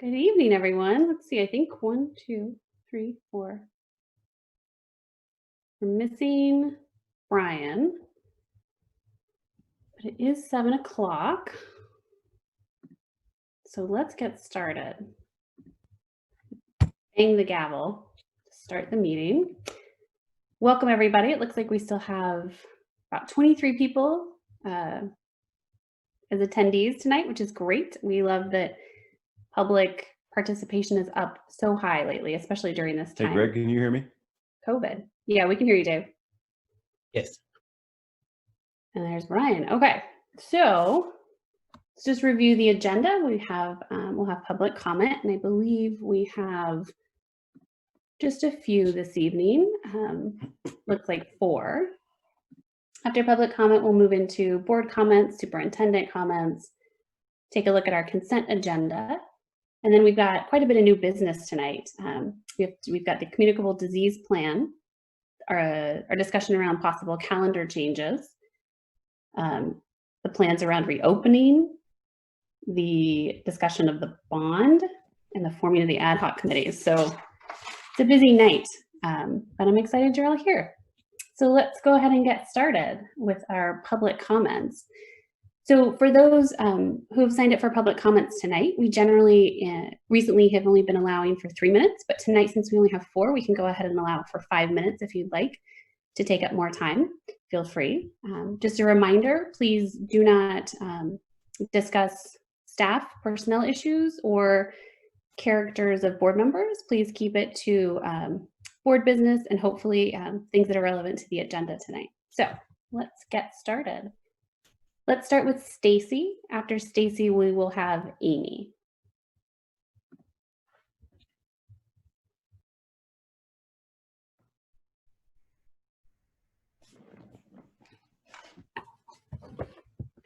Good evening, everyone. Let's see, I think one, two, three, four. We're missing Brian, but it is 7 o'clock. So let's get started. Bang the gavel to start the meeting. Welcome, everybody. It looks like we still have about 23 people as attendees tonight, which is great. We love that public participation is up so high lately, especially during this time. Hey, Greg, can you hear me? COVID. Yeah, we can hear you, Dave. Yes. And there's Brian. Okay, so let's just review the agenda. We'll have public comment, and I believe we have just a few this evening. Looks like 4. After public comment, we'll move into board comments, superintendent comments, take a look at our consent agenda, and then we've got quite a bit of new business tonight. We've got the communicable disease plan, our discussion around possible calendar changes, the plans around reopening, the discussion of the bond, and the forming of the ad hoc committees. So it's a busy night, but I'm excited you're all here. So let's go ahead and get started with our public comments. So for those who have signed up for public comments tonight, we generally recently have only been allowing for 3 minutes, but tonight, since we only have 4, we can go ahead and allow for 5 minutes if you'd like to take up more time. Feel free. Just a reminder, please do not discuss staff personnel issues or characters of board members. Please keep it to board business and hopefully things that are relevant to the agenda tonight. So let's get started. Let's start with Stacy. After Stacy, we will have Amy.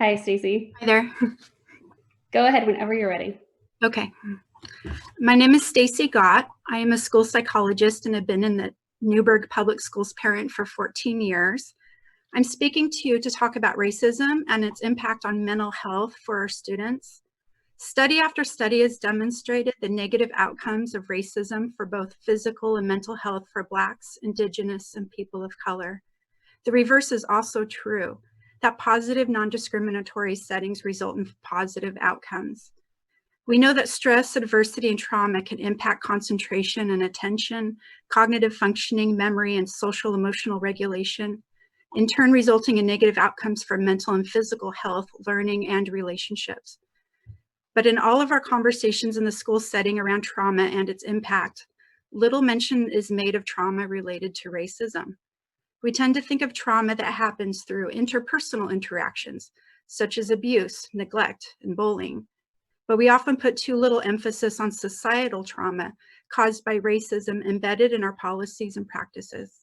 Hi, Stacy. Hi there. Go ahead whenever you're ready. Okay. My name is Stacy Gott. I am a school psychologist and have been in the Newberg Public Schools parent for 14 years. I'm speaking to you to talk about racism and its impact on mental health for our students. Study after study has demonstrated the negative outcomes of racism for both physical and mental health for Blacks, Indigenous, and people of color. The reverse is also true, that positive non-discriminatory settings result in positive outcomes. We know that stress, adversity, and trauma can impact concentration and attention, cognitive functioning, memory, and social emotional regulation, in turn resulting in negative outcomes for mental and physical health, learning, and relationships. But in all of our conversations in the school setting around trauma and its impact, little mention is made of trauma related to racism. We tend to think of trauma that happens through interpersonal interactions, such as abuse, neglect, and bullying. But we often put too little emphasis on societal trauma caused by racism embedded in our policies and practices.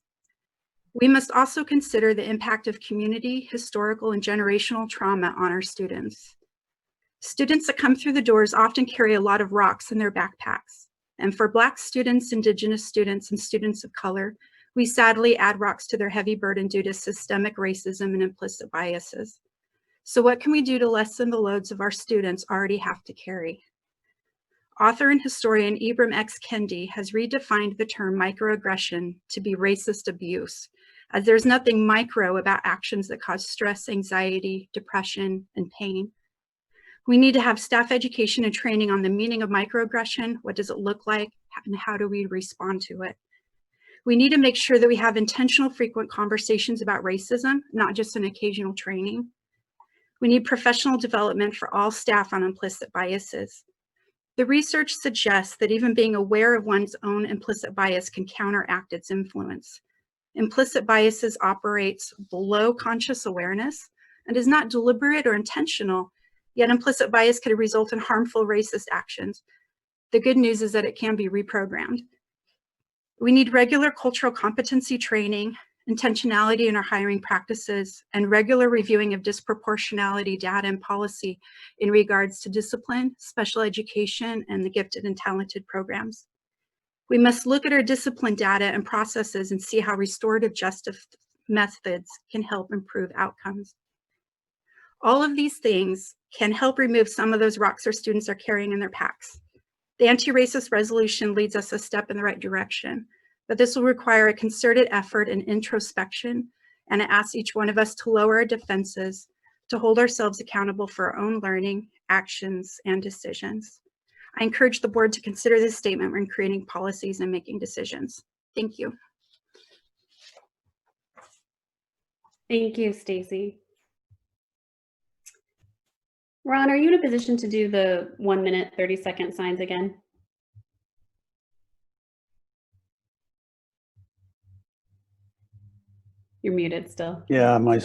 We must also consider the impact of community, historical, and generational trauma on our students. Students that come through the doors often carry a lot of rocks in their backpacks. And for Black students, Indigenous students, and students of color, we sadly add rocks to their heavy burden due to systemic racism and implicit biases. So what can we do to lessen the loads of our students already have to carry? Author and historian Ibram X. Kendi has redefined the term microaggression to be racist abuse, as there's nothing micro about actions that cause stress, anxiety, depression, and pain. We need to have staff education and training on the meaning of microaggression, what does it look like, and how do we respond to it? We need to make sure that we have intentional, frequent conversations about racism, not just an occasional training. We need professional development for all staff on implicit biases. The research suggests that even being aware of one's own implicit bias can counteract its influence. Implicit biases operates below conscious awareness and is not deliberate or intentional, yet implicit bias can result in harmful racist actions. The good news is that it can be reprogrammed. We need regular cultural competency training, intentionality in our hiring practices, and regular reviewing of disproportionality data and policy in regards to discipline, special education, and the gifted and talented programs. We must look at our discipline data and processes and see how restorative justice methods can help improve outcomes. All of these things can help remove some of those rocks our students are carrying in their packs. The anti-racist resolution leads us a step in the right direction, but this will require a concerted effort and introspection, and it asks each one of us to lower our defenses, to hold ourselves accountable for our own learning, actions, and decisions. I encourage the board to consider this statement when creating policies and making decisions. Thank you. Thank you, Stacy. Ron, are you in a position to do the 1 minute, 30-second signs again? You're muted still. Yeah, my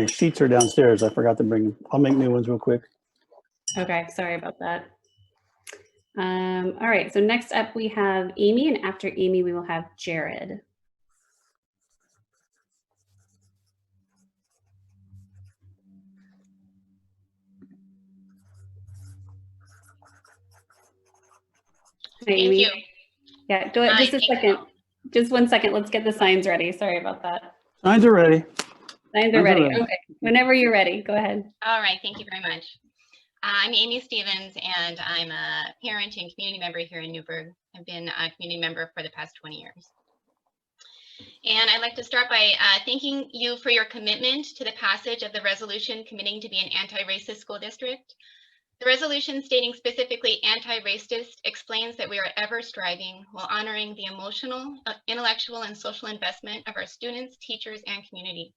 sheets are downstairs. I forgot to bring them. I'll make new ones real quick. Okay, sorry about that. All right, so next up we have Amy, and after Amy, we will have Jared. Hi, Amy. Thank you. Yeah, go ahead. Hi, Just a thank second. you. Just 1 second. Let's get the signs ready. Sorry about that. Signs are ready. Signs are ready. Okay, whenever you're ready, go ahead. All right, thank you very much. I'm Amy Stevens, and I'm a parent and community member here in Newberg. I've been a community member for the past 20 years. And I'd like to start by thanking you for your commitment to the passage of the resolution committing to be an anti-racist school district. The resolution stating specifically anti-racist explains that we are ever striving while honoring the emotional, intellectual, and social investment of our students, teachers, and community.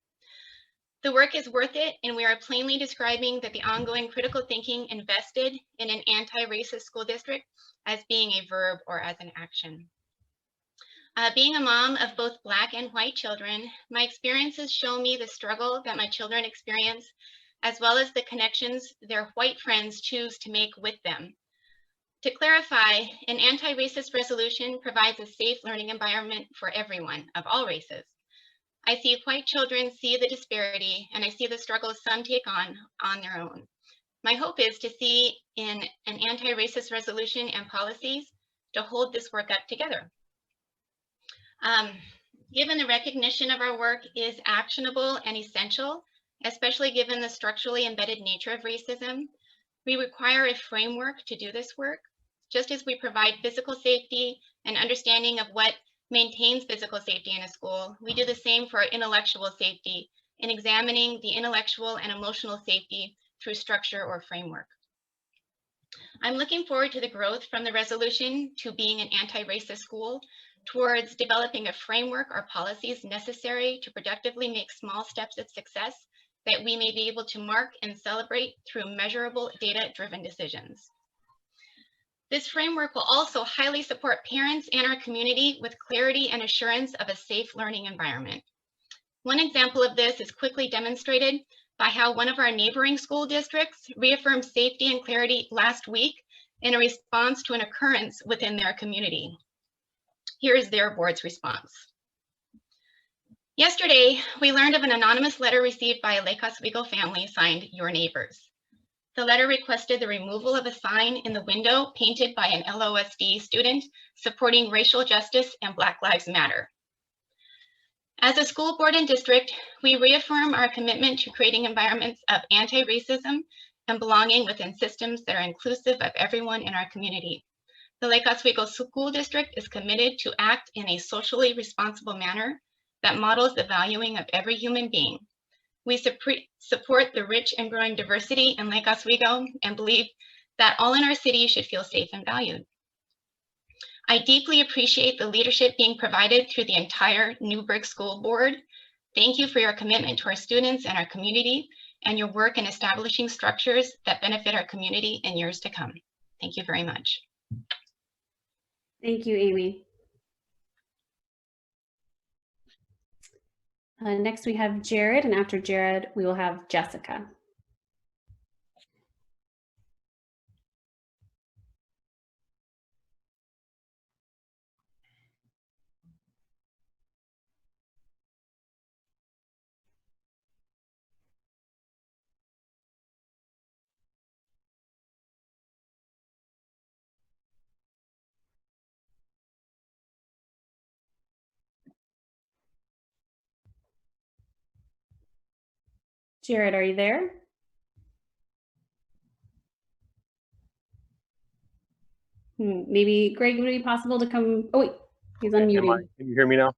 The work is worth it, and we are plainly describing that the ongoing critical thinking invested in an anti-racist school district as being a verb or as an action. Being a mom of both Black and white children, my experiences show me the struggle that my children experience, as well as the connections their white friends choose to make with them. To clarify, an anti-racist resolution provides a safe learning environment for everyone of all races. I see white children see the disparity, and I see the struggles some take on their own. My hope is to see in an anti-racist resolution and policies to hold this work up together. Given the recognition of our work is actionable and essential, especially given the structurally embedded nature of racism, we require a framework to do this work, just as we provide physical safety and understanding of what maintains physical safety in a school. We do the same for intellectual safety in examining the intellectual and emotional safety through structure or framework. I'm looking forward to the growth from the resolution to being an anti-racist school towards developing a framework or policies necessary to productively make small steps of success that we may be able to mark and celebrate through measurable data-driven decisions. This framework will also highly support parents and our community with clarity and assurance of a safe learning environment. One example of this is quickly demonstrated by how one of our neighboring school districts reaffirmed safety and clarity last week in a response to an occurrence within their community. Here is their board's response. Yesterday, we learned of an anonymous letter received by a Lake Oswego family signed "Your Neighbors." The letter requested the removal of a sign in the window painted by an LOSD student supporting racial justice and Black Lives Matter. As a school board and district, we reaffirm our commitment to creating environments of anti-racism and belonging within systems that are inclusive of everyone in our community. The Lake Oswego School District is committed to act in a socially responsible manner that models the valuing of every human being. We support the rich and growing diversity in Lake Oswego and believe that all in our city should feel safe and valued. I deeply appreciate the leadership being provided through the entire Newberg School Board. Thank you for your commitment to our students and our community and your work in establishing structures that benefit our community in years to come. Thank you very much. Thank you, Amy. Next we have Jared, and after Jared, we will have Jessica. Jared, are you there? Maybe Greg, would it be possible to come? Oh wait, he's Can unmuting. you hear me now?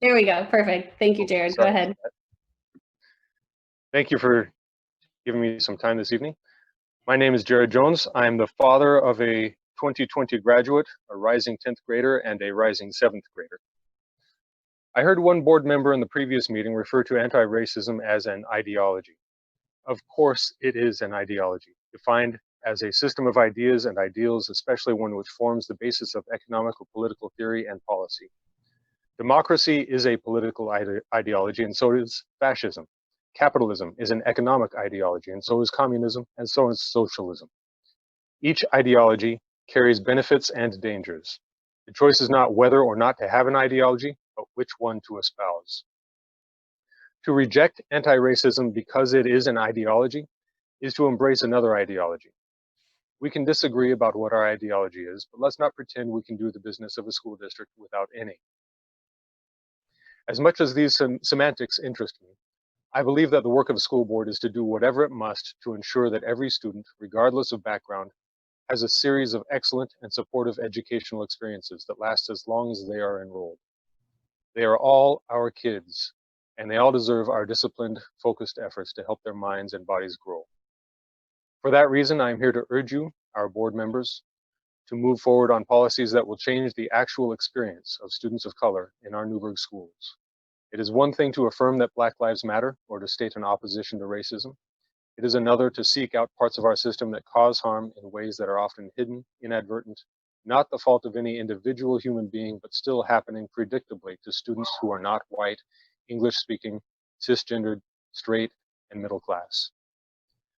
There we go. Perfect. Thank you, Jared. Go Sorry ahead. about that. Thank you for giving me some time this evening. My name is Jared Jones. I'm the father of a 2020 graduate, a rising 10th grader, and a rising 7th grader. I heard one board member in the previous meeting refer to anti-racism as an ideology. Of course, it is an ideology, defined as a system of ideas and ideals, especially one which forms the basis of economic or political theory and policy. Democracy is a political ideology, and so is fascism. Capitalism is an economic ideology, and so is communism, and so is socialism. Each ideology carries benefits and dangers. The choice is not whether or not to have an ideology, but which one to espouse. To reject anti-racism because it is an ideology is to embrace another ideology. We can disagree about what our ideology is, but let's not pretend we can do the business of a school district without any. As much as these semantics interest me, I believe that the work of a school board is to do whatever it must to ensure that every student, regardless of background, has a series of excellent and supportive educational experiences that last as long as they are enrolled. They are all our kids, and they all deserve our disciplined, focused efforts to help their minds and bodies grow. For that reason, I am here to urge you, our board members, to move forward on policies that will change the actual experience of students of color in our Newberg schools. It is one thing to affirm that Black Lives Matter or to state an opposition to racism. It is another to seek out parts of our system that cause harm in ways that are often hidden, inadvertent, not the fault of any individual human being, but still happening predictably to students who are not white, English-speaking, cisgendered, straight, and middle class.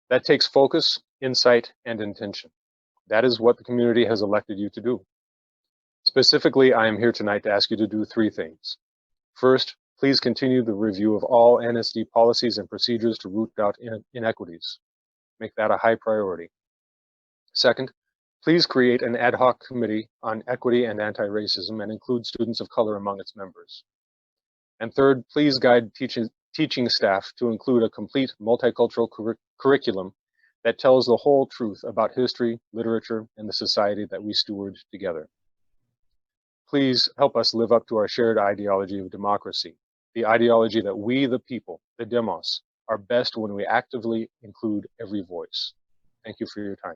That takes focus, insight, and intention. That is what the community has elected you to do. Specifically, I am here tonight to ask you to do three things. First, please continue the review of all NSD policies and procedures to root out inequities. Make that a high priority. Second, please create an ad hoc committee on equity and anti-racism and include students of color among its members. And third, please guide teaching staff to include a complete multicultural curriculum that tells the whole truth about history, literature, and the society that we steward together. Please help us live up to our shared ideology of democracy, the ideology that we, the people, the demos, are best when we actively include every voice. Thank you for your time.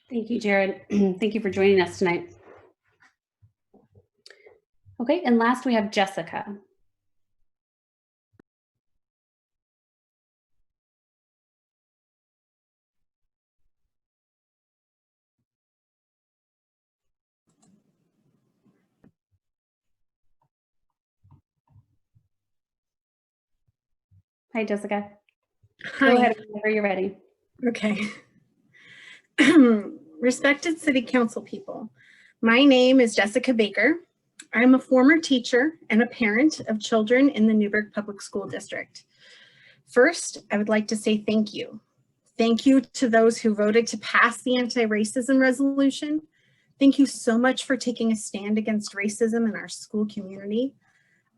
Thank you, Jared. Thank you for joining us tonight. Okay, and last we have Jessica. Hi, Jessica. Hi. Go ahead whenever you're ready. Okay. Respected City Council people, my name is Jessica Baker. I'm a former teacher and a parent of children in the Newberg Public School District. First, I would like to say thank you. Thank you to those who voted to pass the anti-racism resolution. Thank you so much for taking a stand against racism in our school community.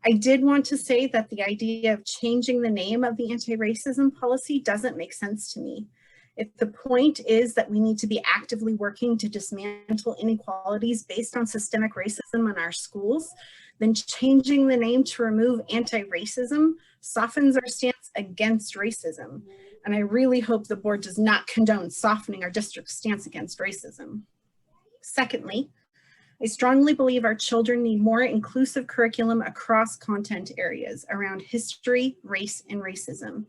I did want to say that the idea of changing the name of the anti-racism policy doesn't make sense to me. If the point is that we need to be actively working to dismantle inequalities based on systemic racism in our schools, then changing the name to remove anti-racism softens our stance against racism. And I really hope the board does not condone softening our district's stance against racism. Secondly, I strongly believe our children need more inclusive curriculum across content areas around history, race, and racism.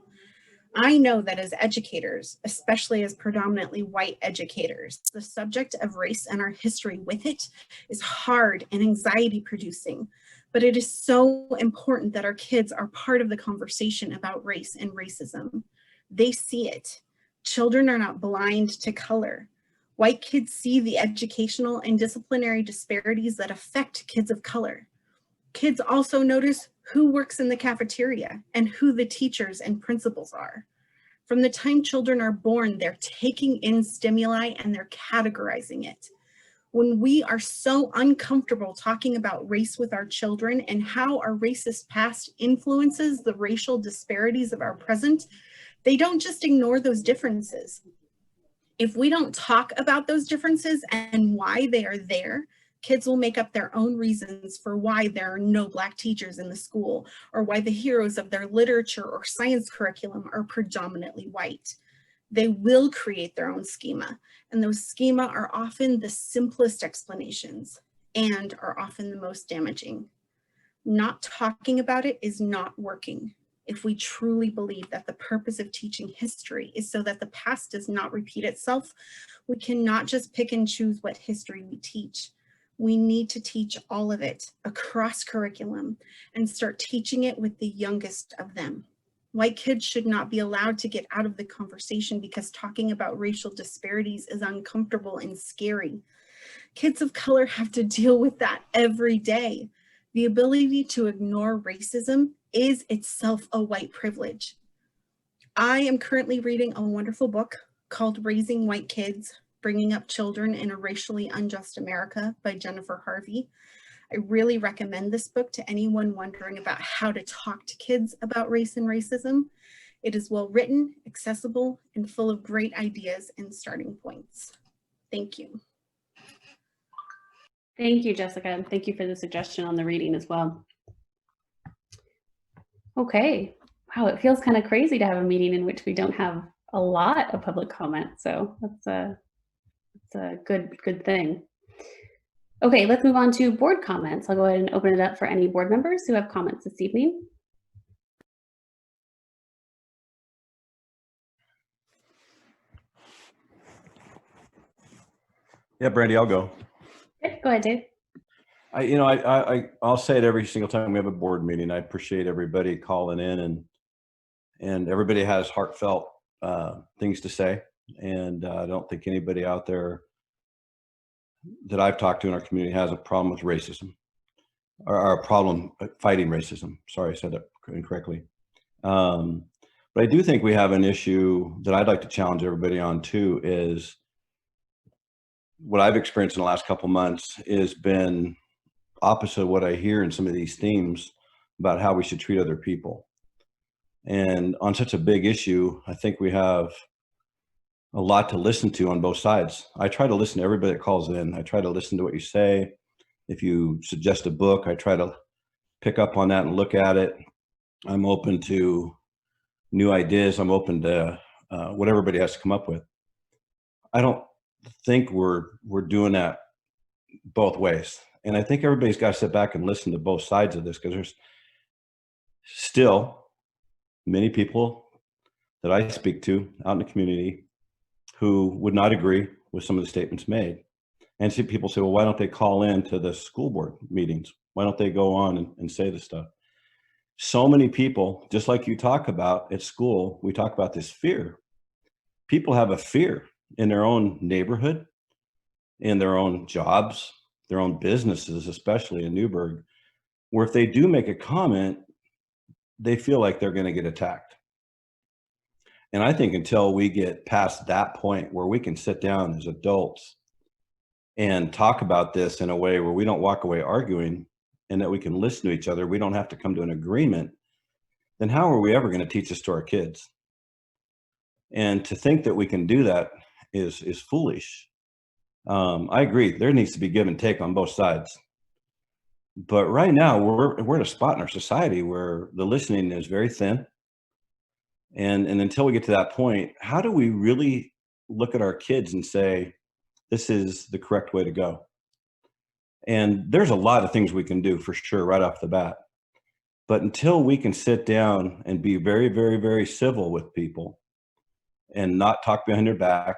I know that as educators, especially as predominantly white educators, the subject of race and our history with it is hard and anxiety producing, but it is so important that our kids are part of the conversation about race and racism. They see it. Children are not blind to color. White kids see the educational and disciplinary disparities that affect kids of color. Kids also notice who works in the cafeteria and who the teachers and principals are. From the time children are born, they're taking in stimuli and they're categorizing it. When we are so uncomfortable talking about race with our children and how our racist past influences the racial disparities of our present, they don't just ignore those differences. If we don't talk about those differences and why they are there, kids will make up their own reasons for why there are no Black teachers in the school, or why the heroes of their literature or science curriculum are predominantly white. They will create their own schema, and those schema are often the simplest explanations and are often the most damaging. Not talking about it is not working. If we truly believe that the purpose of teaching history is so that the past does not repeat itself, we cannot just pick and choose what history we teach. We need to teach all of it across curriculum and start teaching it with the youngest of them. White kids should not be allowed to get out of the conversation because talking about racial disparities is uncomfortable and scary. Kids of color have to deal with that every day. The ability to ignore racism is itself a white privilege. I am currently reading a wonderful book called Raising White Kids, Bringing Up Children in a Racially Unjust America by Jennifer Harvey. I really recommend this book to anyone wondering about how to talk to kids about race and racism. It is well written, accessible, and full of great ideas and starting points. Thank you. Thank you, Jessica, and thank you for the suggestion on the reading as well. Okay, wow, it feels kind of crazy to have a meeting in which we don't have a lot of public comment, so that's a good thing. Okay, let's move on to board comments. I'll go ahead and open it up for any board members who have comments this evening. Yeah, Brandy, I'll go. Okay, go ahead, Dave. I'll say it every single time we have a board meeting. I appreciate everybody calling in, and everybody has heartfelt things to say. And I don't think anybody out there that I've talked to in our community has a problem with racism or a problem fighting racism. Sorry, I said that incorrectly. But I do think we have an issue that I'd like to challenge everybody on too, is what I've experienced in the last couple months has been opposite of what I hear in some of these themes about how we should treat other people. And on such a big issue, I think we have a lot to listen to on both sides. I try to listen to everybody that calls in. I try to listen to what you say. If you suggest a book, I try to pick up on that and look at it. I'm open to new ideas. I'm open to what everybody has to come up with. I don't think we're doing that both ways. And I think everybody's got to sit back and listen to both sides of this, because there's still many people that I speak to out in the community who would not agree with some of the statements made. And see, people say, well, why don't they call in to the school board meetings? Why don't they go on and say this stuff? So many people, just like you talk about at school, we talk about this fear. People have a fear in their own neighborhood, in their own jobs, their own businesses, especially in Newberg, where if they do make a comment, they feel like they're going to get attacked. And I think until we get past that point where we can sit down as adults and talk about this in a way where we don't walk away arguing, and that we can listen to each other, we don't have to come to an agreement, then how are we ever going to teach this to our kids? And to think that we can do that is foolish. I agree, there needs to be give and take on both sides. But right now we're at a spot in our society where the listening is very thin. And until we get to that point, how do we really look at our kids and say, this is the correct way to go? And there's a lot of things we can do for sure right off the bat. But until we can sit down and be very, very, very civil with people and not talk behind their back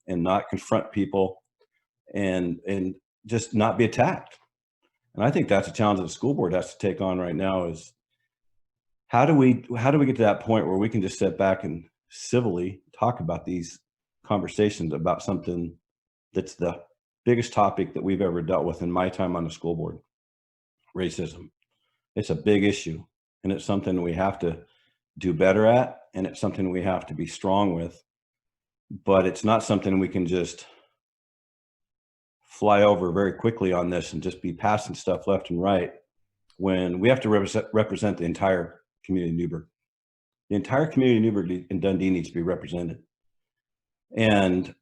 and not confront people and just not be attacked. And I think that's a challenge that the school board has to take on right now, is how do we get to that point where we can just sit back and civilly talk about these conversations about something that's the biggest topic that we've ever dealt with in my time on the school board, racism. It's a big issue, and it's something we have to do better at, and it's something we have to be strong with, but it's not something we can just fly over very quickly on this and just be passing stuff left and right, when we have to represent the entire community of Newberg. The entire community of Newberg and Dundee needs to be represented. And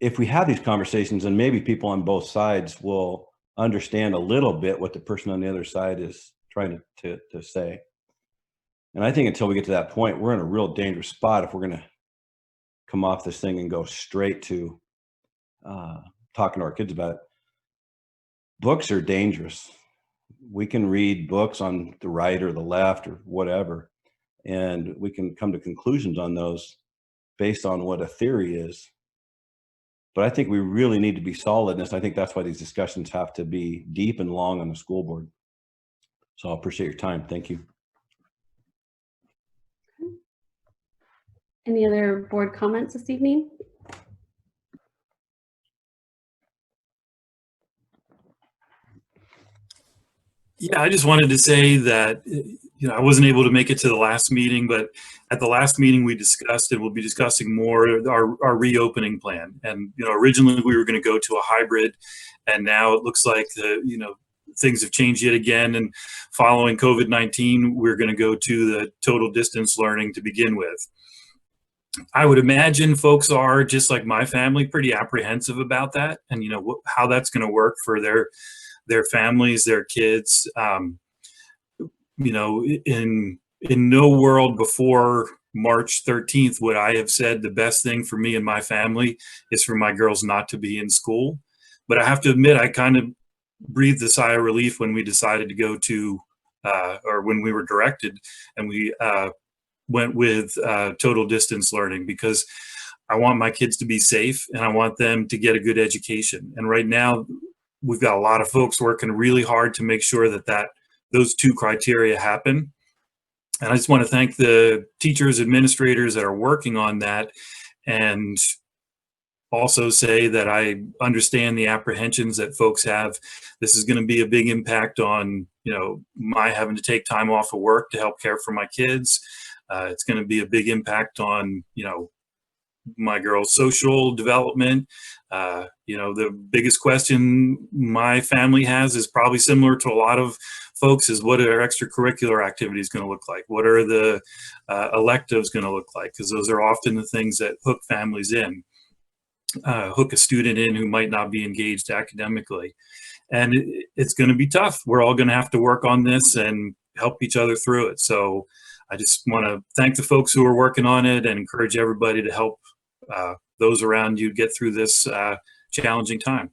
if we have these conversations, and maybe people on both sides will understand a little bit what the person on the other side is trying to say. And I think until we get to that point, we're in a real dangerous spot if we're going to come off this thing and go straight to talking to our kids about it. Books are dangerous. We can read books on the right or the left or whatever, and we can come to conclusions on those based on what a theory is. But I think we really need to be solid in this. I think that's why these discussions have to be deep and long on the school board. So I appreciate your time. Thank you. Any other board comments this evening? Yeah, I just wanted to say that, I wasn't able to make it to the last meeting, but at the last meeting we discussed, and we'll be discussing more, our reopening plan. And, originally we were going to go to a hybrid, and now it looks like things have changed yet again. And following COVID-19, we're going to go to the total distance learning to begin with. I would imagine folks are, just like my family, pretty apprehensive about that, and how that's going to work for their families, their kids. In no world before March 13th would I have said the best thing for me and my family is for my girls not to be in school. But I have to admit, I kind of breathed a sigh of relief when we decided to go to, or when we were directed, and we went with total distance learning, because I want my kids to be safe and I want them to get a good education. And right now, we've got a lot of folks working really hard to make sure that those two criteria happen. And I just want to thank the teachers, administrators that are working on that, and also say that I understand the apprehensions that folks have. This is going to be a big impact on, my having to take time off of work to help care for my kids. It's going to be a big impact on, my girls' social development. The biggest question my family has is probably similar to a lot of folks, is what are extracurricular activities going to look like? What are the electives going to look like? Because those are often the things that hook families in, hook a student in who might not be engaged academically. And it's going to be tough. We're all going to have to work on this and help each other through it. So I just want to thank the folks who are working on it and encourage everybody to help those around you get through this challenging time.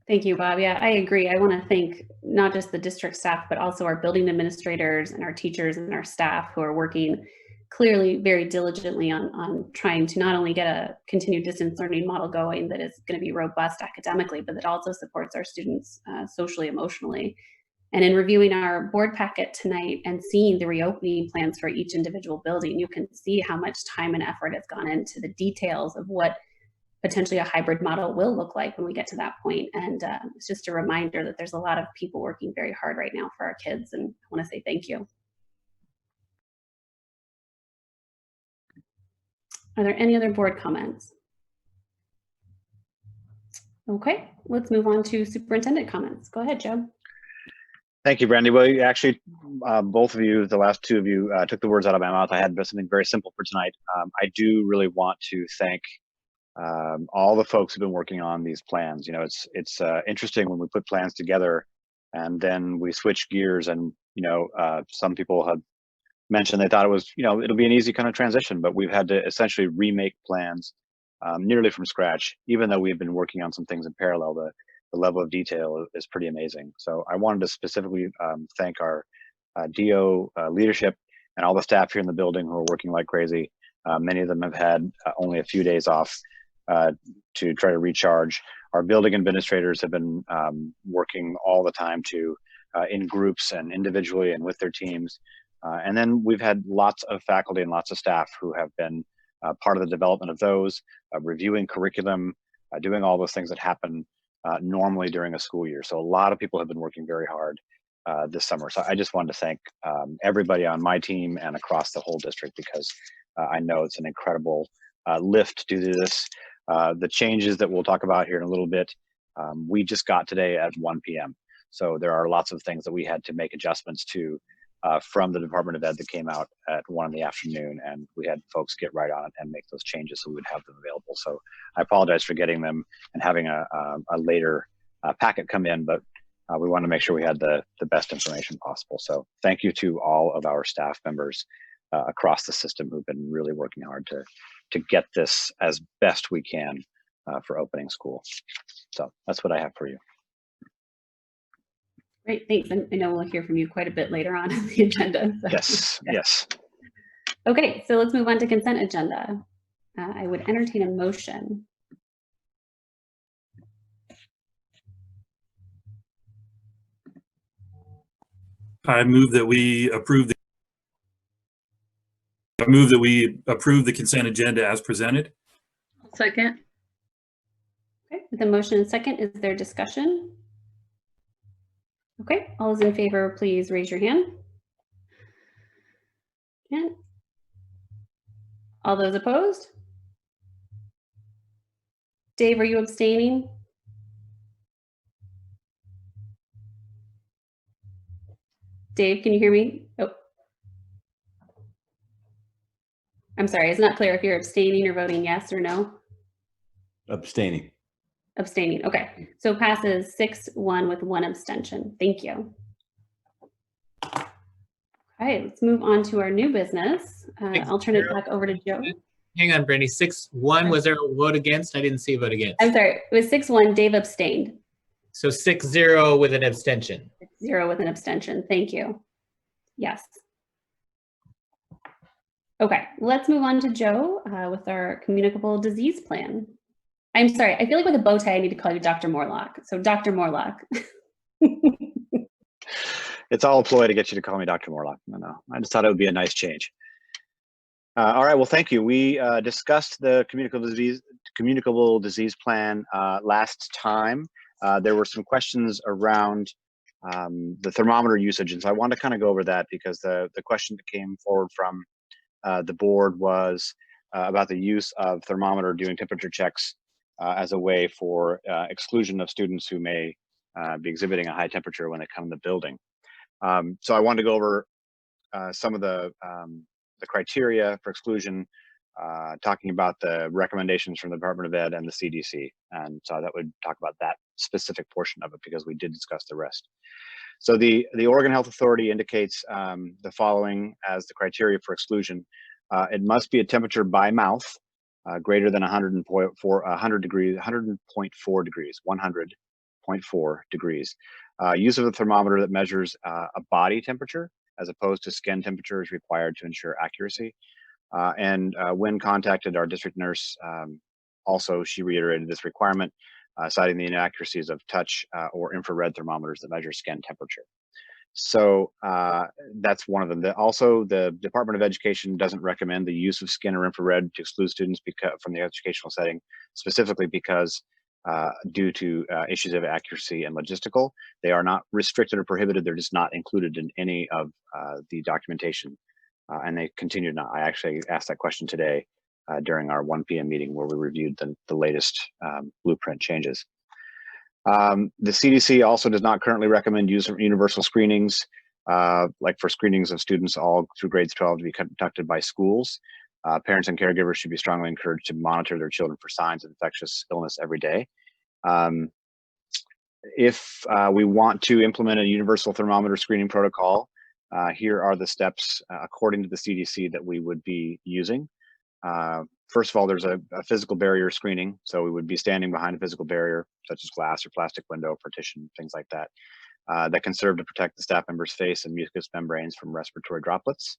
Thank you, Bob. Yeah, I agree. I want to thank not just the district staff, but also our building administrators and our teachers and our staff who are working clearly very diligently on trying to not only get a continued distance learning model going that is going to be robust academically, but that also supports our students socially, emotionally. And in reviewing our board packet tonight and seeing the reopening plans for each individual building, you can see how much time and effort has gone into the details of what potentially a hybrid model will look like when we get to that point. And it's just a reminder that there's a lot of people working very hard right now for our kids, and I want to say thank you. Are there any other board comments? Okay, let's move on to superintendent comments. Go ahead, Joe. Thank you, Brandy. Well, you actually, both of you, the last two of you, took the words out of my mouth. I had something very simple for tonight. I do really want to thank all the folks who've been working on these plans. It's interesting when we put plans together and then we switch gears, and some people have mentioned they thought it was, it'll be an easy kind of transition, but we've had to essentially remake plans nearly from scratch. Even though we've been working on some things in parallel, the level of detail is pretty amazing. So I wanted to specifically thank our DO leadership and all the staff here in the building who are working like crazy. Many of them have had only a few days off to try to recharge. Our building administrators have been working all the time in groups and individually and with their teams. And then we've had lots of faculty and lots of staff who have been part of the development of those, reviewing curriculum, doing all those things that happen normally during a school year. So a lot of people have been working very hard this summer. So I just wanted to thank everybody on my team and across the whole district, because I know it's an incredible lift to do this. The changes that we'll talk about here in a little bit, we just got today at 1 p.m. So there are lots of things that we had to make adjustments to from the Department of Ed that came out at 1 in the afternoon, and we had folks get right on it and make those changes so we would have them available. So I apologize for getting them and having a later packet come in, but we want to make sure we had the best information possible. So thank you to all of our staff members across the system who've been really working hard to get this as best we can for opening school. So that's what I have for you. Great, thanks. And I know we'll hear from you quite a bit later on in the agenda. So. Yes, yes. Okay, so let's move on to consent agenda. I would entertain a motion. I move that we approve the consent agenda as presented. Second. Okay, with a motion and second, is there discussion? Okay, all those in favor, please raise your hand. And all those opposed? Dave, are you abstaining? Dave, can you hear me? Oh. I'm sorry, it's not clear if you're abstaining or voting yes or no. Abstaining. Abstaining, okay. So passes 6-1 with 1 abstention. Thank you. Okay, let's move on to our new business. I'll turn it back over to Joe. Hang on, Brandy. 6-1, was there a vote against? I didn't see a vote against. I'm sorry, it was 6-1, Dave abstained. So 6-0 with an abstention. 0 with an abstention, thank you. Yes. Okay, let's move on to Joe with our communicable disease plan. I'm sorry, I feel like with a bow tie, I need to call you Dr. Morlock. So Dr. Morlock. It's all a ploy to get you to call me Dr. Morlock. No, I just thought it would be a nice change. All right, well, thank you. We discussed the communicable disease plan last time. There were some questions around the thermometer usage, and so I want to kind of go over that because the question that came forward from the board was about the use of thermometer doing temperature checks as a way for exclusion of students who may be exhibiting a high temperature when they come in the building. So I wanted to go over some of the criteria for exclusion, talking about the recommendations from the Department of Ed and the CDC. And so that would talk about that specific portion of it because we did discuss the rest. So the Oregon Health Authority indicates the following as the criteria for exclusion. It must be a temperature by mouth greater than 100.4 degrees. Use of a thermometer that measures a body temperature as opposed to skin temperature is required to ensure accuracy. And when contacted, our district nurse also, she reiterated this requirement, citing the inaccuracies of touch or infrared thermometers that measure skin temperature. So that's one of them. Also, the Department of Education doesn't recommend the use of skin or infrared to exclude students from the educational setting, specifically because due to issues of accuracy and logistical. They are not restricted or prohibited. They're just not included in any of the documentation. And they continue not. I actually asked that question today during our 1 p.m. meeting where we reviewed the latest blueprint changes. The CDC also does not currently recommend use of universal screenings, like for screenings of students all through grades 12 to be conducted by schools. Parents and caregivers should be strongly encouraged to monitor their children for signs of infectious illness every day. If we want to implement a universal thermometer screening protocol, here are the steps according to the CDC that we would be using. First of all, there's a physical barrier screening. So we would be standing behind a physical barrier, such as glass or plastic window, partition, things like that, that can serve to protect the staff member's face and mucous membranes from respiratory droplets.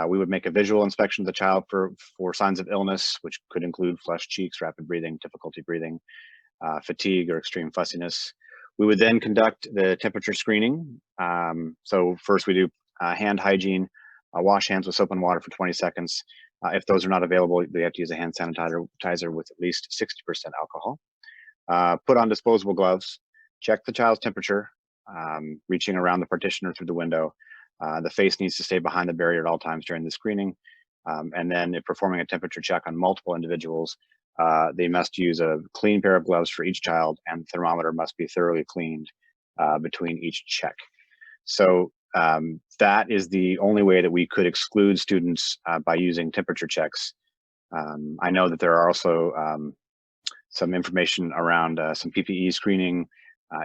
We would make a visual inspection of the child for signs of illness, which could include flushed cheeks, rapid breathing, difficulty breathing, fatigue, or extreme fussiness. We would then conduct the temperature screening. So first we do hand hygiene, wash hands with soap and water for 20 seconds. If those are not available, they have to use a hand sanitizer with at least 60% alcohol. Put on disposable gloves, check the child's temperature, reaching around the partition or through the window. The face needs to stay behind the barrier at all times during the screening. And then if performing a temperature check on multiple individuals, they must use a clean pair of gloves for each child, and the thermometer must be thoroughly cleaned between each check. So that is the only way that we could exclude students by using temperature checks. I know that there are also some information around some PPE screening.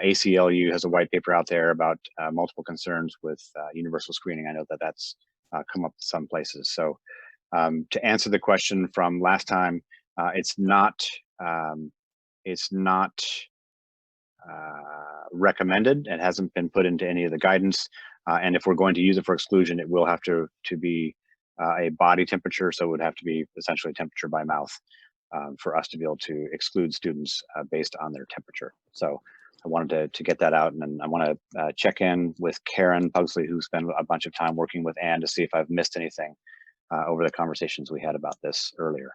ACLU has a white paper out there about multiple concerns with universal screening. I know that that's come up some places. So to answer the question from last time, it's not recommended. It hasn't been put into any of the guidance. And if we're going to use it for exclusion, it will have to be a body temperature. So it would have to be essentially temperature by mouth for us to be able to exclude students based on their temperature. So I wanted to get that out, and then I want to check in with Karen Pugsley, who spent a bunch of time working with Anne, to see if I've missed anything over the conversations we had about this earlier.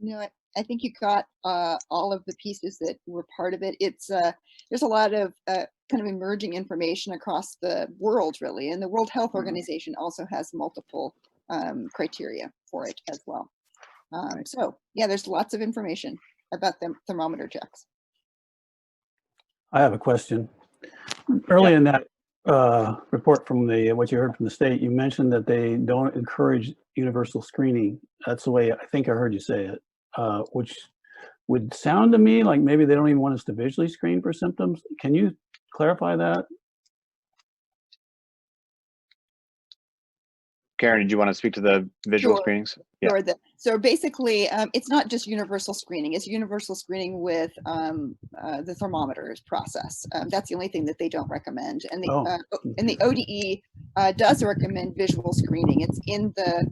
No, I think you got all of the pieces that were part of it. It's there's a lot of kind of emerging information across the world, really, and the World Health Organization also has multiple criteria for it as well. So yeah, there's lots of information about the thermometer checks. I have a question. Early in that report from what you heard from the state, you mentioned that they don't encourage universal screening. That's the way I think I heard you say it, which would sound to me like maybe they don't even want us to visually screen for symptoms. Can you clarify that? Karen, did you want to speak to the visual Sure. screenings? Yeah. Sure. So basically, it's not just universal screening. It's universal screening with the thermometers process. That's the only thing that they don't recommend. And the ODE does recommend visual screening. It's in the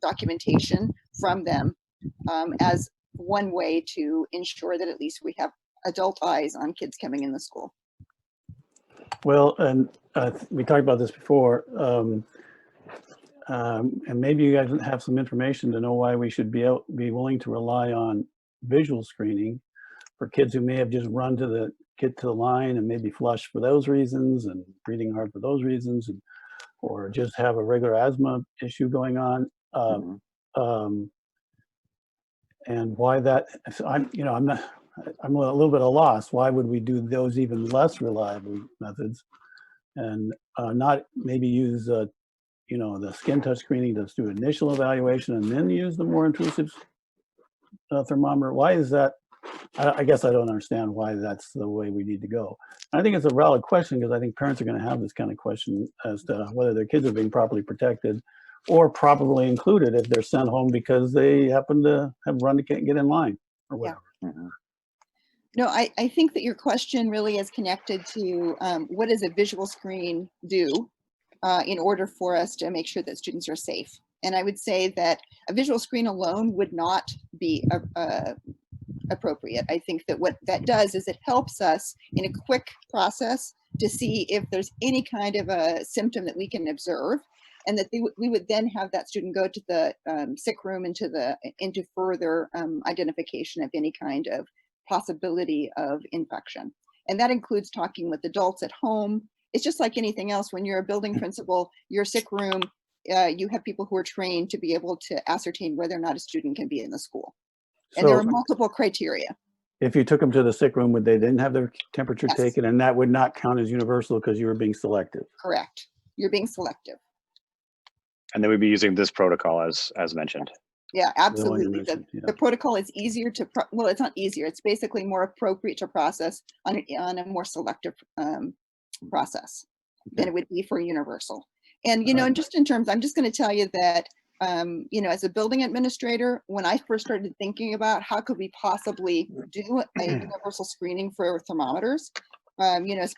documentation from them as one way to ensure that at least we have adult eyes on kids coming in the school. Well, and we talked about this before. And maybe you guys have some information to know why we should be willing to rely on visual screening for kids who may have just run to get to the line and maybe flush for those reasons and breathing hard for those reasons, or just have a regular asthma issue going on. And why that? So I'm a little bit at a loss. Why would we do those even less reliable methods, and not maybe use the skin touch screening to do initial evaluation and then use the more intrusive thermometer? Why is that? I guess I don't understand why that's the way we need to go. I think it's a valid question, because I think parents are going to have this kind of question as to whether their kids are being properly protected or properly included if they're sent home because they happen to have run to get in line or whatever. Yeah. No, I think that your question really is connected to what does a visual screen do in order for us to make sure that students are safe. And I would say that a visual screen alone would not be appropriate. I think that what that does is it helps us in a quick process to see if there's any kind of a symptom that we can observe, and that we would then have that student go to the sick room into further identification of any kind of possibility of infection. And that includes talking with adults at home. It's just like anything else. When you're a building principal, your sick room, you have people who are trained to be able to ascertain whether or not a student can be in the school. And there are multiple criteria. If you took them to the sick room, would they then have their temperature taken, and that would not count as universal because you were being selective? Correct. You're being selective. And then we'd be using this protocol as mentioned. Yeah, absolutely. The protocol is easier to, well, it's not easier. It's basically more appropriate to process on a more selective process than it would be for universal. And, and just in terms, I'm just going to tell you that, as a building administrator, when I first started thinking about how could we possibly do a universal screening for thermometers,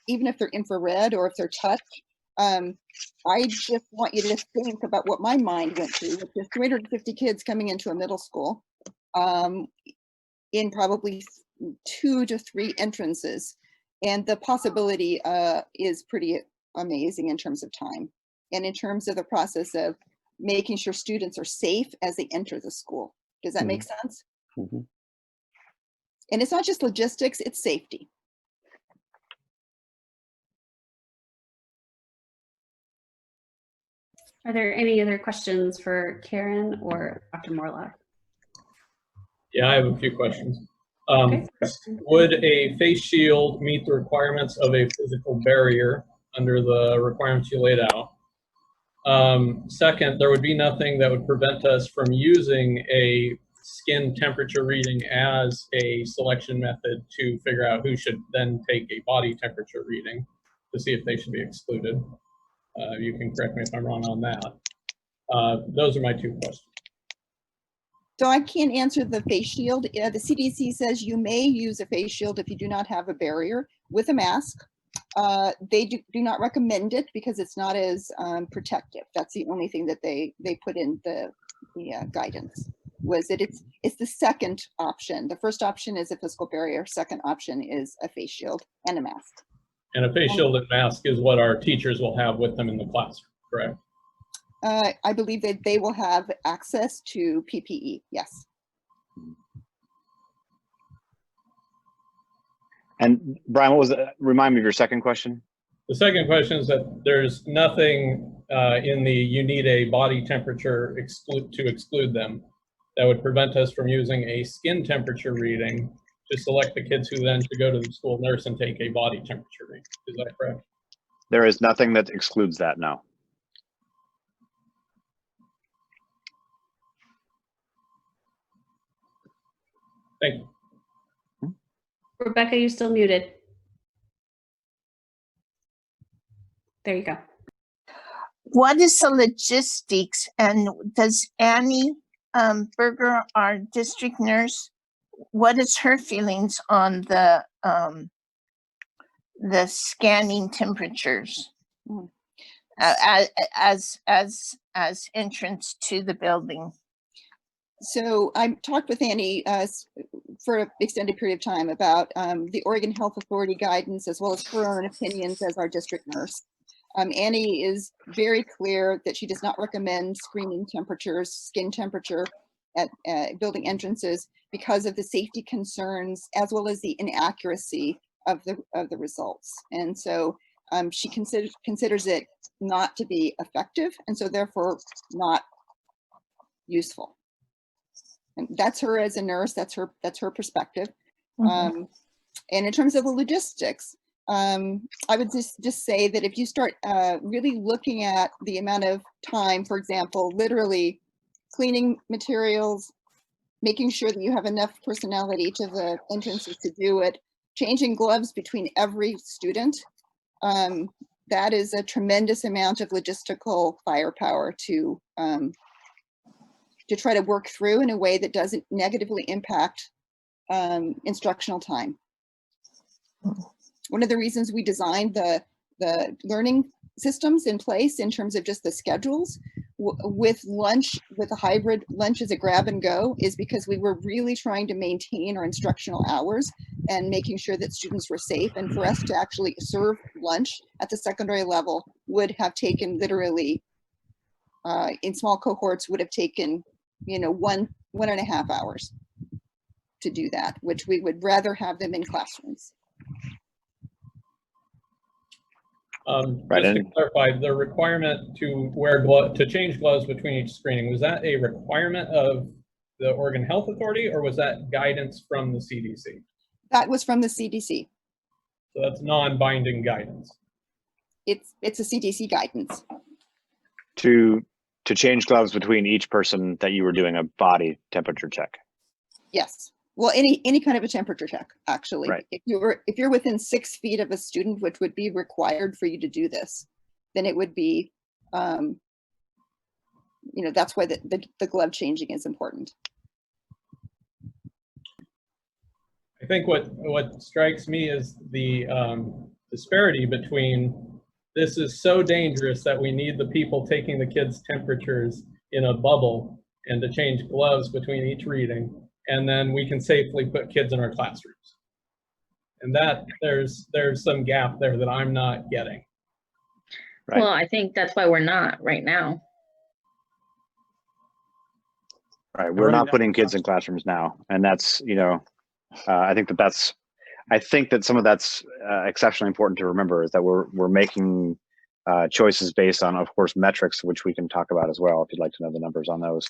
even if they're infrared or if they're touch, I just want you to think about what my mind went to, which is 350 kids coming into a middle school in probably 2 to 3 entrances. And the possibility is pretty amazing in terms of time and in terms of the process of making sure students are safe as they enter the school. Does that make sense? And it's not just logistics, it's safety. Are there any other questions for Karen or Dr. Morlock? Yeah, I have a few questions. Okay. Would a face shield meet the requirements of a physical barrier? under the requirements you laid out. Second, there would be nothing that would prevent us from using a skin temperature reading as a selection method to figure out who should then take a body temperature reading to see if they should be excluded. You can correct me if I'm wrong on that. Those are my two questions. So I can't answer the face shield. The CDC says you may use a face shield if you do not have a barrier with a mask. They do not recommend it because it's not as protective. That's the only thing that they put in the guidance, was that it's the second option. The first option is a physical barrier. Second option is a face shield and a mask. And a face shield and mask is what our teachers will have with them in the classroom, correct? I believe that they will have access to PPE, yes. And Brian, what was the, remind me of your second question? The second question is that there's nothing in the you need a body temperature to exclude them that would prevent us from using a skin temperature reading to select the kids who then should go to the school nurse and take a body temperature reading. Is that correct? There is nothing that excludes that, no. Thank you. Rebecca, you're still muted. There you go. What is the logistics, and does Annie Berger, our district nurse, what is her feelings on the scanning temperatures as entrance to the building? So I talked with Annie for an extended period of time about the Oregon Health Authority guidance, as well as her own opinions as our district nurse. Annie is very clear that she does not recommend screening temperatures, skin temperature at building entrances because of the safety concerns, as well as the inaccuracy of the results. And so she considers it not to be effective, and so therefore not useful. And that's her as a nurse. That's her perspective. Mm-hmm. And in terms of the logistics, I would just say that if you start really looking at the amount of time, for example, literally cleaning materials, making sure that you have enough personnel at each of the entrances to do it, changing gloves between every student, that is a tremendous amount of logistical firepower to try to work through in a way that doesn't negatively impact instructional time. One of the reasons we designed the learning systems in place in terms of just the schedules with lunch, with a hybrid lunch as a grab and go, is because we were really trying to maintain our instructional hours and making sure that students were safe. And for us to actually serve lunch at the secondary level would have taken literally, in small cohorts, would have taken, 1.5 hours to do that, which we would rather have them in classrooms. Just to clarify, the requirement to wear to change gloves between each screening, was that a requirement of the Oregon Health Authority, or was that guidance from the CDC? That was from the CDC. So that's non-binding guidance. It's a CDC guidance. To change gloves between each person that you were doing a body temperature check. Yes. Well, any kind of a temperature check, actually. Right. If you're within 6 feet of a student, which would be required for you to do this, then it would be, that's why the glove changing is important. I think what strikes me is the disparity between, this is so dangerous that we need the people taking the kids' temperatures in a bubble and to change gloves between each reading, and then we can safely put kids in our classrooms. And that there's some gap there that I'm not getting. Right. Well, I think that's why we're not right now. Right, we're not putting kids in classrooms now, and that's, I think that some of that's exceptionally important to remember, is that we're making choices based on, of course, metrics, which we can talk about as well if you'd like to know the numbers on those,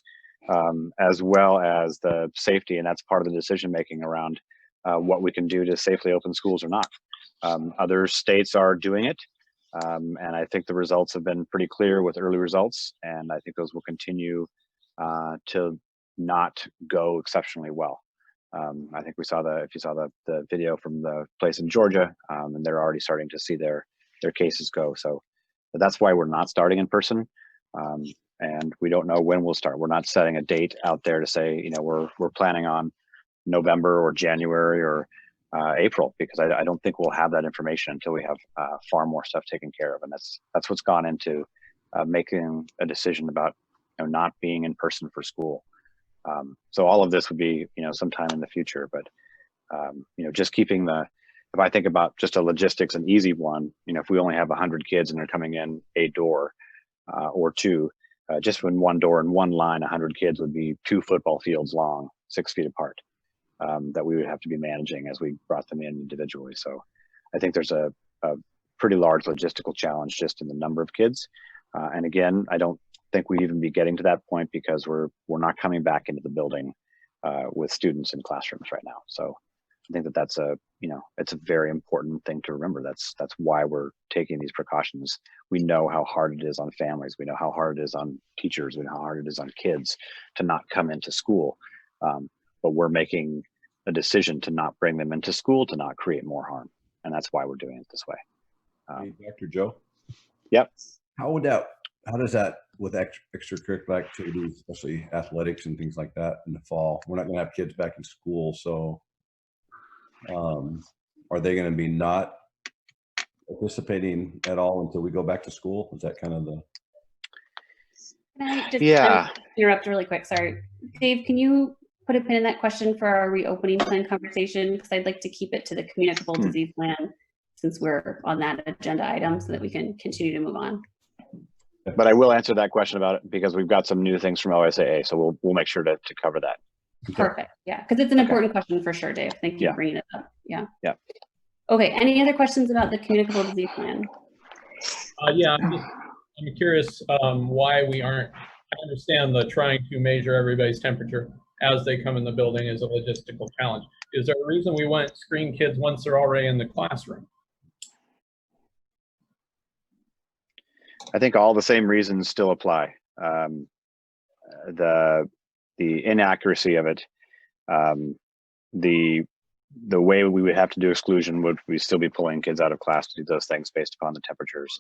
as well as the safety, and that's part of the decision making around what we can do to safely open schools or not. Other states are doing it. And I think the results have been pretty clear with early results, and I think those will continue to not go exceptionally well. I think we saw if you saw the video from the place in Georgia, and they're already starting to see their cases go. So that's why we're not starting in person. And we don't know when we'll start. We're not setting a date out there to say, you know, we're planning on November or January or April, because I don't think we'll have that information until we have far more stuff taken care of. And that's what's gone into making a decision about, you know, not being in person for school. So all of this would be, you know, sometime in the future, but you know, just keeping if I think about just a logistics, an easy one, you know, if we only have 100 kids and they're coming in a door or two, just when one door in one line, 100 kids would be 2 football fields long, 6 feet apart, that we would have to be managing as we brought them in individually. So I think there's a pretty large logistical challenge just in the number of kids. And again, I don't think we'd even be getting to that point because we're not coming back into the building with students in classrooms right now. So I think that's it's a very important thing to remember. That's why we're taking these precautions. We know how hard it is on families. We know how hard it is on teachers. We know how hard it is on kids to not come into school. But we're making a decision to not bring them into school, to not create more harm. And that's why we're doing it this way. Hey, Dr. Joe? Yep. How does that with extracurricular activities, especially athletics and things like that in the fall? We're not going to have kids back in school, so are they going to be not participating at all until we go back to school? Is that kind of the... Can I just interrupt really quick? Sorry. Dave, can you put a pin in that question for our reopening plan conversation? Because I'd like to keep it to the communicable disease plan since we're on that agenda item so that we can continue to move on. But I will answer that question about it because we've got some new things from OSAA, so we'll make sure to cover that. Perfect. Yeah, because it's an important question for sure, Dave. Thank you for bringing it up. Yeah. Yeah. Okay. Any other questions about the communicable disease plan? Yeah, I'm curious why we aren't. I understand the trying to measure everybody's temperature as they come in the building is a logistical challenge. Is there a reason we wouldn't screen kids once they're already in the classroom? I think all the same reasons still apply. The inaccuracy of it, the way we would have to do exclusion would we still be pulling kids out of class to do those things based upon the temperatures.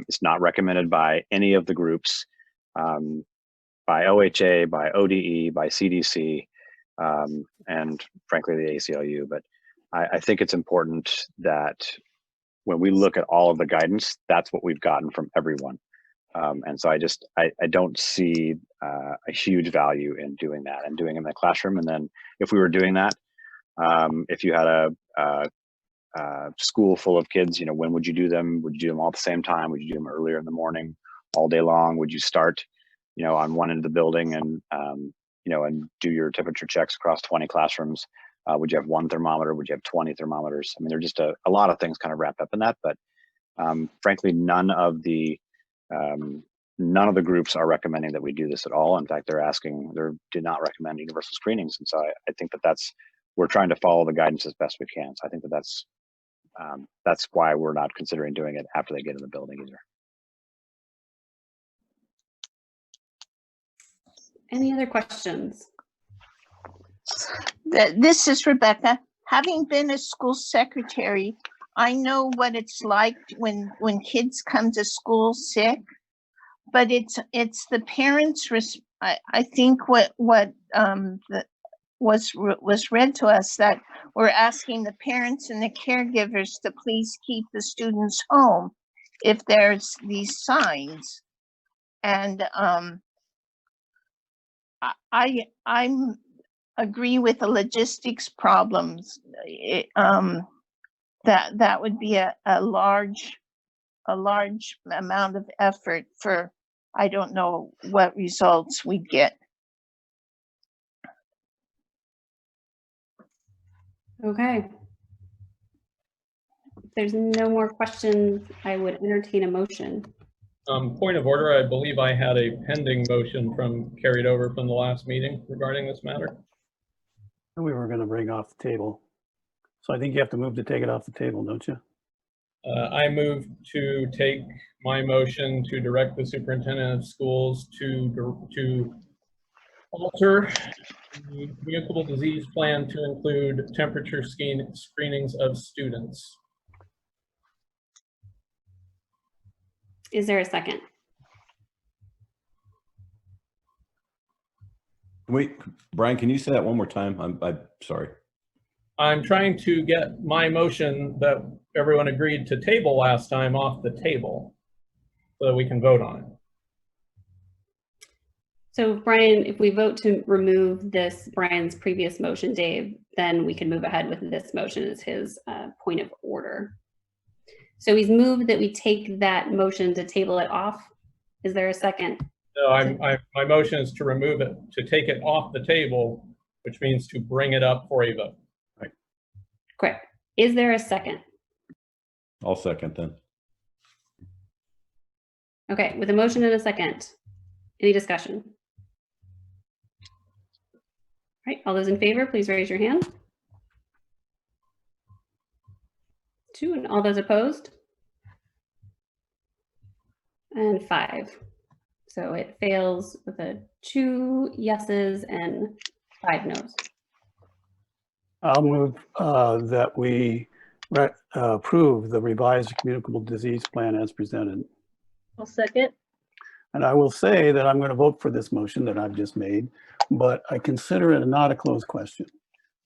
It's not recommended by any of the groups, by OHA, by ODE, by CDC, and frankly the ACLU. But I think it's important that when we look at all of the guidance, that's what we've gotten from everyone. And so I don't see a huge value in doing that and doing it in the classroom. And then if we were doing that, if you had a school full of kids, you know, when would you do them? Would you do them all at the same time? Would you do them earlier in the morning, all day long? Would you start, you know, on one end of the building and, you know, and do your temperature checks across 20 classrooms? Would you have 1 thermometer? Would you have 20 thermometers? I mean, there's just a lot of things kind of wrapped up in that, but frankly, none of the groups are recommending that we do this at all. In fact, they do not recommend universal screenings. And so I think we're trying to follow the guidance as best we can. So I think that's why we're not considering doing it after they get in the building either. Any other questions? This is Rebecca. Having been a school secretary, I know what it's like when kids come to school sick, but it's the parents. I think what was read to us that we're asking the parents and the caregivers to please keep the students home if there's these signs, and I'm agree with the logistics problems. That would be a large amount of effort for, I don't know what results we'd get. Okay. If there's no more questions, I would entertain a motion. Point of order, I believe I had a pending motion carried over from the last meeting regarding this matter. We were going to bring off the table. So I think you have to move to take it off the table, don't you? I move to take my motion to direct the superintendent of schools to alter the communicable disease plan to include temperature screenings of students. Is there a second? Wait, Brian, can you say that one more time? I'm sorry. I'm trying to get my motion that everyone agreed to table last time off the table so that we can vote on it. So Brian, if we vote to remove this, Brian's previous motion, Dave, then we can move ahead with this motion as his point of order. So he's moved that we take that motion to table it off. Is there a second? No, my motion is to remove it, to take it off the table, which means to bring it up for a vote. Right. Correct. Is there a second? I'll second then. Okay, with a motion and a second. Any discussion? All right, all those in favor, please raise your hand. 2, and all those opposed? And 5. So it fails with 2 yeses and 5 noes. I'll move that we approve the revised communicable disease plan as presented. I'll second. And I will say that I'm going to vote for this motion that I've just made, but I consider it not a closed question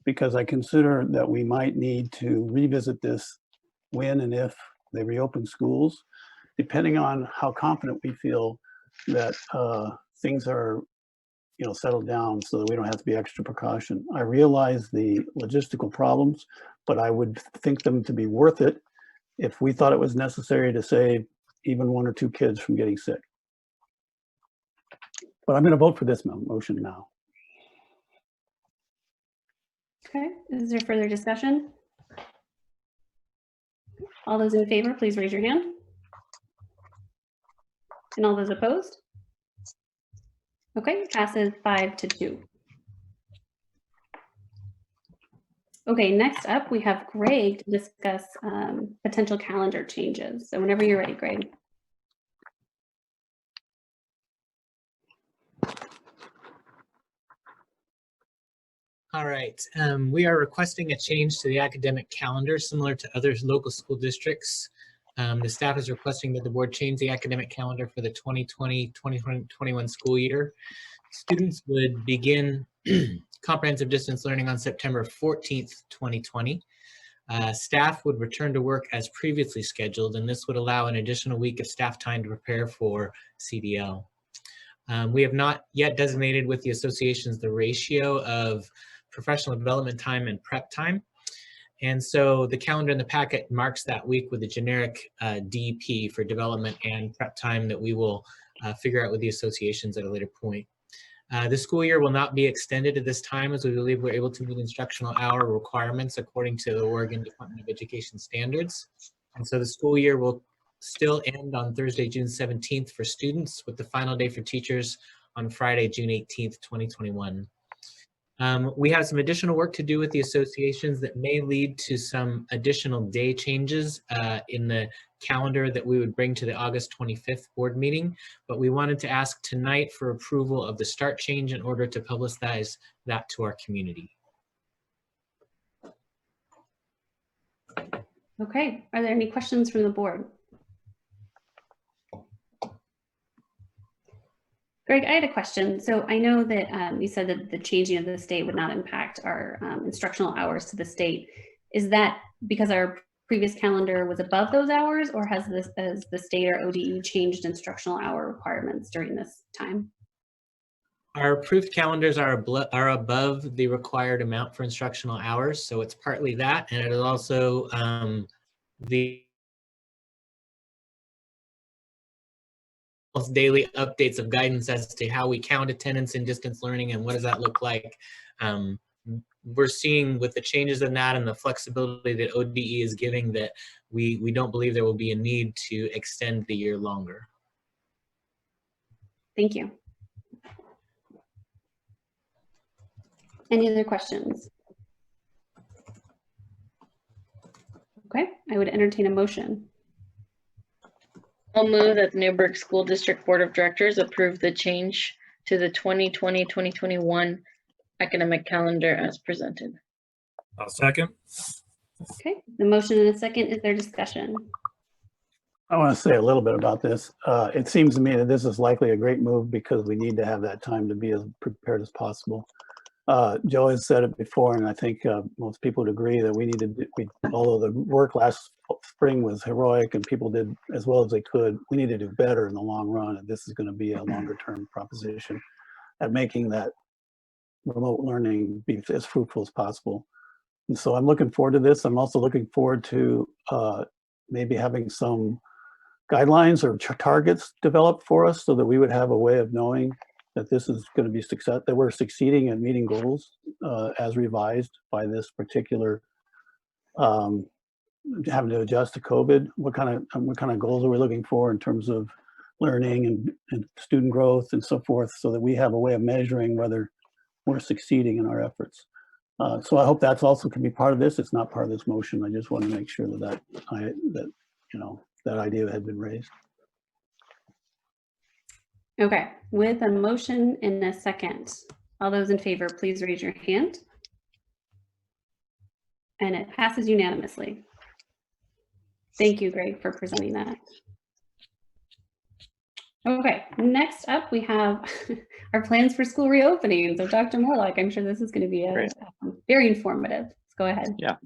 because I consider that we might need to revisit this when and if they reopen schools, depending on how confident we feel that things are, settled down so that we don't have to be extra precaution. I realize the logistical problems, but I would think them to be worth it if we thought it was necessary to save even 1 or 2 kids from getting sick. But I'm going to vote for this motion now. Okay, is there further discussion? All those in favor, please raise your hand. And all those opposed? Okay, passes 5-2. Okay, next up we have Greg to discuss potential calendar changes. So whenever you're ready, Greg. All right, we are requesting a change to the academic calendar similar to other local school districts. The staff is requesting that the board change the academic calendar for the 2020-2021 school year. Students would begin comprehensive distance learning on September 14th, 2020. Staff would return to work as previously scheduled, and this would allow an additional week of staff time to prepare for CDL. We have not yet designated with the associations the ratio of professional development time and prep time. And so the calendar in the packet marks that week with a generic DP for development and prep time that we will figure out with the associations at a later point. The school year will not be extended at this time as we believe we're able to meet instructional hour requirements according to the Oregon Department of Education standards. And so the school year will still end on Thursday, June 17th for students, with the final day for teachers on Friday, June 18th, 2021. We have some additional work to do with the associations that may lead to some additional day changes in the calendar that we would bring to the August 25th board meeting, but we wanted to ask tonight for approval of the start change in order to publicize that to our community. Okay, are there any questions from the board? Greg, I had a question. So I know that you said that the changing of the state would not impact our instructional hours to the state. Is that because our previous calendar was above those hours, or has the state or ODE changed instructional hour requirements during this time? Our approved calendars are above the required amount for instructional hours. So it's partly that, and it is also the daily updates of guidance as to how we count attendance in distance learning and what does that look like. We're seeing with the changes in that and the flexibility that ODE is giving that we don't believe there will be a need to extend the year longer. Thank you. Any other questions? Okay, I would entertain a motion. I'll move that the Newberg School District Board of Directors approve the change to the 2020-2021 academic calendar as presented. I'll second. Okay, the motion and a second. Is there discussion? I want to say a little bit about this. It seems to me that this is likely a great move because we need to have that time to be as prepared as possible. Joe has said it before, and I think most people would agree that we need to, although the work last spring was heroic and people did as well as they could, we need to do better in the long run. And this is going to be a longer term proposition at making that remote learning be as fruitful as possible. And so I'm looking forward to this. I'm also looking forward to maybe having some guidelines or targets developed for us so that we would have a way of knowing that this is going to be success, that we're succeeding at meeting goals as revised by this particular having to adjust to COVID. What kind of goals are we looking for in terms of learning and student growth and so forth, so that we have a way of measuring whether we're succeeding in our efforts. So I hope that's also can be part of this. It's not part of this motion. I just want to make sure that that idea had been raised. Okay, with a motion in a second, all those in favor, please raise your hand. And it passes unanimously. Thank you, Greg, for presenting that. Okay, next up we have our plans for school reopening. So Dr. Morlock, I'm sure this is going to be very informative. Let's go ahead. Yeah.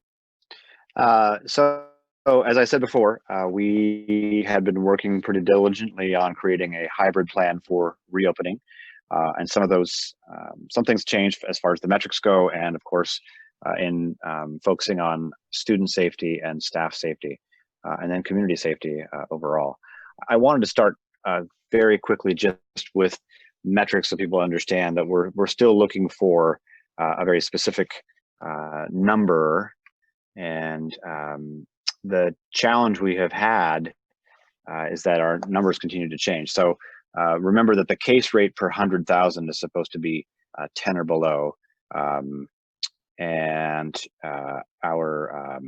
So as I said before, we had been working pretty diligently on creating a hybrid plan for reopening. And some of those, some things changed as far as the metrics go, and of course, in focusing on student safety and staff safety, and then community safety overall. I wanted to start very quickly just with metrics so people understand that we're still looking for a very specific number. And the challenge we have had is that our numbers continue to change. So remember that the case rate per 100,000 is supposed to be 10 or below. And our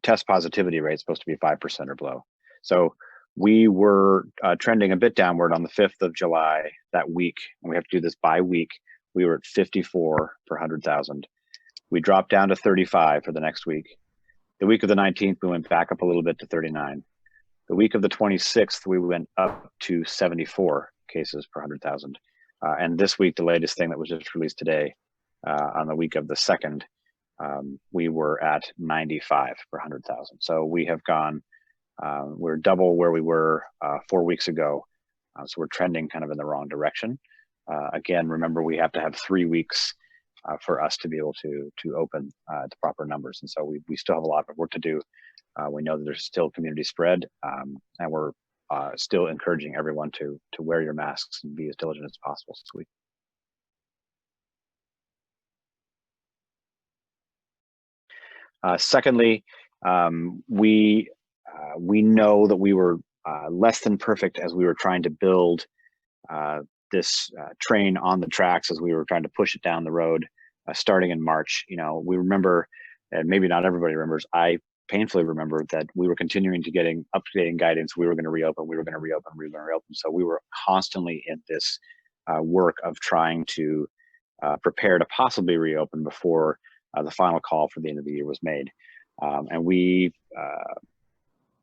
test positivity rate is supposed to be 5% or below. So we were trending a bit downward on the 5th of July that week, and we have to do this by week. We were at 54 per 100,000. We dropped down to 35 for the next week. The week of the 19th, we went back up a little bit to 39. The week of the 26th, we went up to 74 cases per 100,000. And this week, the latest thing that was just released today, on the week of the 2nd, we were at 95 per 100,000. So we have gone, we're double where we were 4 weeks ago. So we're trending kind of in the wrong direction. Again, remember, we have to have 3 weeks for us to be able to open the proper numbers. And so we still have a lot of work to do. We know that there's still community spread, and we're still encouraging everyone to wear your masks and be as diligent as possible. So secondly, we know that we were less than perfect as we were trying to build this train on the tracks, as we were trying to push it down the road starting in March. You know, we remember, and maybe not everybody remembers, I painfully remember that we were continuing to getting updating guidance. We were going to reopen, we were going to reopen, we were going to reopen. So we were constantly in this work of trying to prepare to possibly reopen before the final call for the end of the year was made. And we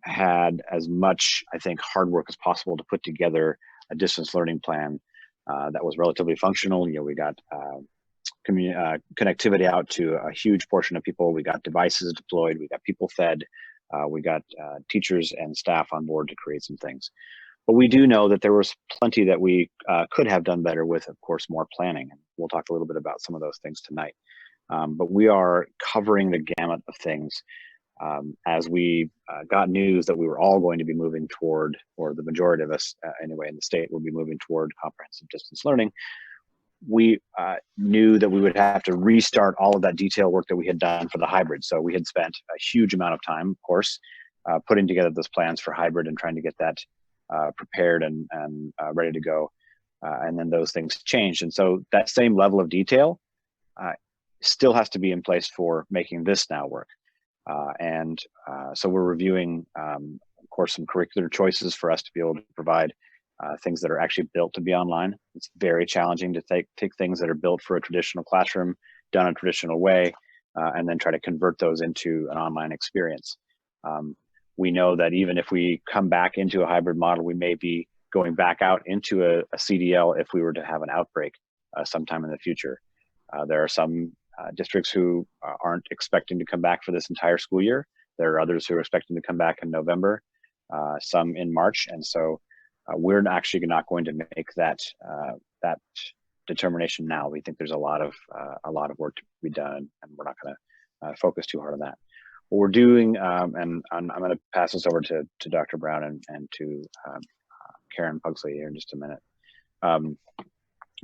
had as much, I think, hard work as possible to put together a distance learning plan that was relatively functional. You know, we got connectivity out to a huge portion of people. We got devices deployed. We got people fed. We got teachers and staff on board to create some things. But we do know that there was plenty that we could have done better with, of course, more planning. And we'll talk a little bit about some of those things tonight. But we are covering the gamut of things. As we got news that we were all going to be moving toward, or the majority of us anyway in the state will be moving toward comprehensive distance learning, we knew that we would have to restart all of that detail work that we had done for the hybrid. So we had spent a huge amount of time, of course, putting together those plans for hybrid and trying to get that prepared and ready to go. And then those things changed. And so that same level of detail still has to be in place for making this now work. So we're reviewing, of course, some curricular choices for us to be able to provide things that are actually built to be online. It's very challenging to take things that are built for a traditional classroom, done a traditional way, and then try to convert those into an online experience. We know that even if we come back into a hybrid model, we may be going back out into a CDL if we were to have an outbreak sometime in the future. There are some districts who aren't expecting to come back for this entire school year. There are others who are expecting to come back in November, some in March, and so we're actually not going to make that determination now. We think there's a lot of work to be done, and we're not going to focus too hard on that. What we're doing, and I'm going to pass this over to Dr. Brown and to Karen Pugsley here in just a minute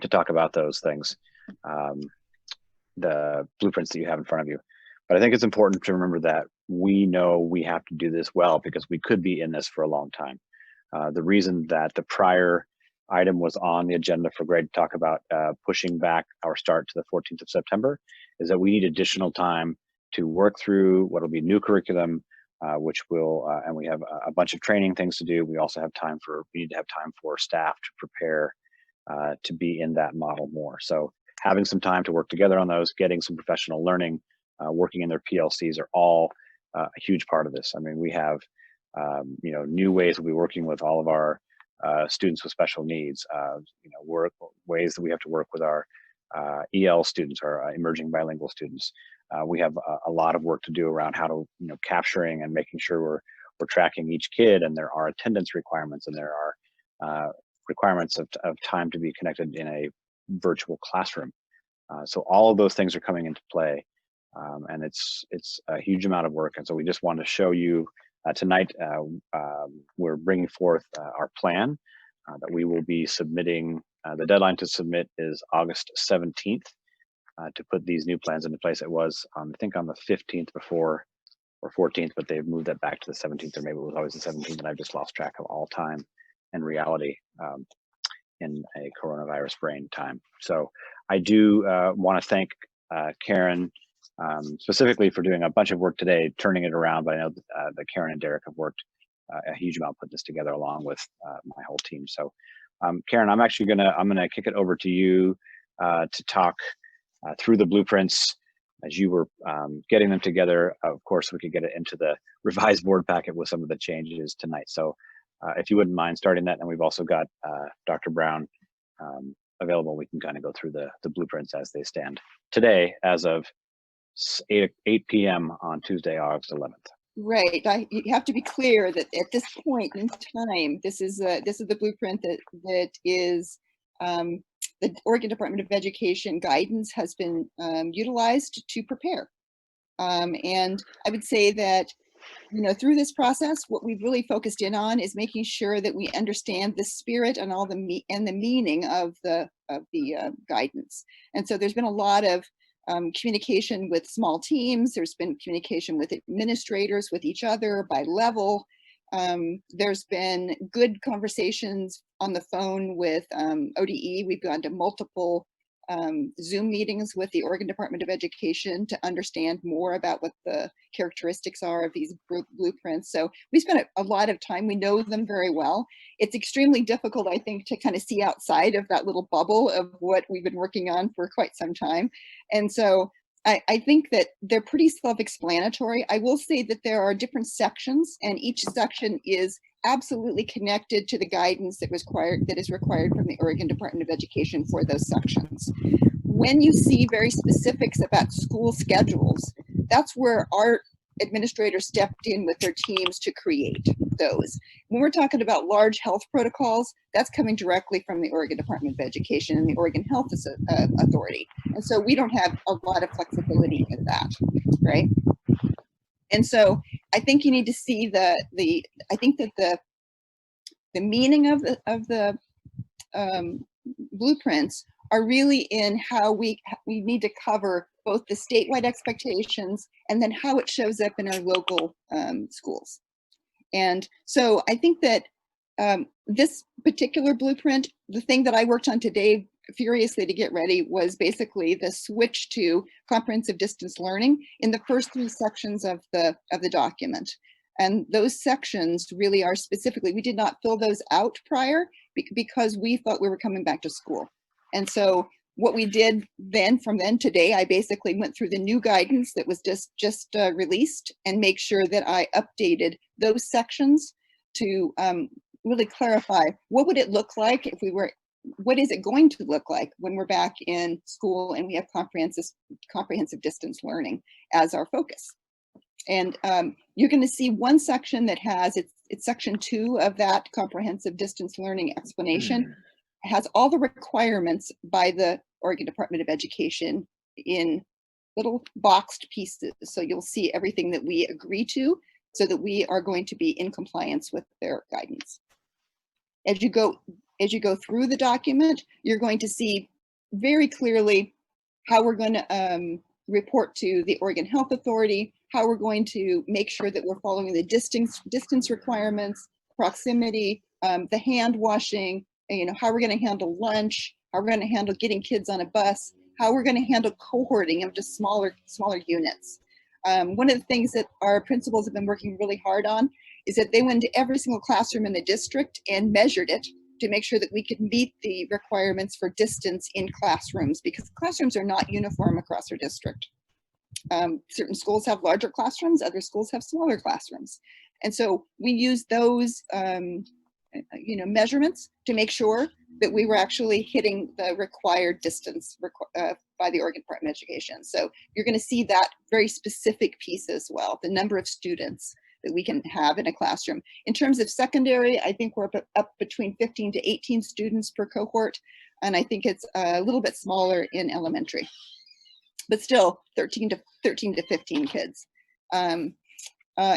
to talk about those things, the blueprints that you have in front of you. But I think it's important to remember that we know we have to do this well because we could be in this for a long time. The reason that the prior item was on the agenda for Greg to talk about pushing back our start to the 14th of September is that we need additional time to work through what will be new curriculum, which will, and we have a bunch of training things to do. We also have we need to have time for staff to prepare to be in that model more. So having some time to work together on those, getting some professional learning, working in their PLCs are all a huge part of this. I mean, we have new ways we'll be working with all of our students with special needs, ways that we have to work with our EL students, our emerging bilingual students. We have a lot of work to do around how to, capturing and making sure we're tracking each kid, and there are attendance requirements, and there are requirements of time to be connected in a virtual classroom. So all of those things are coming into play, and it's a huge amount of work. And so we just want to show you tonight, we're bringing forth our plan that we will be submitting. The deadline to submit is August 17th to put these new plans into place. It was, I think, on the 15th before, or 14th, but they've moved that back to the 17th, or maybe it was always the 17th, and I've just lost track of all time and reality in a coronavirus brain time. So I do want to thank Karen specifically for doing a bunch of work today, turning it around. But I know that Karen and Derek have worked a huge amount putting this together along with my whole team. So Karen, I'm gonna kick it over to you to talk through the blueprints as you were getting them together. Of course, we could get it into the revised board packet with some of the changes tonight. So if you wouldn't mind starting that, and we've also got Dr. Brown available. We can kind of go through the blueprints as they stand today, as of 8 p.m. on Tuesday, August 11th. Right. You have to be clear that at this point in time, this is the blueprint that is the Oregon Department of Education guidance has been utilized to prepare. And I would say that, through this process, what we've really focused in on is making sure that we understand the spirit and all the meaning of the guidance. And so there's been a lot of communication with small teams. There's been communication with administrators, with each other, by level. There's been good conversations on the phone with ODE. We've gone to multiple Zoom meetings with the Oregon Department of Education to understand more about what the characteristics are of these blueprints. So we spent a lot of time. We know them very well. It's extremely difficult, I think, to kind of see outside of that little bubble of what we've been working on for quite some time. And so I think that they're pretty self-explanatory. I will say that there are different sections, and each section is absolutely connected to the guidance that is required from the Oregon Department of Education for those sections. When you see very specifics about school schedules, that's where our administrators stepped in with their teams to create those. When we're talking about large health protocols, that's coming directly from the Oregon Department of Education and the Oregon Health Authority. And so we don't have a lot of flexibility in that, right? And so I think you need to see I think that the meaning of the blueprints are really in how we need to cover both the statewide expectations and then how it shows up in our local schools. And so I think that this particular blueprint, the thing that I worked on today furiously to get ready was basically the switch to comprehensive distance learning in the first 3 sections of the document. And those sections really are specifically, we did not fill those out prior because we thought we were coming back to school. And so what we did then, from then today, I basically went through the new guidance that was just released and make sure that I updated those sections to really clarify what would it look like if we were, what is it going to look like when we're back in school and we have comprehensive distance learning as our focus. And you're going to see one section that has, it's section 2 of that comprehensive distance learning explanation, has all the requirements by the Oregon Department of Education in little boxed pieces. So you'll see everything that we agree to so that we are going to be in compliance with their guidance. As you go through the document, you're going to see very clearly how we're going to report to the Oregon Health Authority, how we're going to make sure that we're following the distance requirements, proximity, the hand washing, how we're going to handle lunch, how we're going to handle getting kids on a bus, how we're going to handle cohorting of just smaller units. One of the things that our principals have been working really hard on is that they went into every single classroom in the district and measured it to make sure that we could meet the requirements for distance in classrooms, because classrooms are not uniform across our district. Certain schools have larger classrooms, other schools have smaller classrooms. And so we use those measurements to make sure that we were actually hitting the required distance by the Oregon Department of Education. So you're going to see that very specific piece as well, the number of students that we can have in a classroom. In terms of secondary, I think we're up between 15 to 18 students per cohort, and I think it's a little bit smaller in elementary, but still 13 to 15 kids.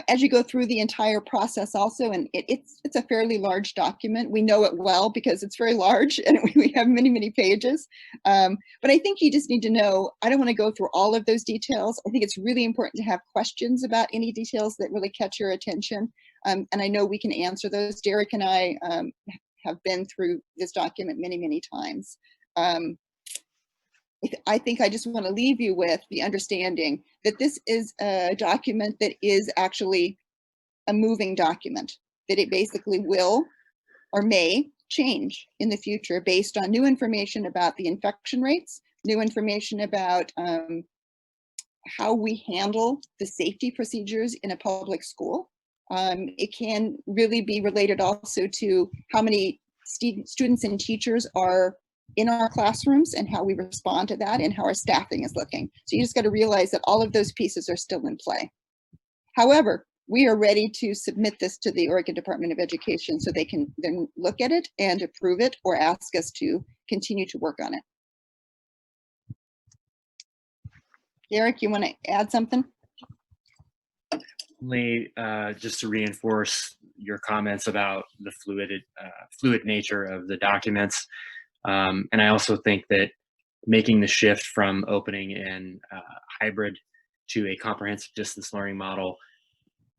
As you go through the entire process also, and it's a fairly large document. We know it well because it's very large and we have many, many pages. But I think you just need to know, I don't want to go through all of those details. I think it's really important to have questions about any details that really catch your attention. And I know we can answer those. Derek and I have been through this document many, many times. I think I just want to leave you with the understanding that this is a document that is actually a moving document, that it basically will or may change in the future based on new information about the infection rates, new information about how we handle the safety procedures in a public school. It can really be related also to how many students and teachers are in our classrooms and how we respond to that and how our staffing is looking. So you just got to realize that all of those pieces are still in play. However, we are ready to submit this to the Oregon Department of Education so they can then look at it and approve it or ask us to continue to work on it. Derek, you want to add something? Only just to reinforce your comments about the fluid nature of the documents. And I also think that making the shift from opening in hybrid to a comprehensive distance learning model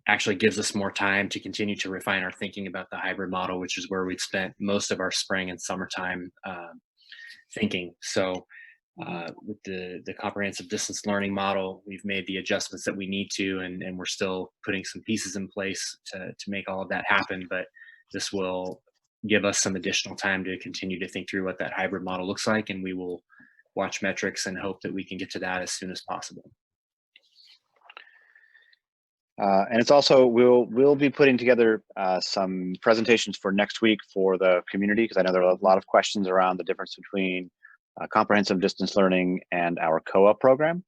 actually gives us more time to continue to refine our thinking about the hybrid model, which is where we'd spent most of our spring and summertime thinking. So with the comprehensive distance learning model, we've made the adjustments that we need to, and we're still putting some pieces in place to make all of that happen. But this will give us some additional time to continue to think through what that hybrid model looks like, and we will watch metrics and hope that we can get to that as soon as possible. And it's also, we'll be putting together some presentations for next week for the community, because I know there are a lot of questions around the difference between comprehensive distance learning and our COA program.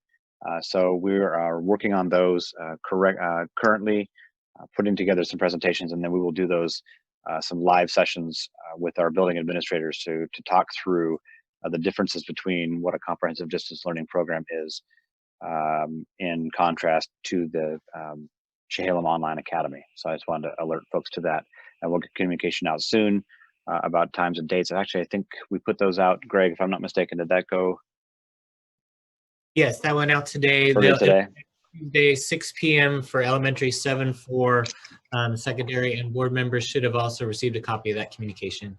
So we are working on those currently, putting together some presentations, and then we will do those some live sessions with our building administrators to talk through the differences between what a comprehensive distance learning program is in contrast to the Chehalem Online Academy. So I just wanted to alert folks to that, and we'll get communication out soon about times and dates. Actually, I think we put those out, Greg, if I'm not mistaken. Did that go? Yes, that went out today. Tuesday, 6 p.m. for elementary, 7 for secondary, and board members should have also received a copy of that communication.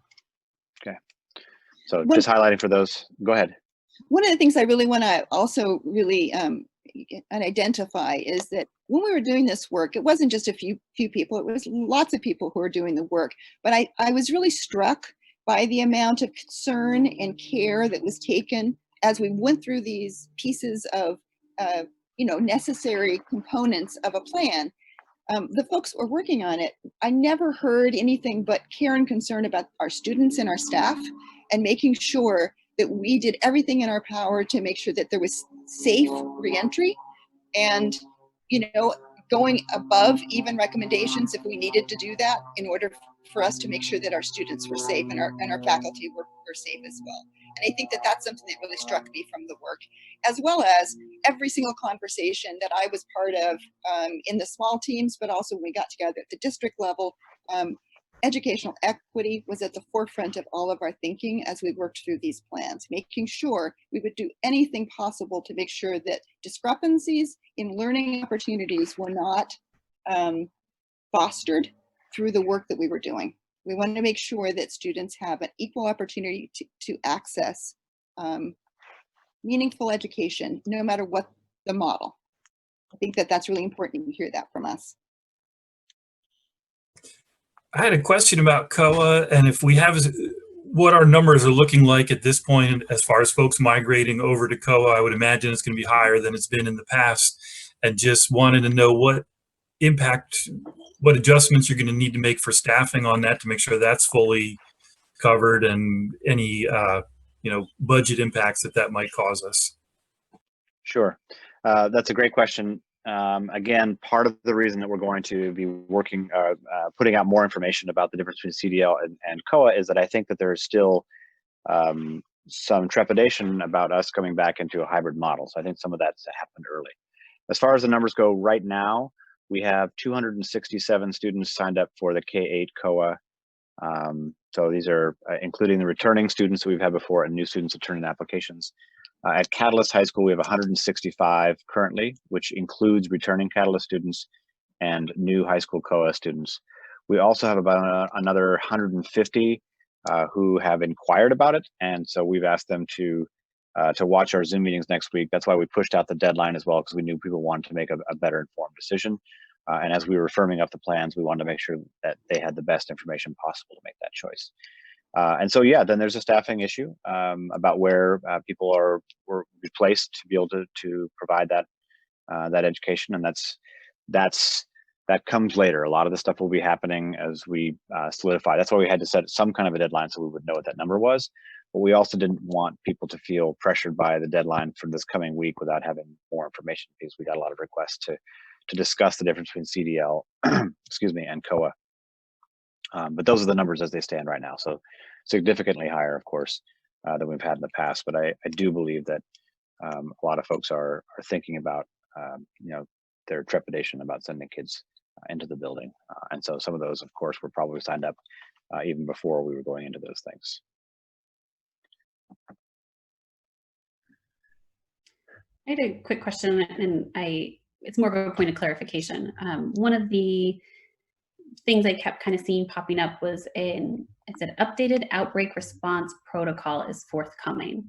Okay. So just highlighting for those, go ahead. One of the things I really want to also really identify is that when we were doing this work, it wasn't just a few people, it was lots of people who were doing the work. But I was really struck by the amount of concern and care that was taken as we went through these pieces of necessary components of a plan. The folks who were working on it, I never heard anything but care and concern about our students and our staff, and making sure that we did everything in our power to make sure that there was safe reentry, and going above even recommendations if we needed to do that in order for us to make sure that our students were safe and our faculty were safe as well. And I think that that's something that really struck me from the work, as well as every single conversation that I was part of in the small teams, but also when we got together at the district level. Educational equity was at the forefront of all of our thinking as we worked through these plans, making sure we would do anything possible to make sure that discrepancies in learning opportunities were not fostered through the work that we were doing. We wanted to make sure that students have an equal opportunity to access meaningful education, no matter what the model. I think that that's really important to hear that from us. I had a question about COA, and if we have what our numbers are looking like at this point as far as folks migrating over to COA. I would imagine it's going to be higher than it's been in the past, and just wanted to know what impact, what adjustments you're going to need to make for staffing on that to make sure that's fully covered, and any budget impacts that might cause us. Sure, that's a great question. Again, part of the reason that we're going to be working, putting out more information about the difference between CDL and COA is that I think that there's still some trepidation about us coming back into a hybrid model. So I think some of that's happened early. As far as the numbers go right now, we have 267 students signed up for the K-8 COA. So these are including the returning students that we've had before and new students that turn in applications. At Catalyst High School, we have 165 currently, which includes returning Catalyst students and new high school COA students. We also have about another 150 who have inquired about it, and so we've asked them to watch our Zoom meetings next week. That's why we pushed out the deadline as well, because we knew people wanted to make a better informed decision. And as we were firming up the plans, we wanted to make sure that they had the best information possible to make that choice. And so, yeah, then there's a staffing issue about where people were replaced to be able to provide that education, and that comes later. A lot of the stuff will be happening as we solidify. That's why we had to set some kind of a deadline so we would know what that number was. But we also didn't want people to feel pressured by the deadline for this coming week without having more information, because we got a lot of requests to discuss the difference between CDL, excuse me, and COA. But those are the numbers as they stand right now. So significantly higher, of course, than we've had in the past. But I do believe that a lot of folks are thinking about, their trepidation about sending kids into the building. And so some of those, of course, were probably signed up even before we were going into those things. I had a quick question, and it's more of a point of clarification. One of the things I kept kind of seeing popping up was it said updated outbreak response protocol is forthcoming.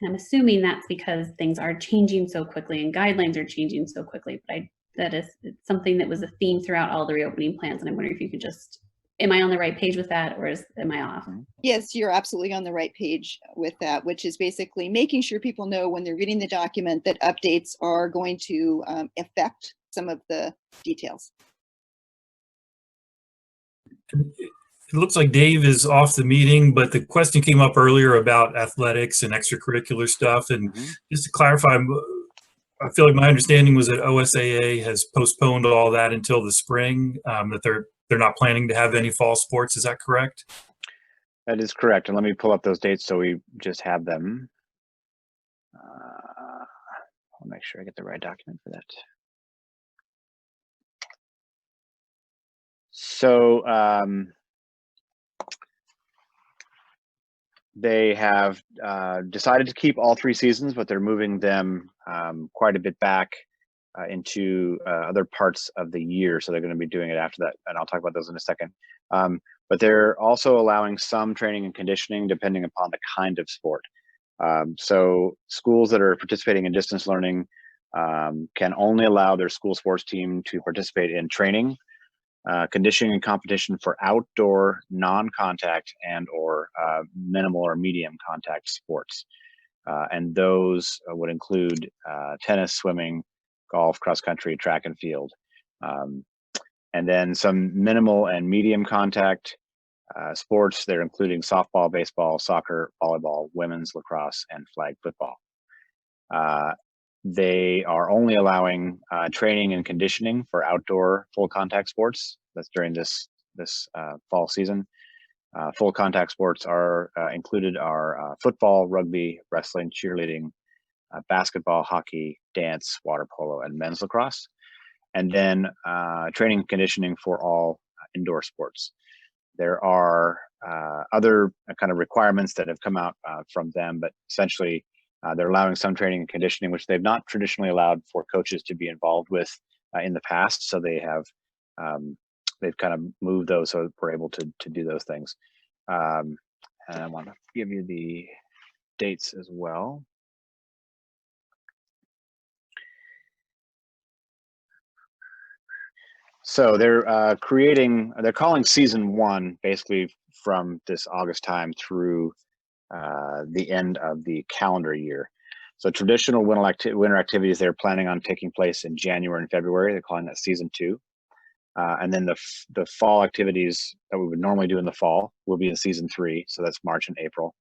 And I'm assuming that's because things are changing so quickly and guidelines are changing so quickly, but that is something that was a theme throughout all the reopening plans. And I'm wondering if you could just, am I on the right page with that, or am I off? Yes, you're absolutely on the right page with that, which is basically making sure people know when they're reading the document that updates are going to affect some of the details. It looks like Dave is off the meeting, but the question came up earlier about athletics and extracurricular stuff. And just to clarify, I feel like my understanding was that OSAA has postponed all that until the spring, that they're not planning to have any fall sports. Is that correct? That is correct. And let me pull up those dates so we just have them. I'll make sure I get the right document for that. So they have decided to keep all 3 seasons, but they're moving them quite a bit back. into other parts of the year. So they're going to be doing it after that, and I'll talk about those in a second. But they're also allowing some training and conditioning depending upon the kind of sport. So schools that are participating in distance learning can only allow their school sports team to participate in training, conditioning and competition for outdoor non-contact and or minimal or medium contact sports. And those would include tennis, swimming, golf, cross country, track and field. And then some minimal and medium contact sports. They're including softball, baseball, soccer, volleyball, women's lacrosse, and flag football. They are only allowing training and conditioning for outdoor full contact sports. That's during this fall season. Full contact sports are included are football, rugby, wrestling, cheerleading, basketball, hockey, dance, water polo, and men's lacrosse. And then training and conditioning for all indoor sports. There are other kind of requirements that have come out from them, but essentially they're allowing some training and conditioning, which they've not traditionally allowed for coaches to be involved with in the past. So they have they've kind of moved those so we're able to do those things. And I want to give you the dates as well. So they're they're calling season 1 basically from this August time through the end of the calendar year. So traditional winter activities they're planning on taking place in January and February. They're calling that season 2. And then the fall activities that we would normally do in the fall will be in season 3. So that's March and April.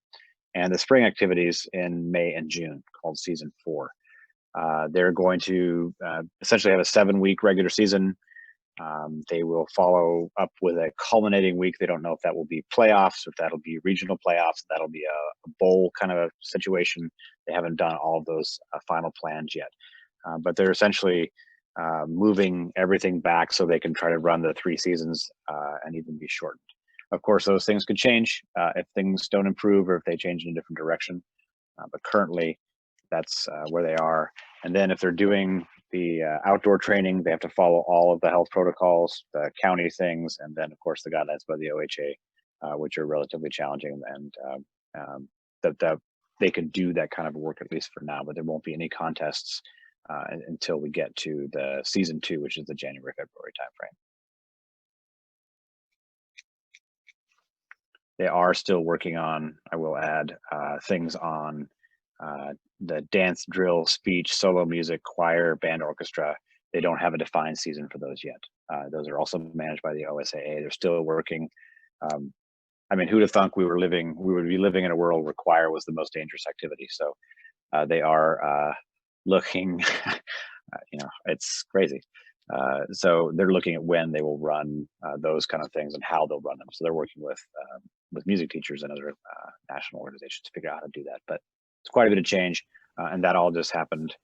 And the spring activities in May and June, called season 4. They're going to essentially have a 7-week regular season. They will follow up with a culminating week. They don't know if that will be playoffs or if that'll be regional playoffs. That'll be a bowl kind of a situation. They haven't done all of those final plans yet. But they're essentially moving everything back so they can try to run the 3 seasons and even be shortened. Of course, those things could change if things don't improve or if they change in a different direction. But currently, that's where they are. And then if they're doing the outdoor training, they have to follow all of the health protocols, the county things, and then of course the guidelines by the OHA, which are relatively challenging. And that they can do that kind of work at least for now, but there won't be any contests until we get to the season 2, which is the January-February timeframe. They are still working on, I will add, things on the dance, drill, speech, solo music, choir, band, orchestra. They don't have a defined season for those yet. Those are also managed by the OSAA. They're still working. I mean, who'd have thunk we would be living in a world where choir was the most dangerous activity. So they are looking, it's crazy. So they're looking at when they will run those kind of things and how they'll run them. So they're working with music teachers and other national organizations to figure out how to do that. But it's quite a bit of change, and that all just happened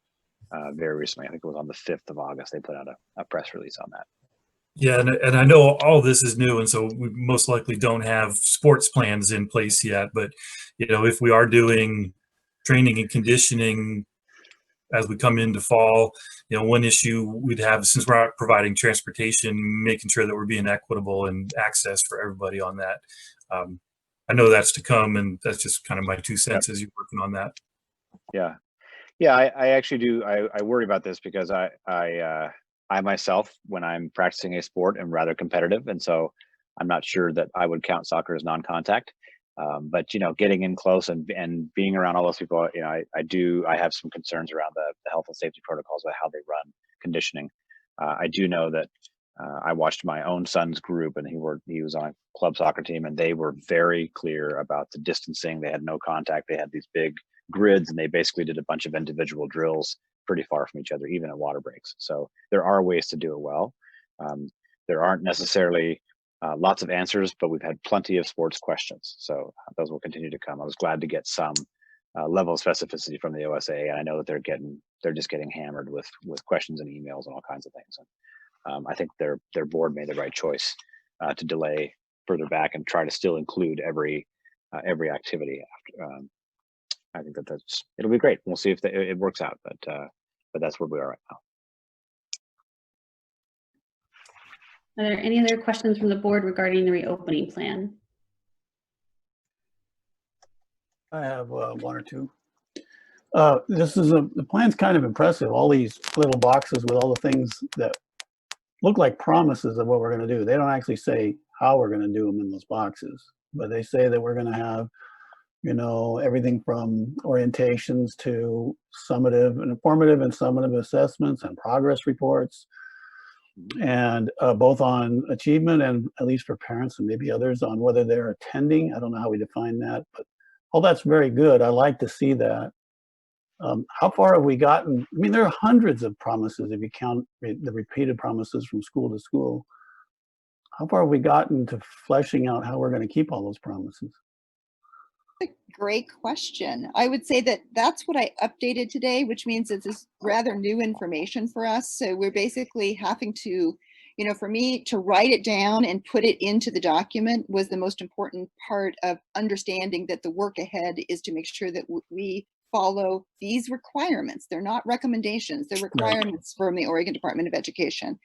very recently. I think it was on the 5th of August. They put out a press release on that. Yeah, and I know all this is new, and so we most likely don't have sports plans in place yet. But if we are doing training and conditioning as we come into fall, one issue we'd have, since we're not providing transportation, making sure that we're being equitable and access for everybody on that. I know that's to come, and that's just kind of my 2 cents as you're working on that. Yeah, I actually do. I worry about this because I myself, when I'm practicing a sport, am rather competitive, and so I'm not sure that I would count soccer as non-contact. But getting in close and being around all those people, I have some concerns around the health and safety protocols about how they run conditioning. I do know that I watched my own son's group, and he was on a club soccer team, and they were very clear about the distancing. They had no contact. They had these big grids, and they basically did a bunch of individual drills pretty far from each other, even at water breaks. So there are ways to do it well. There aren't necessarily lots of answers, but we've had plenty of sports questions. So those will continue to come. I was glad to get some level of specificity from the OSA, and I know that they're just getting hammered with questions and emails and all kinds of things. And I think their board made the right choice to delay further back and try to still include every activity. I think it'll be great. We'll see if it works out, but that's where we are right now. Are there any other questions from the board regarding the reopening plan? I have one or two. The plan's kind of impressive. All these little boxes with all the things that look like promises of what we're going to do. They don't actually say how we're going to do them in those boxes, but they say that we're going to have, you know, everything from orientations to summative and formative and summative assessments and progress reports, and both on achievement and at least for parents and maybe others on whether they're attending. I don't know how we define that, but all that's very good. I like to see that. How far have we gotten? I mean, there are hundreds of promises if you count the repeated promises from school to school. How far have we gotten to fleshing out how we're going to keep all those promises? Great question. I would say that that's what I updated today, which means it's this rather new information for us. So we're basically having to, you know, for me to write it down and put it into the document was the most important part of understanding that the work ahead is to make sure that we follow these requirements. They're not recommendations, they're requirements from the Oregon Department of Education,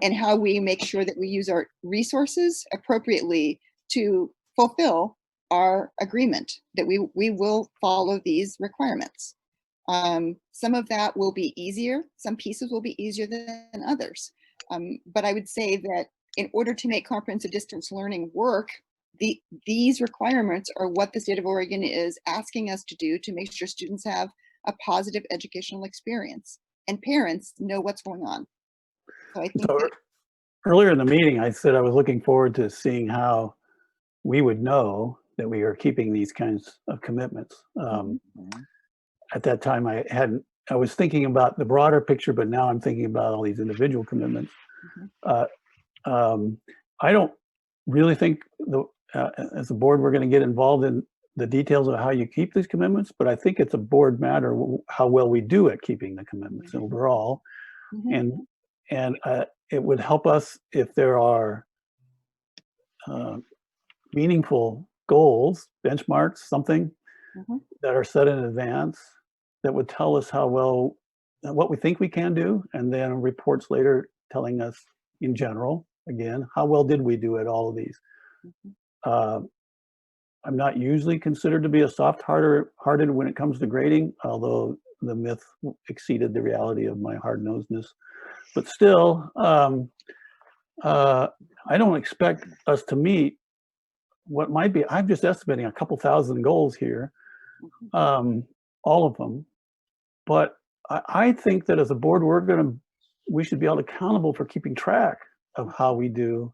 and how we make sure that we use our resources appropriately to fulfill our agreement, that we will follow these requirements. Some of that will be easier, some pieces will be easier than others. But I would say that in order to make comprehensive distance learning work, these requirements are what the state of Oregon is asking us to do to make sure students have a positive educational experience and parents know what's going on. So I think that earlier in the meeting, I said I was looking forward to seeing how we would know that we are keeping these kinds of commitments. At that time, I was thinking about the broader picture, but now I'm thinking about all these individual commitments. I don't really think as a board we're going to get involved in the details of how you keep these commitments, but I think it's a board matter how well we do at keeping the commitments overall. And it would help us if there are meaningful goals, benchmarks, something that are set in advance that would tell us how well, what we think we can do, and then reports later telling us in general, again, how well did we do at all of these. I'm not usually considered to be a soft-hearted when it comes to grading, although the myth exceeded the reality of my hard-nosedness. But still, I don't expect us to meet what might be, I'm just estimating a couple thousand goals here, all of them. But I think that as a board, we should be held accountable for keeping track of how we do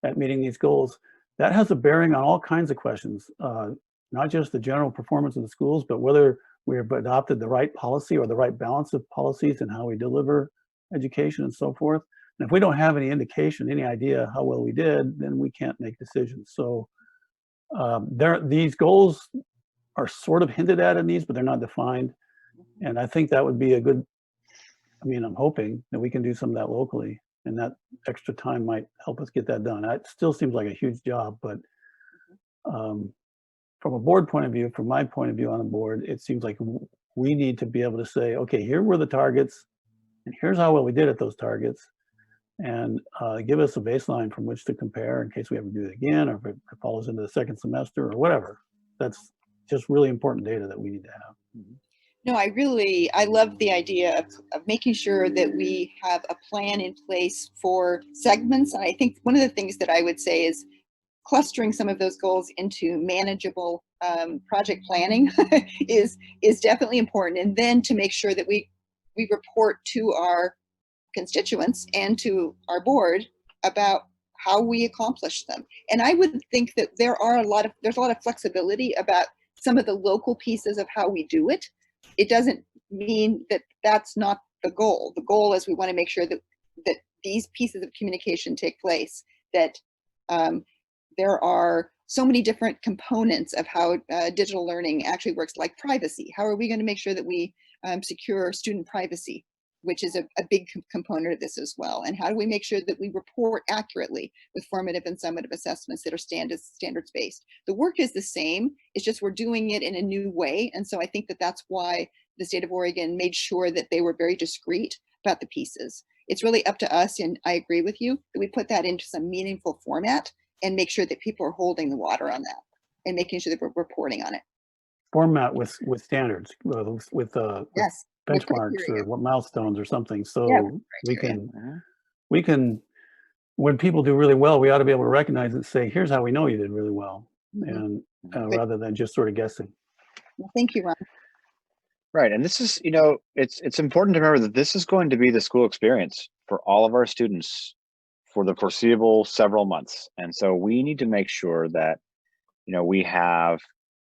at meeting these goals. That has a bearing on all kinds of questions, not just the general performance of the schools, but whether we have adopted the right policy or the right balance of policies and how we deliver education and so forth. And if we don't have any indication, any idea how well we did, then we can't make decisions. So these goals are sort of hinted at in these, but they're not defined. And I think that would be a good, I mean, I'm hoping that we can do some of that locally, and that extra time might help us get that done. It still seems like a huge job, but from a board point of view, from my point of view on a board, it seems like we need to be able to say, okay, here were the targets, and here's how well we did at those targets, and give us a baseline from which to compare in case we have to do it again, or if it follows into the second semester or whatever. That's just really important data that we need to have. No, I love the idea of making sure that we have a plan in place for segments. And I think one of the things that I would say is clustering some of those goals into manageable project planning is definitely important. And then to make sure that we report to our constituents and to our board about how we accomplish them. And I would think that there's a lot of flexibility about some of the local pieces of how we do it. It doesn't mean that that's not the goal. The goal is we want to make sure that these pieces of communication take place, that there are so many different components of how digital learning actually works, like privacy. How are we going to make sure that we secure student privacy, which is a big component of this as well? And how do we make sure that we report accurately with formative and summative assessments that are standards-based? The work is the same, it's just we're doing it in a new way. And so I think that that's why the state of Oregon made sure that they were very discreet about the pieces. it's really up to us, and I agree with you, that we put that into some meaningful format and make sure that people are holding the water on that and making sure that we're reporting on it. Format with standards, with Yes. with benchmarks criteria. or what milestones or something. So Yeah, with we criteria. can, when people do really well, we ought to be able to recognize it and say, here's how we know you did really well. Mhm. And rather than just sort of guessing. Well, thank you, Ron. Right, and this is, it's important to remember that this is going to be the school experience for all of our students for the foreseeable several months. And so we need to make sure that, we have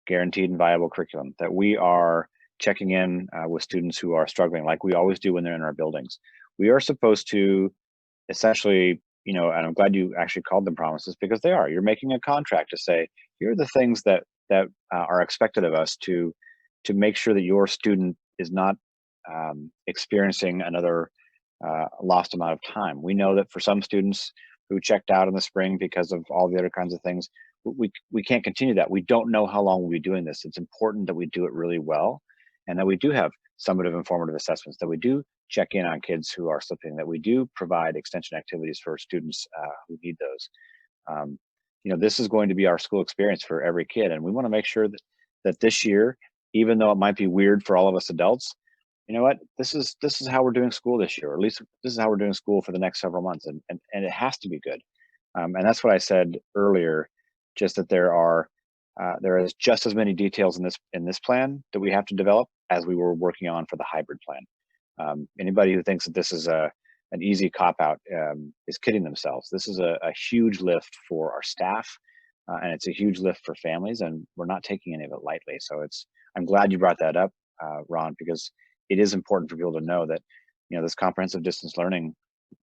guaranteed and viable curriculum, that we are checking in with students who are struggling like we always do when they're in our buildings. We are supposed to essentially, and I'm glad you actually called them promises, because they are. You're making a contract to say, here are the things that are expected of us to make sure that your student is not experiencing another lost amount of time. We know that for some students who checked out in the spring because of all the other kinds of things, we can't continue that. We don't know how long we'll be doing this. It's important that we do it really well, and that we do have summative informative assessments, that we do check in on kids who are slipping, that we do provide extension activities for students who need those. This is going to be our school experience for every kid, and we want to make sure that this year, even though it might be weird for all of us adults, this is how we're doing school this year, or at least this is how we're doing school for the next several months, and it has to be good. And that's what I said earlier, just that there is just as many details in this plan that we have to develop as we were working on for the hybrid plan. Anybody who thinks that this is an easy cop-out is kidding themselves. This is a huge lift for our staff, and it's a huge lift for families, and we're not taking any of it lightly. So I'm glad you brought that up, Ron, because it is important for people to know that, this comprehensive distance learning,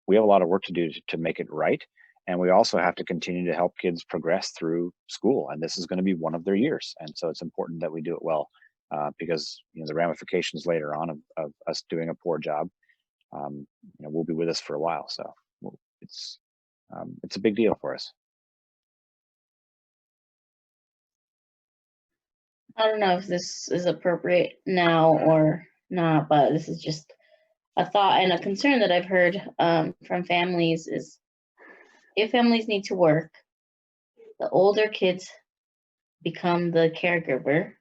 we have a lot of work to do to make it right. And we also have to continue to help kids progress through school. And this is going to be one of their years. And so it's important that we do it well, because, the ramifications later on of us doing a poor job, will be with us for a while. So it's a big deal for us. I don't know if this is appropriate now or not, but this is just a thought and a concern that I've heard from families is, if families need to work, the older kids become the caregiver.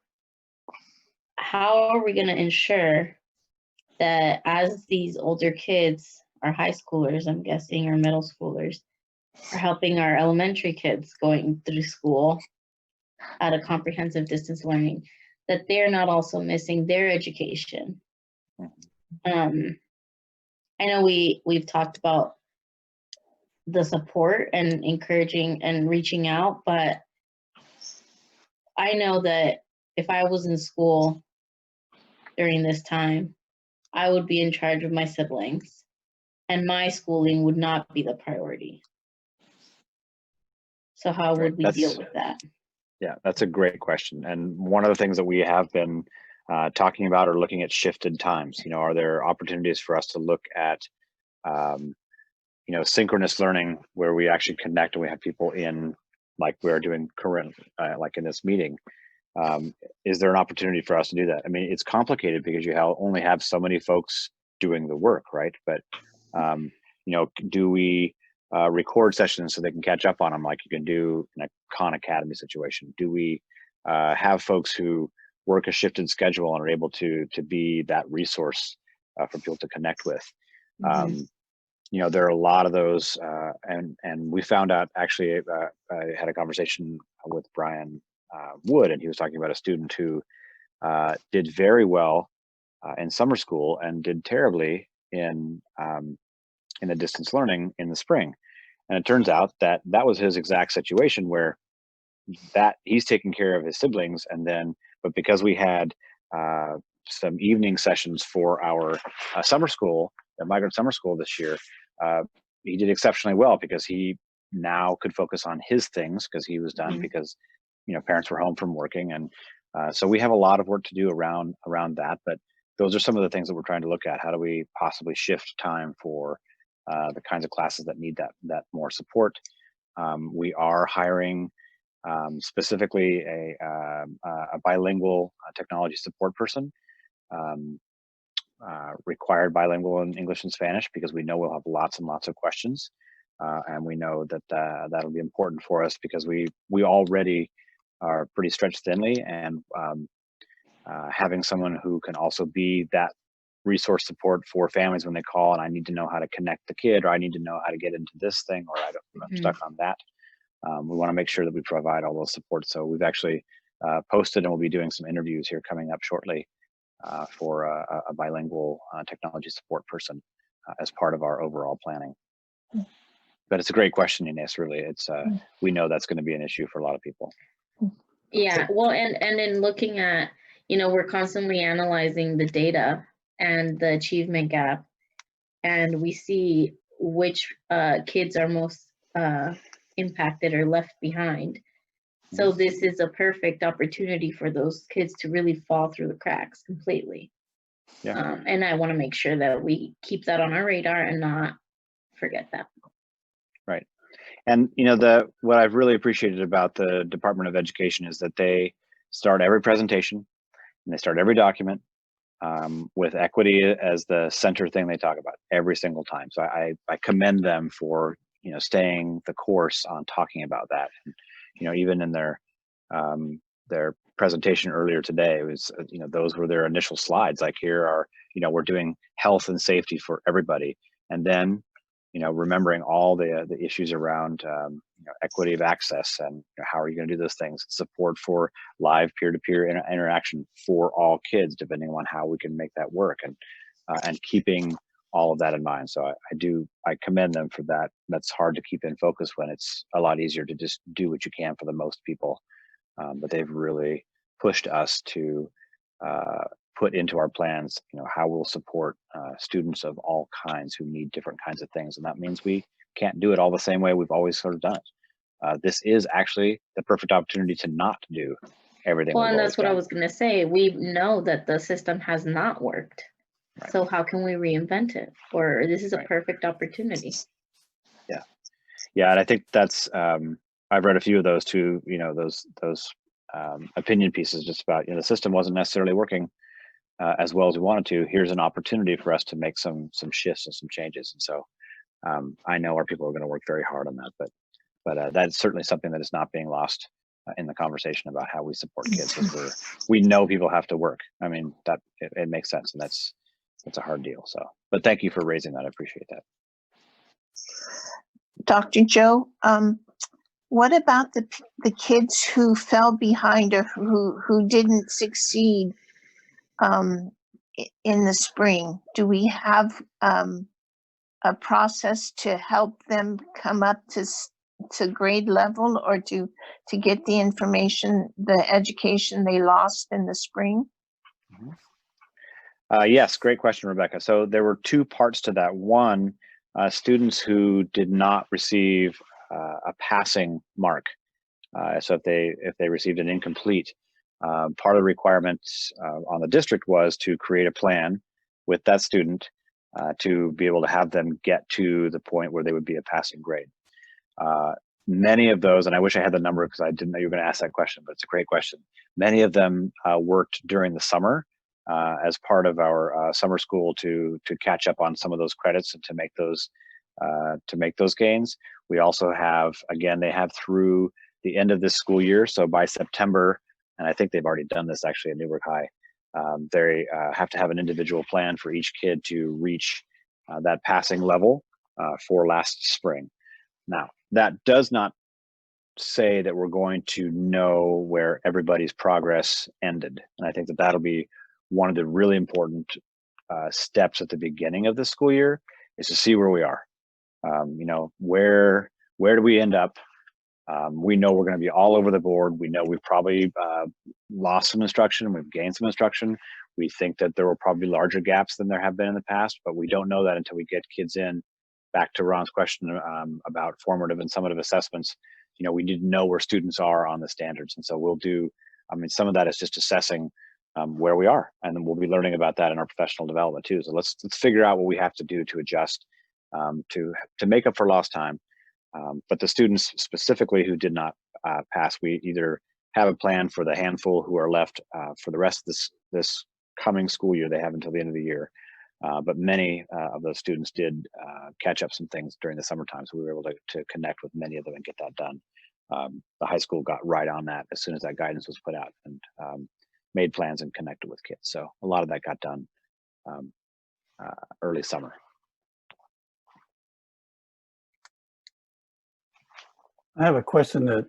How are we going to ensure that as these older kids, our high schoolers, I'm guessing, or middle schoolers, are helping our elementary kids going through school at a comprehensive distance learning, that they're not also missing their education? I know we've talked about the support and encouraging and reaching out, but I know that if I was in school during this time, I would be in charge of my siblings, and my schooling would not be the priority. So how would we deal with that? Yeah, that's a great question. And one of the things that we have been talking about or looking at shifted times. Are there opportunities for us to look at synchronous learning, where we actually connect and we have people in, like we're doing currently, like in this meeting? Is there an opportunity for us to do that? I mean, it's complicated because you only have so many folks doing the work, right? But do we record sessions so they can catch up on them, like you can do in a Khan Academy situation? Do we have folks who work a shifted schedule and are able to be that resource for people to connect with? There are a lot of those, and we found out, actually, I had a conversation with Brian Wood, and he was talking about a student who did very well in summer school and did terribly in the distance learning in the spring. And it turns out that was his exact situation, where that he's taking care of his siblings, but because we had some evening sessions for our summer school, the migrant summer school this year, he did exceptionally well, because he now could focus on his things, because he was done, because parents were home from working. And so we have a lot of work to do around that, but those are some of the things that we're trying to look at. How do we possibly shift time for the kinds of classes that need that more support? We are hiring specifically a bilingual technology support person required bilingual in English and Spanish, because we know we'll have lots and lots of questions. And we know that that'll be important for us because we already are pretty stretched thinly, and having someone who can also be that resource support for families when they call and I need to know how to connect the kid, or I need to know how to get into this thing, or I'm stuck on that. We want to make sure that we provide all those supports. So we've actually posted, and we'll be doing some interviews here coming up shortly for a bilingual technology support person as part of our overall planning. But it's a great question, Ines. Really, it's we know that's going to be an issue for a lot of people. Yeah, well, and in looking at, we're constantly analyzing the data and the achievement gap, and we see which kids are most impacted or left behind. So this is a perfect opportunity for those kids to really fall through the cracks completely. Yeah. And I want to make sure that we keep that on our radar and not forget that. Right. And what I've really appreciated about the Department of Education is that they start every presentation and they start every document with equity as the center thing they talk about every single time. So I commend them for staying the course on talking about that. And, even in their presentation earlier today, it was those were their initial slides. Like, here are we're doing health and safety for everybody, and then remembering all the issues around equity of access and how are you going to do those things, support for live peer-to-peer interaction for all kids, depending on how we can make that work, and keeping all of that in mind. So I commend them for that. That's hard to keep in focus when it's a lot easier to just do what you can for the most people. But they've really pushed us to put into our plans, how we'll support students of all kinds who need different kinds of things. And that means we can't do it all the same way we've always sort of done it. This is actually the perfect opportunity to not do everything. Well, and that's what I was going to say. We know that the system has not worked. Right. So how can we reinvent it? Or this is a perfect opportunity. Yeah. Yeah. And I think that's, I've read a few of those too, those opinion pieces just about, the system wasn't necessarily working as well as we wanted to. Here's an opportunity for us to make some shifts and some changes. And so I know our people are going to work very hard on that, but that's certainly something that is not being lost in the conversation about how we support kids, because we know people have to work. I mean, that it makes sense, and that's a hard deal. So, but thank you for raising that. I appreciate that. Dr. Joe, what about the kids who fell behind or who didn't succeed in the spring? Do we have a process to help them come up to grade level, or to get the information, the education they lost in the spring? Yes, great question, Rebecca. So there were two parts to that. One, students who did not receive a passing mark. So if they received an incomplete, part of the requirements on the district was to create a plan with that student to be able to have them get to the point where they would be a passing grade. Many of those, and I wish I had the number because I didn't know you were going to ask that question, but it's a great question. Many of them worked during the summer as part of our summer school to catch up on some of those credits and to make those gains. We also have, again, they have through the end of this school year. So by September, and I think they've already done this actually at Newberg High, they have to have an individual plan for each kid to reach that passing level for last spring. Now, that does not say that we're going to know where everybody's progress ended. And I think that that'll be one of the really important steps at the beginning of the school year, is to see where we are. Where do we end up? We know we're going to be all over the board. We know we've probably lost some instruction. We've gained some instruction. We think that there will probably be larger gaps than there have been in the past, but we don't know that until we get kids in. Back to Ron's question about formative and summative assessments, we need to know where students are on the standards. And so we'll do, some of that is just assessing where we are, and then we'll be learning about that in our professional development too. So let's figure out what we have to do to adjust to make up for lost time. But the students specifically who did not pass, we either have a plan for the handful who are left for the rest of this coming school year. They have until the end of the year, But many of those students did catch up some things during the summertime, so we were able to connect with many of them and get that done. The high school got right on that as soon as that guidance was put out, and made plans and connected with kids. So a lot of that got done early summer. I have a question that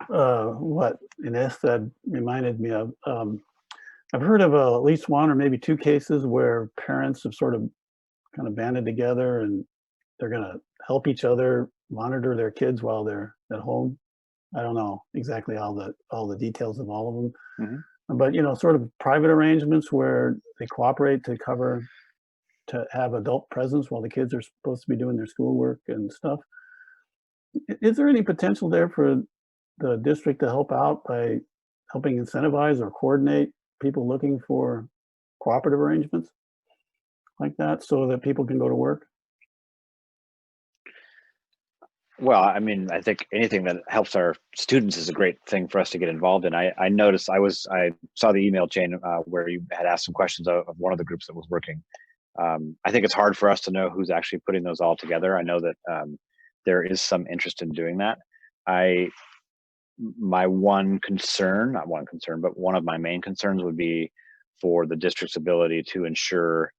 what Ines said reminded me of. I've heard of at least one or maybe two cases where parents have sort of kind of banded together and they're going to help each other monitor their kids while they're at home. I don't know exactly all the details of all of them, but you know, sort of private arrangements where they cooperate to have adult presence while the kids are supposed to be doing their schoolwork and stuff. Is there any potential there for the district to help out by helping incentivize or coordinate people looking for cooperative arrangements like that so that people can go to work? Well, I mean, I think anything that helps our students is a great thing for us to get involved in. I noticed I saw the email chain where you had asked some questions of one of the groups that was working. I think it's hard for us to know who's actually putting those all together. I know that there is some interest in doing that. My one concern, not one concern, but one of my main concerns would be for the district's ability to ensure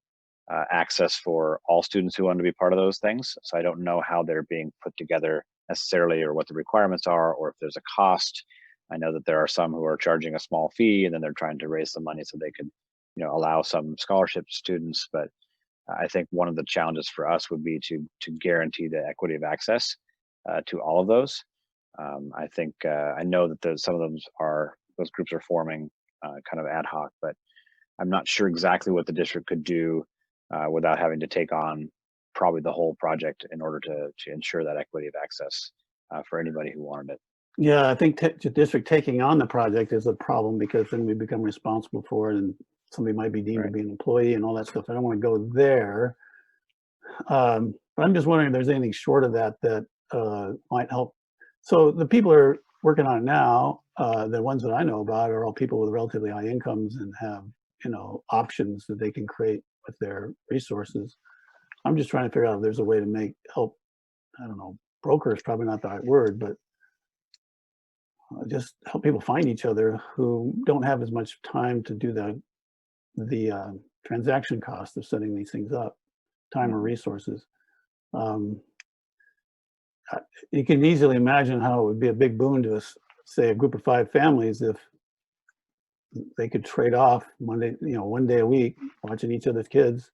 access for all students who want to be part of those things. So I don't know how they're being put together necessarily, or what the requirements are, or if there's a cost. I know that there are some who are charging a small fee, and then they're trying to raise some money so they could, you know, allow some scholarship students. But I think one of the challenges for us would be to guarantee the equity of access to all of those. I think I know that some of those groups are forming kind of ad hoc, but I'm not sure exactly what the district could do without having to take on probably the whole project in order to ensure that equity of access for anybody who wanted it. Yeah, I think the district taking on the project is a problem, because then we become responsible for it and somebody might be deemed to be an employee and all that stuff. I don't want to go there. But I'm just wondering if there's anything short of that might help. So the people who are working on it now, the ones that I know about, are all people with relatively high incomes and have, you know, options that they can create with their resources. I'm just trying to figure out if there's a way to help, I don't know, broker is probably not the right word, but just help people find each other who don't have as much time to do the transaction cost of setting these things up, time or resources. You can easily imagine how it would be a big boon to us, say a group of 5 families, if they could trade off one day a week watching each other's kids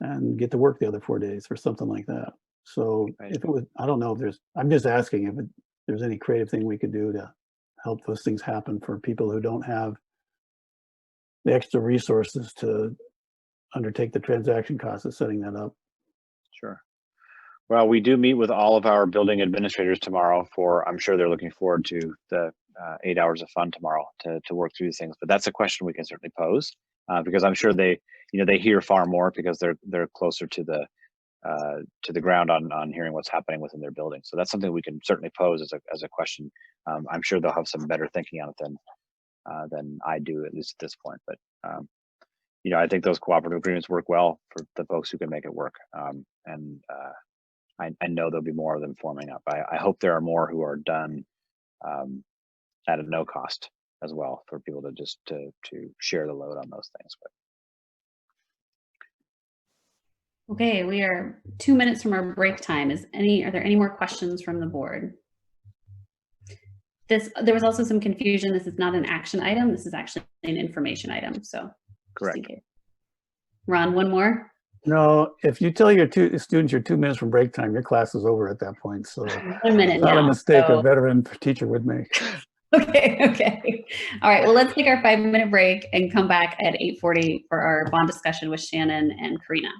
and get to work the other 4 days or something like that. So if it was, I don't know if I'm just asking if there's any creative thing we could do to help those things happen for people who don't have the extra resources to undertake the transaction costs of setting that up. Sure. Well, we do meet with all of our building administrators tomorrow I'm sure they're looking forward to the 8 hours of fun tomorrow to work through these things. But that's a question we can certainly pose because I'm sure they hear far more because they're closer to the ground on hearing what's happening within their building. So that's something we can certainly pose as a question. I'm sure they'll have some better thinking on it than I do, at least at this point. But I think those cooperative agreements work well for the folks who can make it work. I know there'll be more of them forming up. I hope there are more who are done at a no cost as well, for people to just to share the load on those things. But Okay, we are 2 minutes from our break time. Are there any more questions from the board? There was also some confusion. This is not an action item. This is actually an information item. So correct. Ron, one more? No, if you tell your students you're 2 minutes from break time, your class is over at that point. So 1 minute not now, a mistake so. a veteran teacher would make. Okay. All right, well, let's take our 5-minute break and come back at 8:40 for our bond discussion with Shannon and Karina.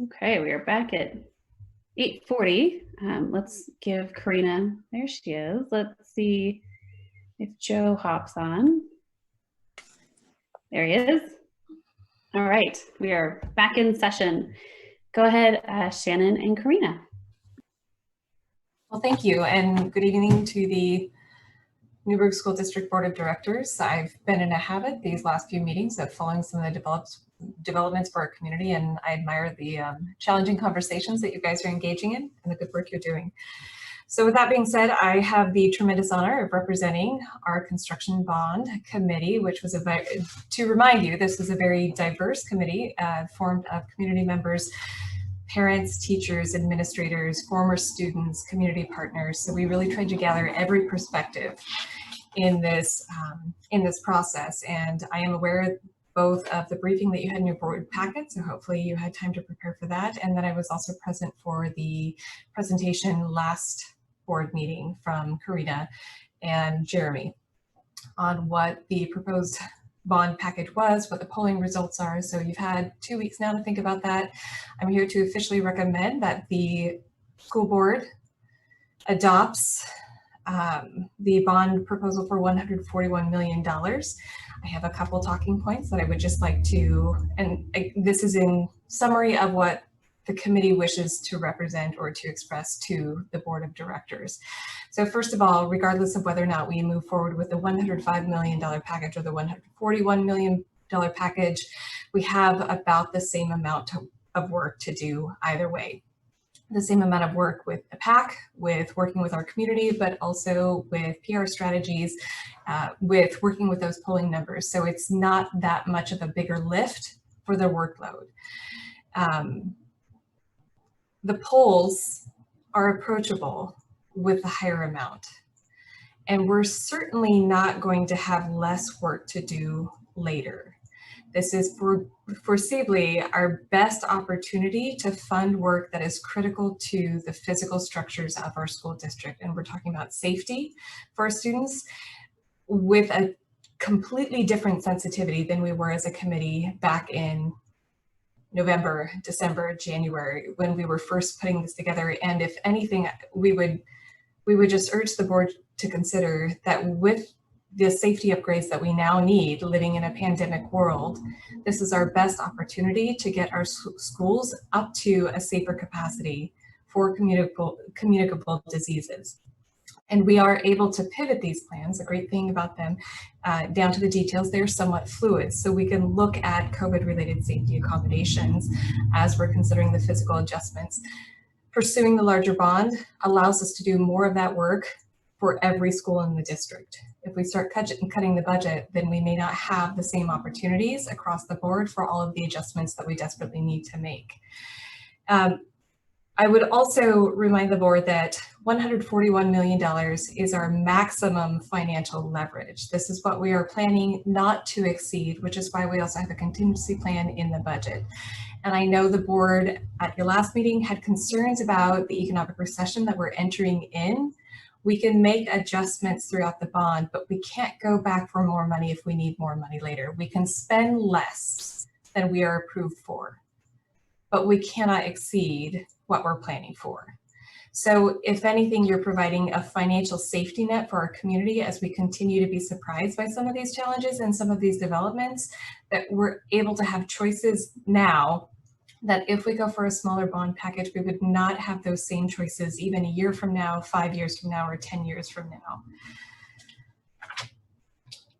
Okay, we are back at 8:40. Let's give Karina, there she is. Let's see if Joe hops on. There he is. All right, we are back in session. Go ahead, Shannon and Karina. Well, thank you, and good evening to the Newberg School District Board of Directors. I've been in a habit these last few meetings of following some of the developments for our community, and I admire the challenging conversations that you guys are engaging in and the good work you're doing. So with that being said, I have the tremendous honor of representing our construction bond committee, which was to remind you, this is a very diverse committee formed of community members, parents, teachers, administrators, former students, community partners. So we really tried to gather every perspective in this process. And I am aware both of the briefing that you had in your board packet, so hopefully you had time to prepare for that. And then I was also present for the presentation last board meeting from Karina and Jeremy on what the proposed bond package was, what the polling results are. So you've had 2 weeks now to think about that. I'm here to officially recommend that the school board adopts the bond proposal for $141 million. I have a couple talking points that I would just like to, and this is in summary of what the committee wishes to represent or to express to the board of directors. So first of all, regardless of whether or not we move forward with the $105 million package or the $141 million package, we have about the same amount of work to do either way. The same amount of work with the PAC, with working with our community, but also with PR strategies, with working with those polling numbers. So it's not that much of a bigger lift for the workload. The polls are approachable with a higher amount. And we're certainly not going to have less work to do later. This is foreseeably our best opportunity to fund work that is critical to the physical structures of our school district. And we're talking about safety for our students with a completely different sensitivity than we were as a committee back in November, December, January, when we were first putting this together. And if anything, we would just urge the board to consider that with the safety upgrades that we now need living in a pandemic world, this is our best opportunity to get our schools up to a safer capacity for communicable diseases. And we are able to pivot these plans. A great thing about them, down to the details, they're somewhat fluid. So we can look at COVID-related safety accommodations as we're considering the physical adjustments. Pursuing the larger bond allows us to do more of that work for every school in the district. If we start cutting the budget, then we may not have the same opportunities across the board for all of the adjustments that we desperately need to make. I would also remind the board that $141 million is our maximum financial leverage. This is what we are planning not to exceed, which is why we also have a contingency plan in the budget. And I know the board at your last meeting had concerns about the economic recession that we're entering in. We can make adjustments throughout the bond, but we can't go back for more money if we need more money later. We can spend less than we are approved for, but we cannot exceed what we're planning for. So if anything, you're providing a financial safety net for our community as we continue to be surprised by some of these challenges and some of these developments, that we're able to have choices now that if we go for a smaller bond package, we would not have those same choices even a year from now, 5 years from now, or 10 years from now.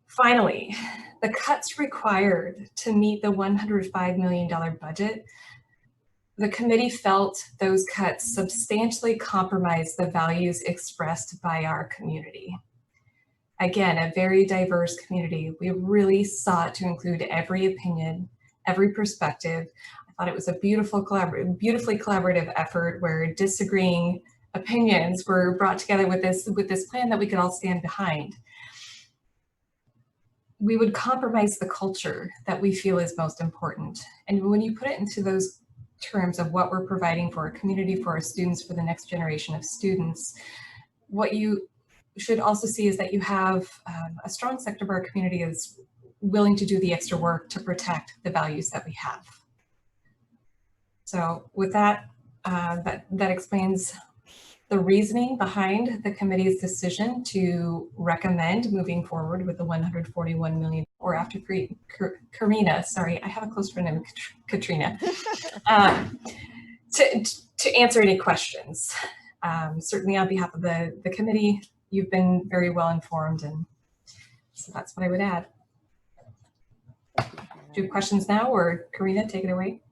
Finally, the cuts required to meet the $105 million budget, the committee felt those cuts substantially compromised the values expressed by our community. Again, a very diverse community. We really sought to include every opinion, every perspective. I thought it was a beautifully collaborative effort where disagreeing opinions were brought together with this plan that we could all stand behind. We would compromise the culture that we feel is most important. And when you put it into those terms of what we're providing for our community, for our students, for the next generation of students, what you should also see is that you have a strong sector of our community is willing to do the extra work to protect the values that we have. So with that, that explains the reasoning behind the committee's decision to recommend moving forward with the 141 million, or after Karina, sorry, I have a close friend named Katrina, to answer any questions. Certainly on behalf of the committee, you've been very well informed, and so that's what I would add. Do you have questions now, or Karina, take it away?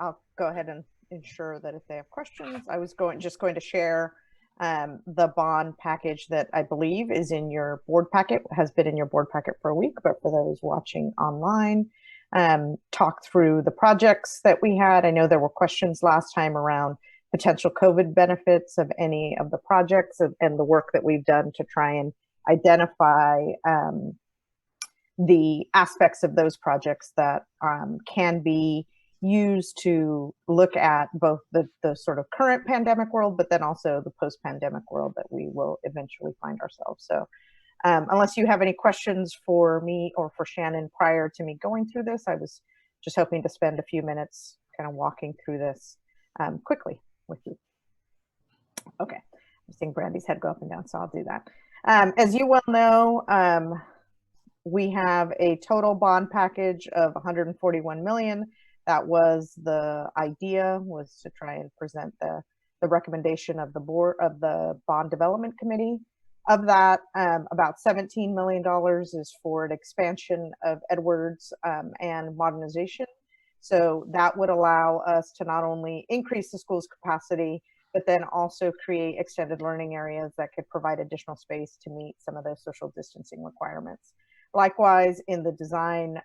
I'll go ahead and ensure that if they have questions, I was just going to share the bond package that I believe is in your board packet, has been in your board packet for a week, but for those watching online, talk through the projects that we had. I know there were questions last time around potential COVID benefits of any of the projects and the work that we've done to try and identify the aspects of those projects that can be used to look at both the sort of current pandemic world, but then also the post-pandemic world that we will eventually find ourselves. So unless you have any questions for me or for Shannon prior to me going through this, I was just hoping to spend a few minutes kind of walking through this quickly with you. Okay, I'm seeing Brandy's head go up and down, so I'll do that. As you well know, we have a total bond package of 141 million. That was the idea, was to try and present the recommendation of the board of the bond development committee. Of that, about $17 million is for an expansion of Edwards and modernization. So that would allow us to not only increase the school's capacity, but then also create extended learning areas that could provide additional space to meet some of those social distancing requirements. Likewise, in the design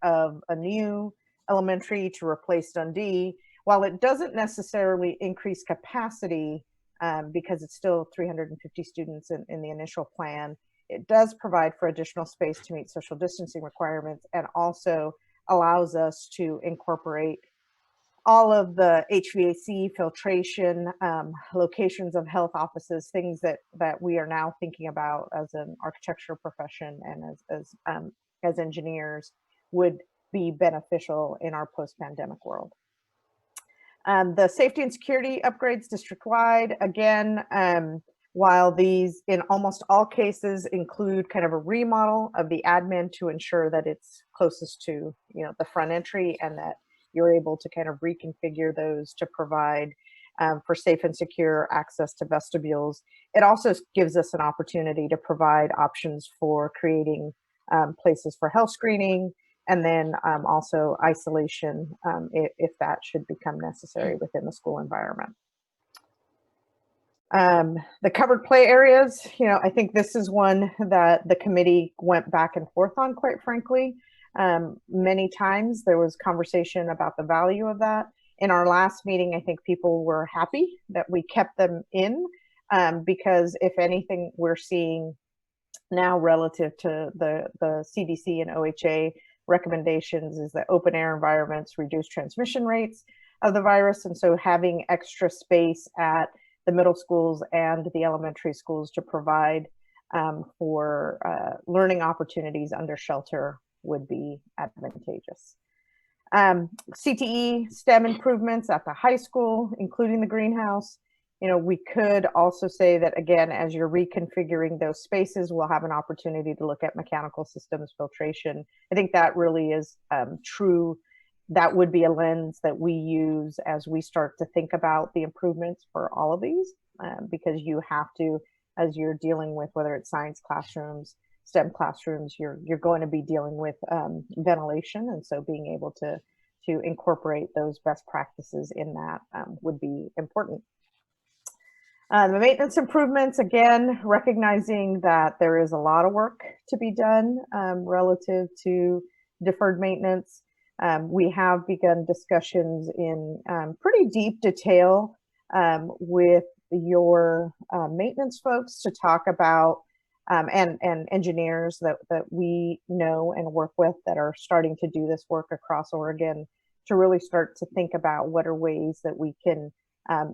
of a new elementary to replace Dundee, while it doesn't necessarily increase capacity because it's still 350 students in the initial plan, it does provide for additional space to meet social distancing requirements and also allows us to incorporate all of the HVAC, filtration, locations of health offices, things that we are now thinking about as an architecture profession and as engineers would be beneficial in our post-pandemic world. The safety and security upgrades district-wide, again, while these in almost all cases include kind of a remodel of the admin to ensure that it's closest to the front entry and that you're able to kind of reconfigure those to provide for safe and secure access to vestibules. It also gives us an opportunity to provide options for creating places for health screening, and then also isolation if that should become necessary within the school environment. The covered play areas, I think this is one that the committee went back and forth on, quite frankly. Many times there was conversation about the value of that. In our last meeting, I think people were happy that we kept them in because if anything, we're seeing now relative to the CDC and OHA recommendations is that open air environments reduce transmission rates of the virus. And so having extra space at the middle schools and the elementary schools to provide for learning opportunities under shelter would be advantageous. CTE STEM improvements at the high school, including the greenhouse. We could also say that, again, as you're reconfiguring those spaces, we'll have an opportunity to look at mechanical systems filtration. I think that really is true. That would be a lens that we use as we start to think about the improvements for all of these, because you have to, as you're dealing with whether it's science classrooms, STEM classrooms, you're going to be dealing with ventilation, and so being able to incorporate those best practices in that would be important. The maintenance improvements, again, recognizing that there is a lot of work to be done relative to deferred maintenance. We have begun discussions in pretty deep detail with your maintenance folks to talk about and engineers that we know and work with that are starting to do this work across Oregon to really start to think about what are ways that we can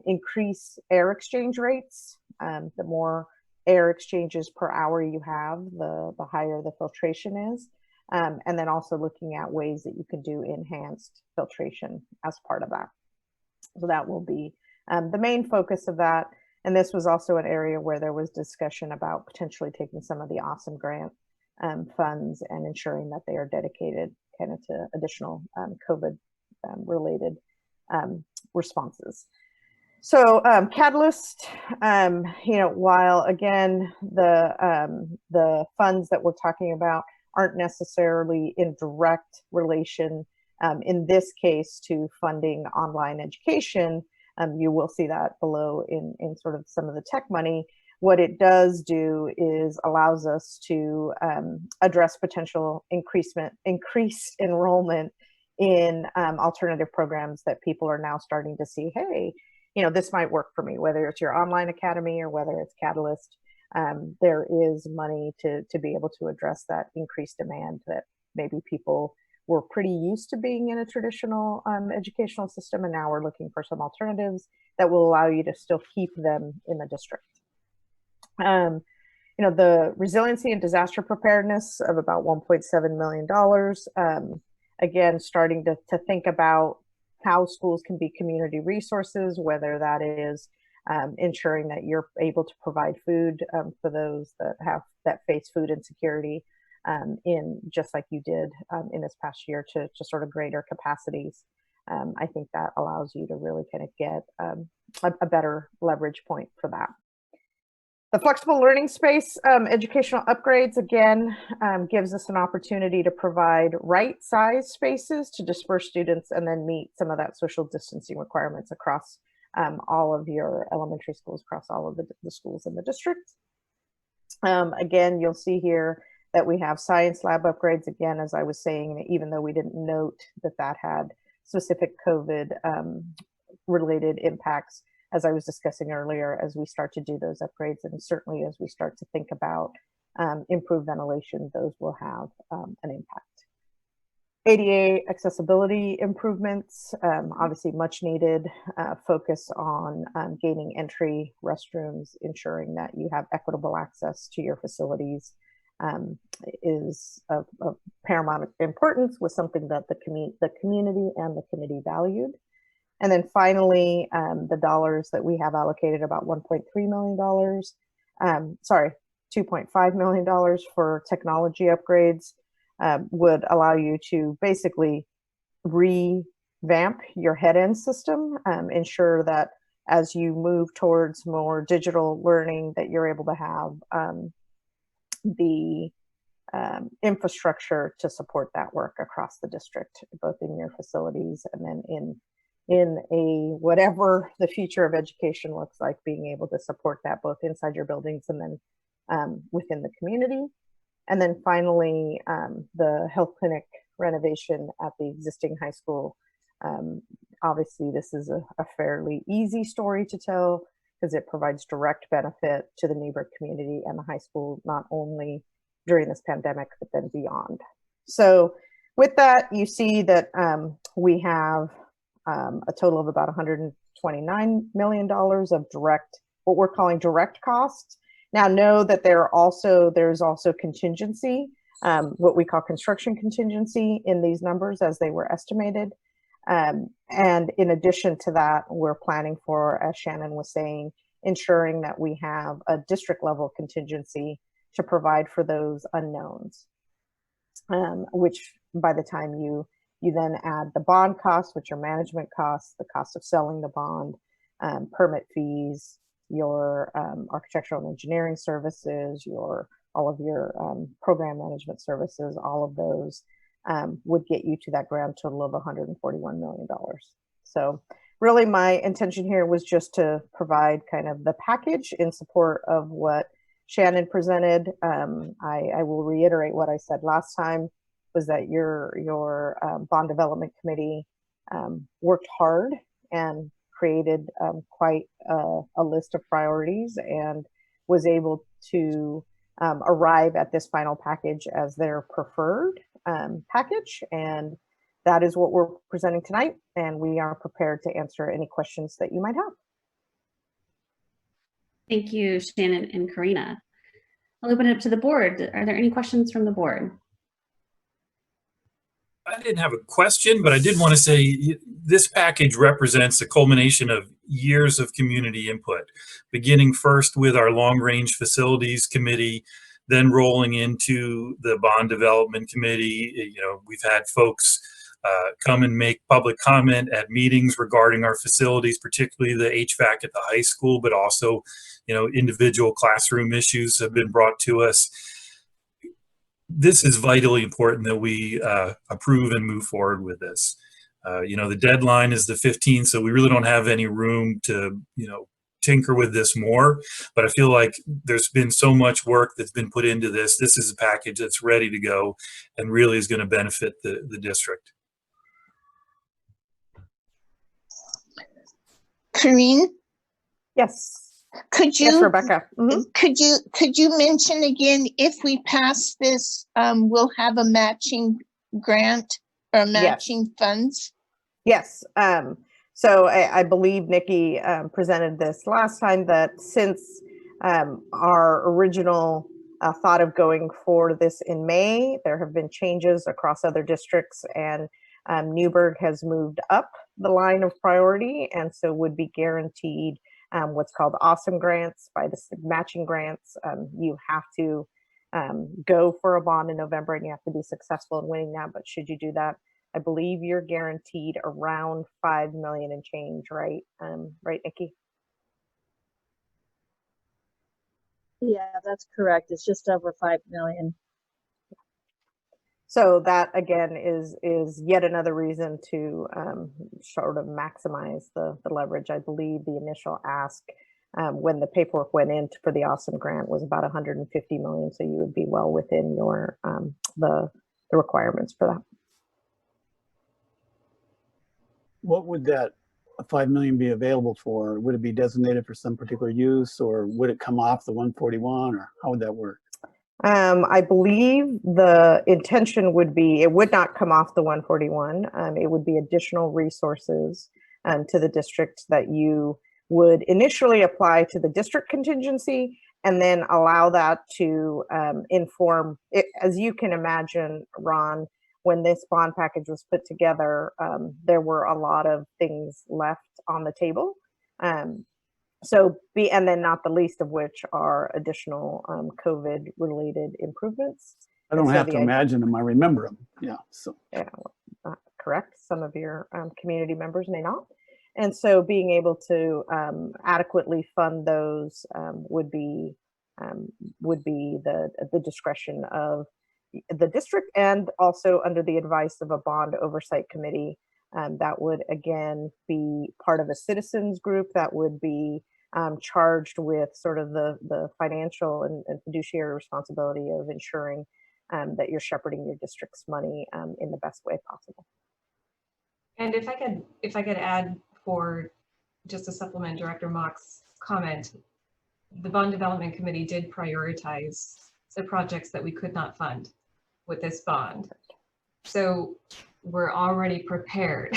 increase air exchange rates. The more air exchanges per hour you have, the higher the filtration is. and then also looking at ways that you can do enhanced filtration as part of that. So that will be the main focus of that. And this was also an area where there was discussion about potentially taking some of the Awesome Grant funds and ensuring that they are dedicated kind of to additional COVID related responses. So Catalyst, while again, the funds that we're talking about aren't necessarily in direct relation, in this case, to funding online education, you will see that below in sort of some of the tech money. What it does do is allows us to address potential increased enrollment in alternative programs that people are now starting to see, hey, this might work for me, whether it's your online academy or whether it's Catalyst. There is money to be able to address that increased demand that maybe people were pretty used to being in a traditional educational system, and now we're looking for some alternatives that will allow you to still keep them in the district. The resiliency and disaster preparedness of about $1.7 million. Again, starting to think about how schools can be community resources, whether that is ensuring that you're able to provide food for those that face food insecurity, in just like you did in this past year to sort of greater capacities. I think that allows you to really kind of get a better leverage point for that. The flexible learning space educational upgrades, again, gives us an opportunity to provide right-sized spaces to disperse students and then meet some of that social distancing requirements across all of your elementary schools, across all of the schools in the district. Again, you'll see here that we have science lab upgrades. Again, as I was saying, even though we didn't note that had specific COVID related impacts, as I was discussing earlier, as we start to do those upgrades, and certainly as we start to think about improved ventilation, those will have an impact. ADA accessibility improvements, obviously much needed focus on gaining entry restrooms, ensuring that you have equitable access to your facilities is of paramount importance, was something that the community and the committee valued. And then finally, the dollars that we have allocated, about $1.3 million, sorry, $2.5 million for technology upgrades, would allow you to basically revamp your head-end system, ensure that as you move towards more digital learning, that you're able to have the infrastructure to support that work across the district, both in your facilities and then in a whatever the future of education looks like, being able to support that both inside your buildings and then within the community. And then finally, the health clinic renovation at the existing high school. Obviously, this is a fairly easy story to tell because it provides direct benefit to the Newberg community and the high school, not only during this pandemic, but then beyond. So with that, you see that we have a total of about $129 million of direct, what we're calling direct costs. Now know that there's also contingency, what we call construction contingency in these numbers as they were estimated. And in addition to that, we're planning for, as Shannon was saying, ensuring that we have a district level contingency to provide for those unknowns, which by the time you then add the bond costs, which are management costs, the cost of selling the bond, permit fees, your architectural and engineering services, all of your program management services, all of those would get you to that grand total of $141 million. So really my intention here was just to provide kind of the package in support of what Shannon presented. I will reiterate what I said last time, was that your bond development committee worked hard and created quite a list of priorities and was able to arrive at this final package as their preferred package. And that is what we're presenting tonight. And we are prepared to answer any questions that you might have. Thank you, Shannon and Karina. I'll open it up to the board. Are there any questions from the board? I didn't have a question, but I did want to say this package represents a culmination of years of community input, beginning first with our long range facilities committee, then rolling into the bond development committee. You know, we've had folks come and make public comment at meetings regarding our facilities, particularly the HVAC at the high school, but also, you know, individual classroom issues have been brought to us. This is vitally important that we approve and move forward with this. You know, the deadline is the 15th, so we really don't have any room to, you know, tinker with this more. But I feel like there's been so much work that's been put into this. This is a package that's ready to go and really is going to benefit the district. Karine? Yes. Could you, yes, Rebecca. could you mention again, if we pass this, we'll have a matching grant or matching funds? Yes. So I believe Nikki presented this last time, that since our original thought of going for this in May, there have been changes across other districts, and Newberg has moved up the line of priority, and so would be guaranteed what's called awesome grants by the matching grants. You have to go for a bond in November, and you have to be successful in winning that. But should you do that, I believe you're guaranteed around 5 million and change, right? Right, Nikki? Yeah, that's correct. It's just over 5 million. So that again is yet another reason to sort of maximize the leverage. I believe the initial ask when the paperwork went in for the awesome grant was about 150 million. So you would be well within your the requirements for that. What would that 5 million be available for? Would it be designated for some particular use, or would it come off the 141, or how would that work? I believe the intention would be, it would not come off the 141. It would be additional resources to the district that you would initially apply to the district contingency, and then allow that to inform it. As you can imagine, Ron, when this bond package was put together, there were a lot of things left on the table. And then not the least of which are additional COVID related improvements. I don't have to imagine them, I remember them. Yeah. So yeah, correct. Some of your community members may not. And so being able to adequately fund those would be the discretion of the district, and also under the advice of a bond oversight committee that would again be part of a citizens group that would be charged with sort of the financial and fiduciary responsibility of ensuring that you're shepherding your district's money in the best way possible. And if I could add, for just to supplement Director Mock's comment, the Bond Development Committee did prioritize the projects that we could not fund with this bond. So we're already prepared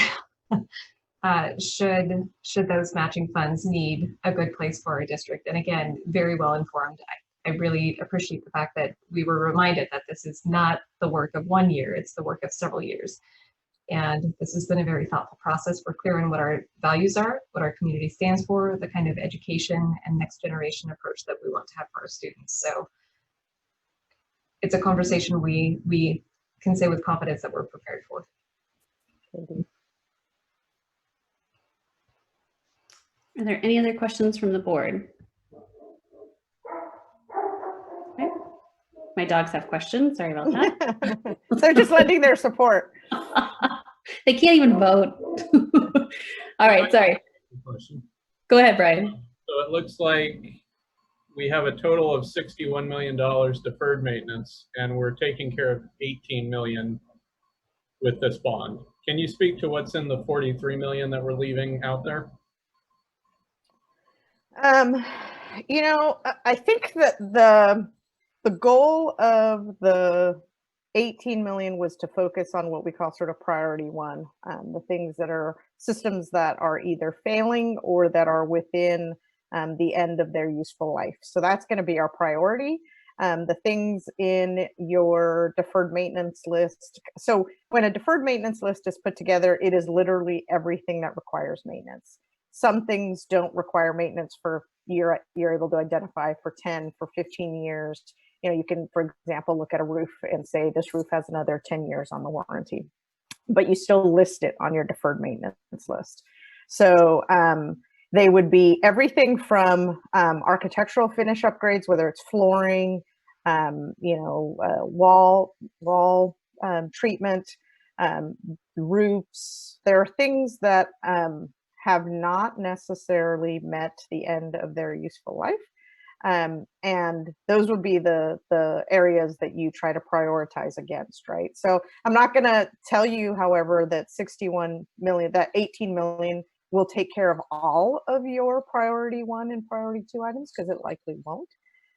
should those matching funds need a good place for our district. And again, very well informed. I really appreciate the fact that we were reminded that this is not the work of 1 year, it's the work of several years. And this has been a very thoughtful process. We're clear on what our values are, what our community stands for, the kind of education and next generation approach that we want to have for our students. So it's a conversation we can say with confidence that we're prepared for. Indeed. Are there any other questions from the board? Okay. My dogs have questions. Sorry about that. They're just lending their support. They can't even vote. All right, sorry. Go ahead, Brian. So it looks like we have a total of $61 million deferred maintenance, and we're taking care of 18 million with this bond. Can you speak to what's in the 43 million that we're leaving out there? You know, I think that the goal of the 18 million was to focus on what we call sort of priority one, the things that are systems that are either failing or that are within the end of their useful life. So that's going to be our priority. The things in your deferred maintenance list. So when a deferred maintenance list is put together, it is literally everything that requires maintenance. Some things don't require maintenance for you're able to identify for 10, for 15 years. You know, you can, for example, look at a roof and say this roof has another 10 years on the warranty, but you still list it on your deferred maintenance list. So they would be everything from architectural finish upgrades, whether it's flooring, wall treatment, roofs. There are things that have not necessarily met the end of their useful life. And those would be the areas that you try to prioritize against, right? So I'm not going to tell you, however, that 61 million, that 18 million will take care of all of your priority 1 and priority 2 items, because it likely won't.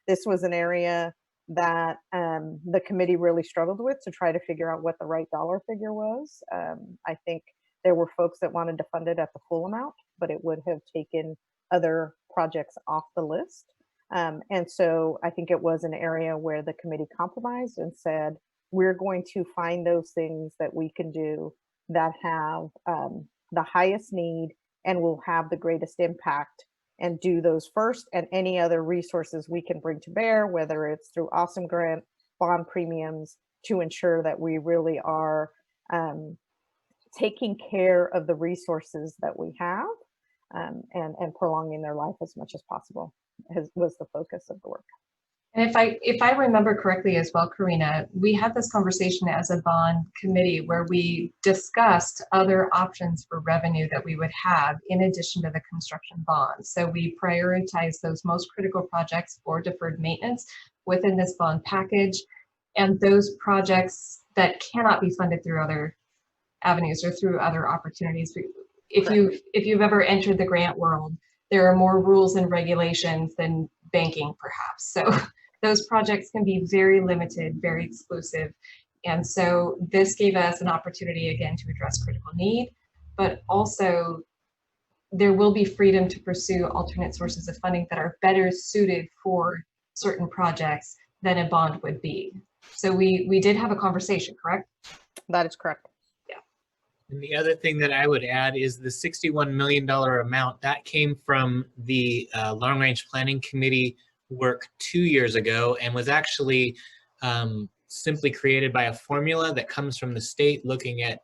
This was an area that the committee really struggled with to try to figure out what the right dollar figure was. I think there were folks that wanted to fund it at the full amount, but it would have taken other projects off the list. And so I think it was an area where the committee compromised and said, we're going to find those things that we can do that have the highest need and will have the greatest impact, and do those first, and any other resources we can bring to bear, whether it's through Awesome Grant, bond premiums, to ensure that we really are taking care of the resources that we have and prolonging their life as much as possible was the focus of the work. And if I remember correctly as well, Karina, we had this conversation as a bond committee where we discussed other options for revenue that we would have in addition to the construction bond. So we prioritized those most critical projects for deferred maintenance within this bond package, and those projects that cannot be funded through other avenues or through other opportunities. If you've ever entered the grant world, there are more rules and regulations than banking, perhaps. So those projects can be very limited, very exclusive. And so this gave us an opportunity, again, to address critical need, but also there will be freedom to pursue alternate sources of funding that are better suited for certain projects than a bond would be. So we did have a conversation, correct? That is correct. And the other thing that I would add is the $61 million amount that came from the Long Range Planning Committee work 2 years ago, and was actually simply created by a formula that comes from the state, looking at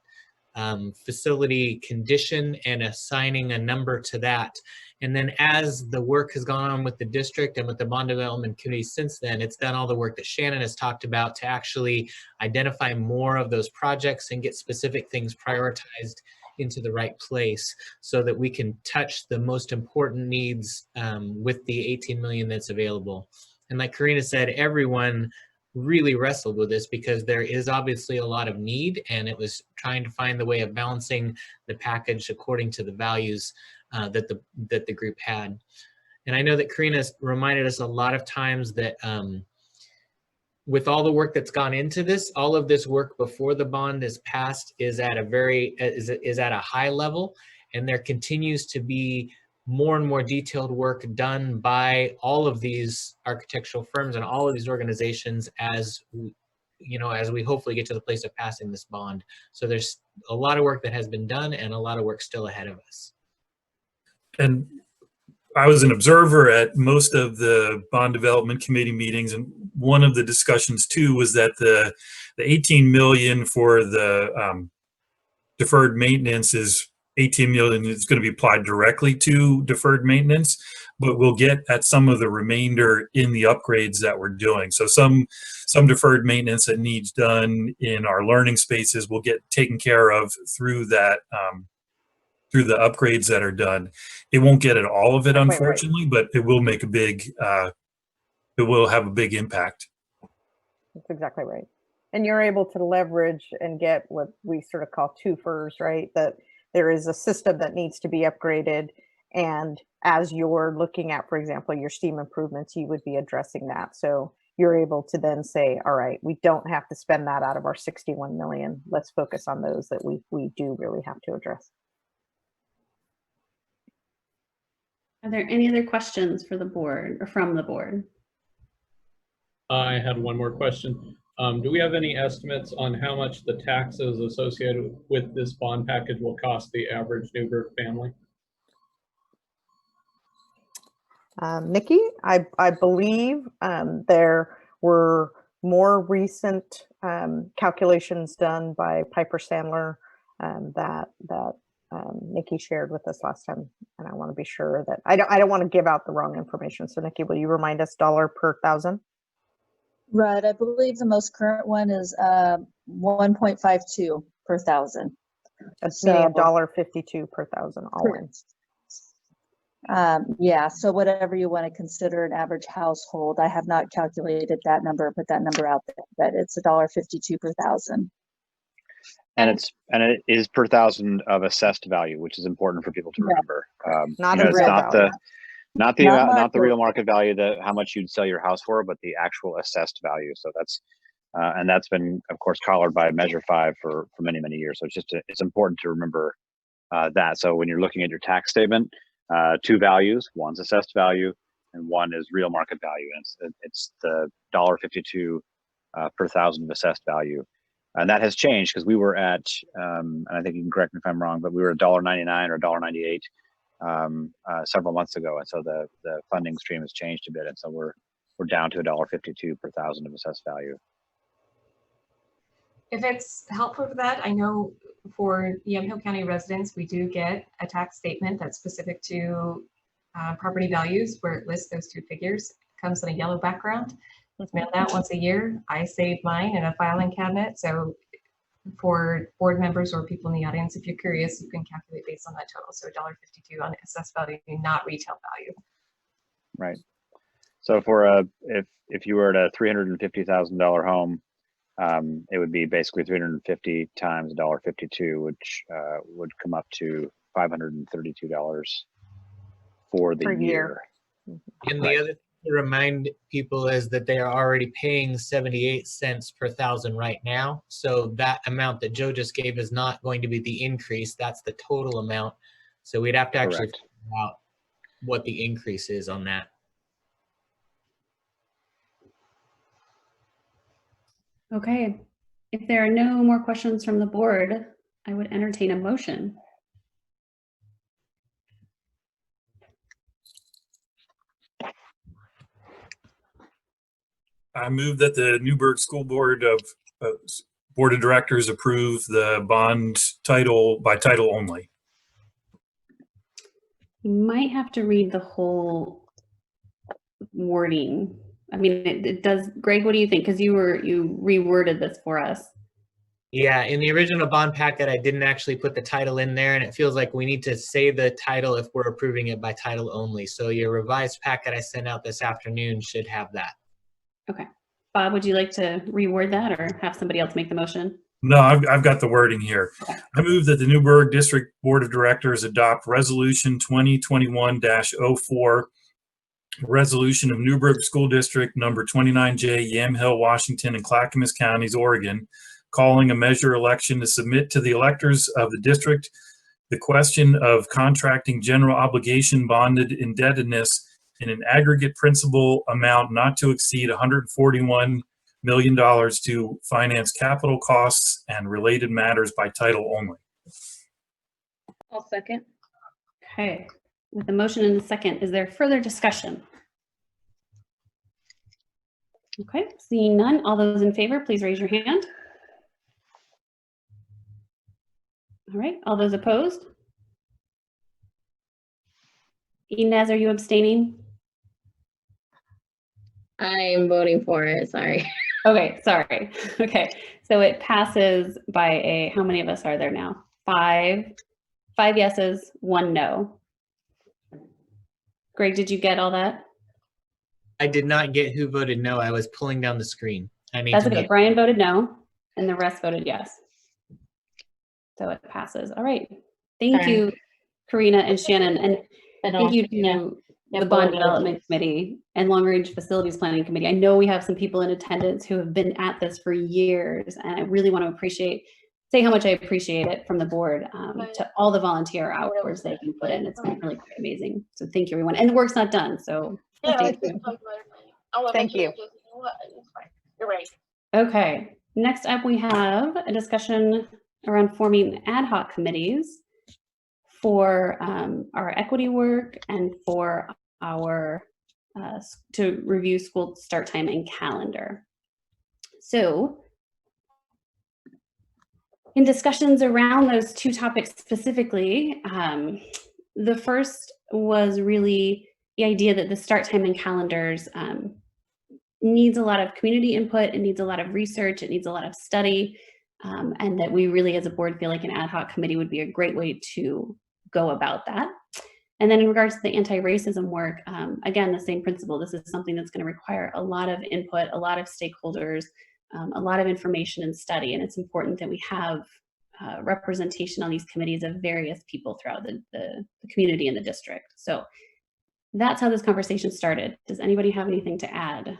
facility condition and assigning a number to that. And then as the work has gone on with the district and with the bond development committee since then, it's done all the work that Shannon has talked about to actually identify more of those projects and get specific things prioritized into the right place so that we can touch the most important needs with the 18 million that's available. And like Karina said, everyone really wrestled with this because there is obviously a lot of need, and it was trying to find the way of balancing the package according to the values that the group had. And I know that Karina's reminded us a lot of times that with all the work that's gone into this, all of this work before the bond is passed is at a high level, and there continues to be more and more detailed work done by all of these architectural firms and all of these organizations as we hopefully get to the place of passing this bond. So there's a lot of work that has been done and a lot of work still ahead of us. And I was an observer at most of the bond development committee meetings, and one of the discussions too was that the 18 million for the deferred maintenance is 18 million is going to be applied directly to deferred maintenance, but we'll get at some of the remainder in the upgrades that we're doing. So some deferred maintenance that needs done in our learning spaces will get taken care of through that through the upgrades that are done. It won't get at all of it, unfortunately, but it will make a big it will have a big impact. That's exactly right. And you're able to leverage and get what we sort of call twofers, right? That there is a system that needs to be upgraded. And as you're looking at, for example, your STEAM improvements, you would be addressing that. So you're able to then say, all right, we don't have to spend that out of our 61 million. Let's focus on those that we do really have to address. Are there any other questions for the board or from the board? I had one more question. Do we have any estimates on how much the taxes associated with this bond package will cost the average Newberg family? Nikki, I believe there were more recent calculations done by Piper Sandler that Nikki shared with us last time, and I want to be sure that I don't want to give out the wrong information. So Nikki, will you remind us dollar per thousand? Right, I believe the most current one is 1.52 per thousand. That's meaning $1.52 per thousand all in. Yeah, so whatever you want to consider an average household, I have not calculated that number, put that number out there, but it's $1.52 per thousand. And it is per thousand of assessed value, which is important for people to remember. Not you know, a real value. Not the real market value, how much you'd sell your house for, but the actual assessed value. So that's and that's been, of course, collared by Measure 5 for many, many years. So it's important to remember that. So when you're looking at your tax statement, two values: one's assessed value, and one is real market value. And it's the $1.52 per thousand of assessed value. And that has changed because we were at, and I think you can correct me if I'm wrong, but we were at $1.99 or $1.98 several months ago, and so the funding stream has changed a bit, and so we're down to $1.52 per thousand of assessed value. If it's helpful for that, I know for Yamhill County residents, we do get a tax statement that's specific to property values where it lists those two figures. It comes in a yellow background. It's mailed out once a year. I save mine in a filing cabinet. So for board members or people in the audience, if you're curious, you can calculate based on that total. So $1.52 on assessed value, not retail value. Right. So for if you were at a $350,000 home, it would be basically 350 times $1.52, which would come up to $532 for the year. And the other thing to remind people is that they are already paying 78 cents per thousand right now. So that amount that Joe just gave is not going to be the increase. That's the total amount. So we'd have to actually figure out what the increase is on that. Okay, if there are no more questions from the board, I would entertain a motion. I move that the Newberg School Board of Directors approve the bond title by title only. You might have to read the whole wording. I mean, it does. Greg, what do you think? Because you reworded this for us. Yeah, in the original bond packet, I didn't actually put the title in there, and it feels like we need to say the title if we're approving it by title only. So your revised packet I sent out this afternoon should have that. Okay. Bob, would you like to reword that or have somebody else make the motion? No, I've got the wording here. I move that the Newberg District Board of Directors adopt Resolution 2021-04, Resolution of Newberg School District number 29J, Yamhill, Washington, and Clackamas Counties, Oregon, calling a measure election to submit to the electors of the district the question of contracting general obligation bonded indebtedness in an aggregate principal amount not to exceed $141 million to finance capital costs and related matters by title only. I'll second. Okay. With the motion and the second, is there further discussion? Okay, seeing none, all those in favor, please raise your hand. All right, all those opposed? Inez, are you abstaining? I'm voting for it, sorry. Okay, sorry. Okay, so it passes by how many of us are there now? Five yeses, 1 no. Greg, did you get all that? I did not get who voted no. I was pulling down the screen. That's okay. Brian voted no, and the rest voted yes. So it passes. All right. Thank you, Karina and Shannon, and thank you to the Bond Development Committee and Long Range Facilities Planning Committee. I know we have some people in attendance who have been at this for years, and I really want to say how much I appreciate it from the board to all the volunteer hours they can put in. It's been really quite amazing. So thank you, everyone. And the work's not done, so stay tuned. Thank you. it's fine. You're right. Okay, next up we have a discussion around forming ad hoc committees for our equity work and for our to review school start time and calendar. So in discussions around those two topics specifically, the first was really the idea that the start time and calendars needs a lot of community input, it needs a lot of research, it needs a lot of study, and that we really as a board feel like an ad hoc committee would be a great way to go about that. And then in regards to the anti-racism work, again, the same principle. This is something that's going to require a lot of input, a lot of stakeholders, a lot of information and study, and it's important that we have representation on these committees of various people throughout the community and the district. So that's how this conversation started. Does anybody have anything to add?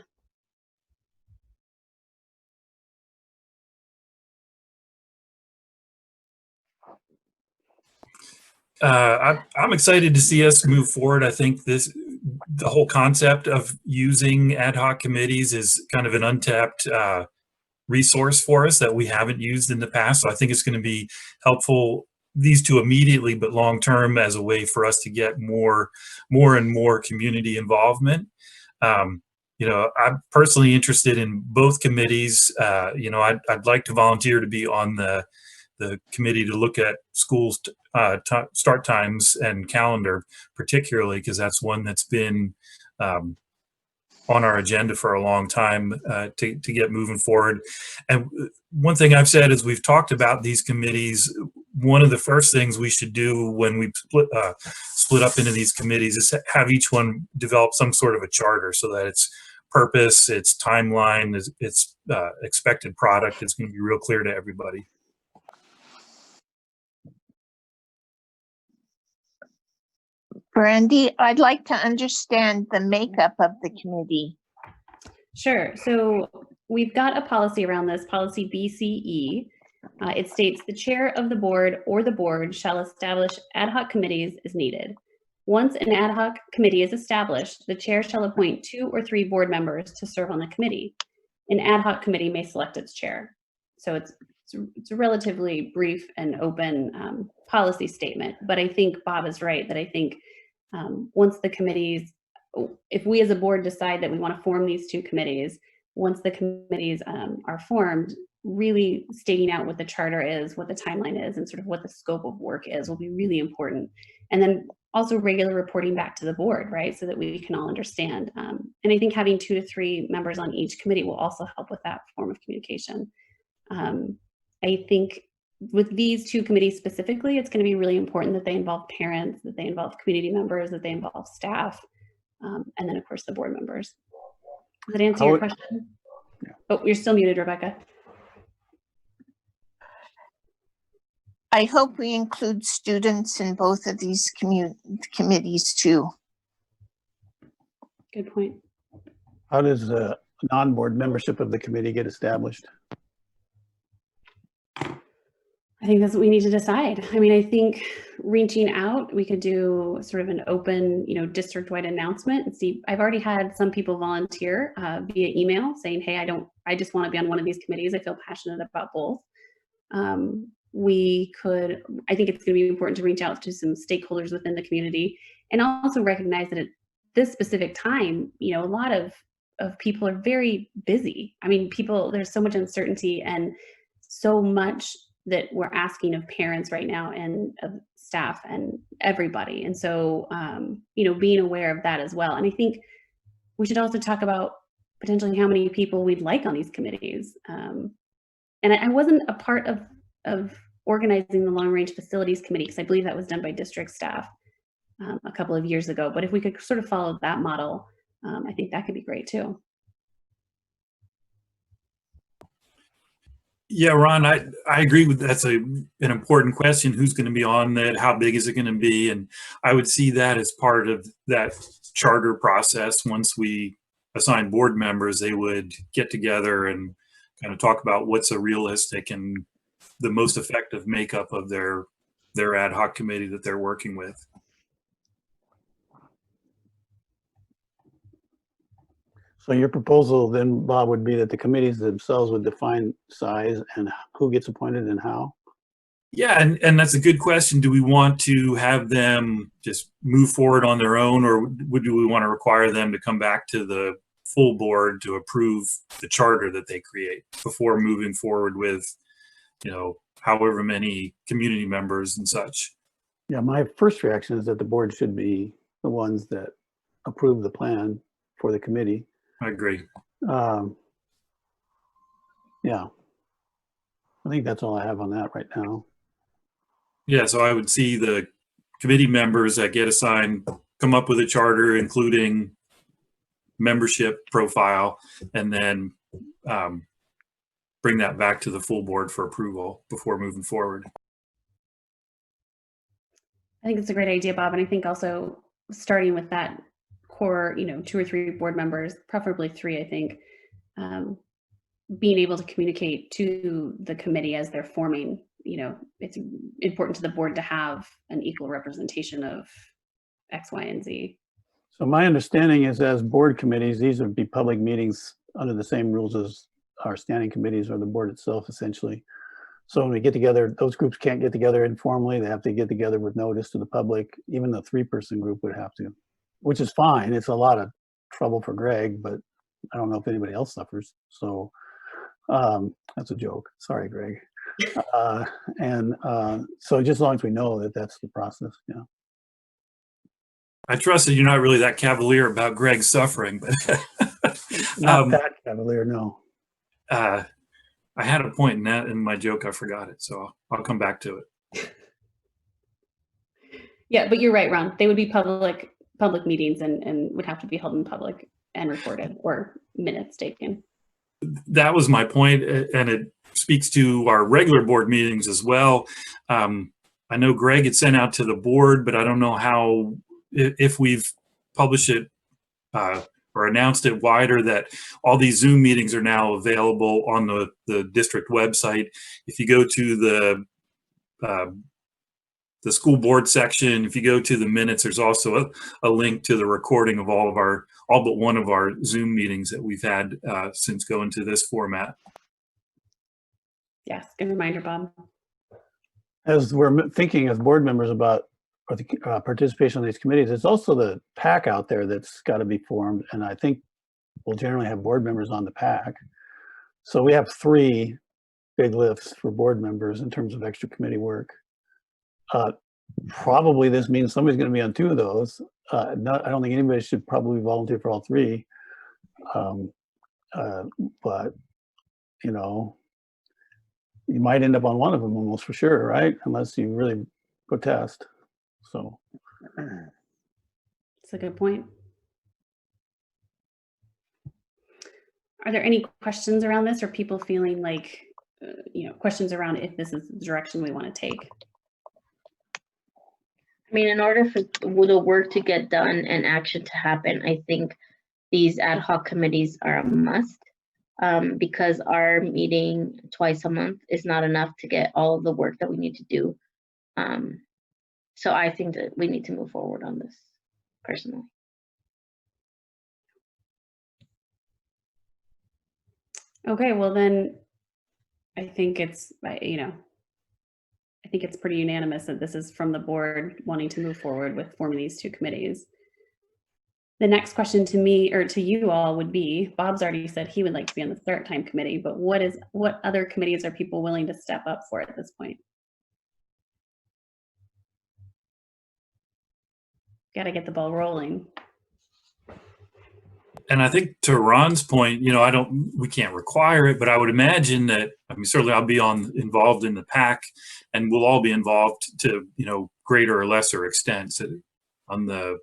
I'm excited to see us move forward. I think the whole concept of using ad hoc committees is kind of an untapped resource for us that we haven't used in the past. So I think it's going to be helpful, these two immediately, but long term as a way for us to get more and more community involvement. You know, I'm personally interested in both committees. You know, I'd like to volunteer to be on the committee to look at schools start times and calendar, particularly because that's one that's been on our agenda for a long time to get moving forward. And one thing I've said is we've talked about these committees. One of the first things we should do when we split up into these committees is have each one develop some sort of a charter so that its purpose, its timeline, its expected product is going to be real clear to everybody. Brandy, I'd like to understand the makeup of the committee. Sure. So we've got a policy around this, policy BCE. It states the chair of the board or the board shall establish ad hoc committees as needed. Once an ad hoc committee is established, the chair shall appoint 2 or 3 board members to serve on the committee. An ad hoc committee may select its chair. So it's a relatively brief and open policy statement, but I think Bob is right that I think once the committees, if we as a board decide that we want to form these 2 committees, once the committees are formed, really stating out what the charter is, what the timeline is, and sort of what the scope of work is will be really important. And then also regular reporting back to the board, right? So that we can all understand. And I think having 2 to 3 members on each committee will also help with that form of communication. I think with these 2 committees specifically, it's going to be really important that they involve parents, that they involve community members, that they involve staff, and then of course the board members. Does that answer your question? Oh, you're still muted, Rebecca. I hope we include students in both of these committees too. Good point. How does the non-board membership of the committee get established? I think that's what we need to decide. I mean, I think reaching out, we could do sort of an open, district-wide announcement and see. I've already had some people volunteer via email saying, hey, I just want to be on one of these committees. I feel passionate about both. I think it's going to be important to reach out to some stakeholders within the community and also recognize that at this specific time, a lot of people are very busy. I mean, there's so much uncertainty and so much that we're asking of parents right now and of staff and everybody. And so, being aware of that as well. And I think we should also talk about potentially how many people we'd like on these committees. And I wasn't a part of organizing the long range facilities committee because I believe that was done by district staff a couple of years ago. But if we could sort of follow that model, I think that could be great too. Yeah, Ron, I agree with that's an important question. Who's going to be on that? How big is it going to be? And I would see that as part of that charter process. Once we assign board members, they would get together and kind of talk about what's a realistic and the most effective makeup of their ad hoc committee that they're working with. So your proposal then, Bob, would be that the committees themselves would define size and who gets appointed and how? Yeah, and that's a good question. Do we want to have them just move forward on their own, or do we want to require them to come back to the full board to approve the charter that they create before moving forward with, however many community members and such? Yeah, my first reaction is that the board should be the ones that approve the plan for the committee. I agree. Yeah, I think that's all I have on that right now. Yeah, so I would see the committee members that get assigned come up with a charter, including membership profile, and then bring that back to the full board for approval before moving forward. I think it's a great idea, Bob. And I think also starting with that core, 2 or 3 board members, preferably 3, I think, being able to communicate to the committee as they're forming, it's important to the board to have an equal representation of X, Y, and Z. So my understanding is as board committees, these would be public meetings under the same rules as our standing committees or the board itself, essentially. So when we get together, those groups can't get together informally. They have to get together with notice to the public. Even the 3-person group would have to, which is fine. It's a lot of trouble for Greg, but I don't know if anybody else suffers. So that's a joke. Sorry, Greg. So just as long as we know that that's the process, yeah. I trust that you're not really that cavalier about Greg's suffering, but not that cavalier, no. I had a point in that in my joke. I forgot it, so I'll come back to it. Yeah, but you're right, Ron. They would be public meetings and would have to be held in public and recorded, or minutes taken. That was my point, and it speaks to our regular board meetings as well. I know Greg had sent out to the board, but I don't know how, if we've published it or announced it wider, that all these Zoom meetings are now available on the district website. If you go to the school board section, if you go to the minutes, there's also a link to the recording of all but one of our Zoom meetings that we've had since going to this format. Yes, good reminder, Bob. As we're thinking as board members about participation on these committees, there's also the PAC out there that's got to be formed, and I think we'll generally have board members on the PAC. So we have 3 big lifts for board members in terms of extra committee work. Probably this means somebody's going to be on 2 of those. I don't think anybody should probably volunteer for all 3. But you might end up on one of them almost for sure, right? Unless you really protest. So that's a good point. Are there any questions around this, or people feeling like, questions around if this is the direction we want to take? I mean, in order for the work to get done and action to happen, I think these ad hoc committees are a must, because our meeting twice a month is not enough to get all of the work that we need to do. So I think that we need to move forward on this personally. Okay, well then, I think it's, I think it's pretty unanimous that this is from the board wanting to move forward with forming these 2 committees. The next question to me, or to you all, would be, Bob's already said he would like to be on the start time committee, but what other committees are people willing to step up for at this point? Got to get the ball rolling. And I think to Ron's point, we can't require it, but I would imagine that, certainly I'll be involved in the PAC, and we'll all be involved to, greater or lesser extent. So on the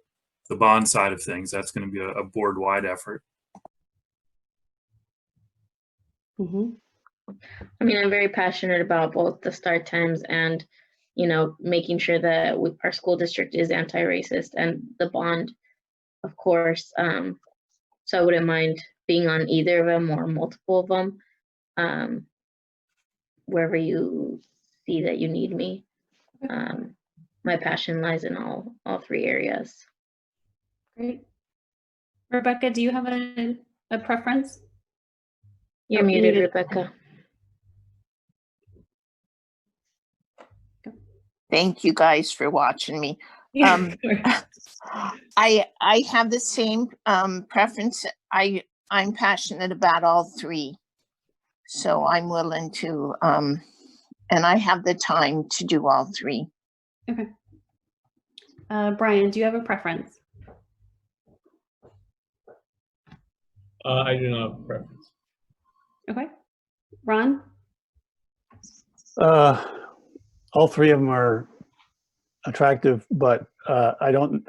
bond side of things, that's going to be a board-wide effort. Mm-hmm. I mean, I'm very passionate about both the start times and, making sure that our school district is anti-racist, and the bond, of course. So I wouldn't mind being on either of them or multiple of them, wherever you see that you need me. My passion lies in all 3 areas. Great. Rebecca, do you have a a preference? You're Oh, muted, Rebecca. Thank you guys for watching me. Yeah, I have the same preference. I'm passionate about all three, so I'm willing to and I have the time to do all three. Okay. Brian, do you have a preference? I do not have a preference. Okay. Ron? All three of them are attractive, but I don't,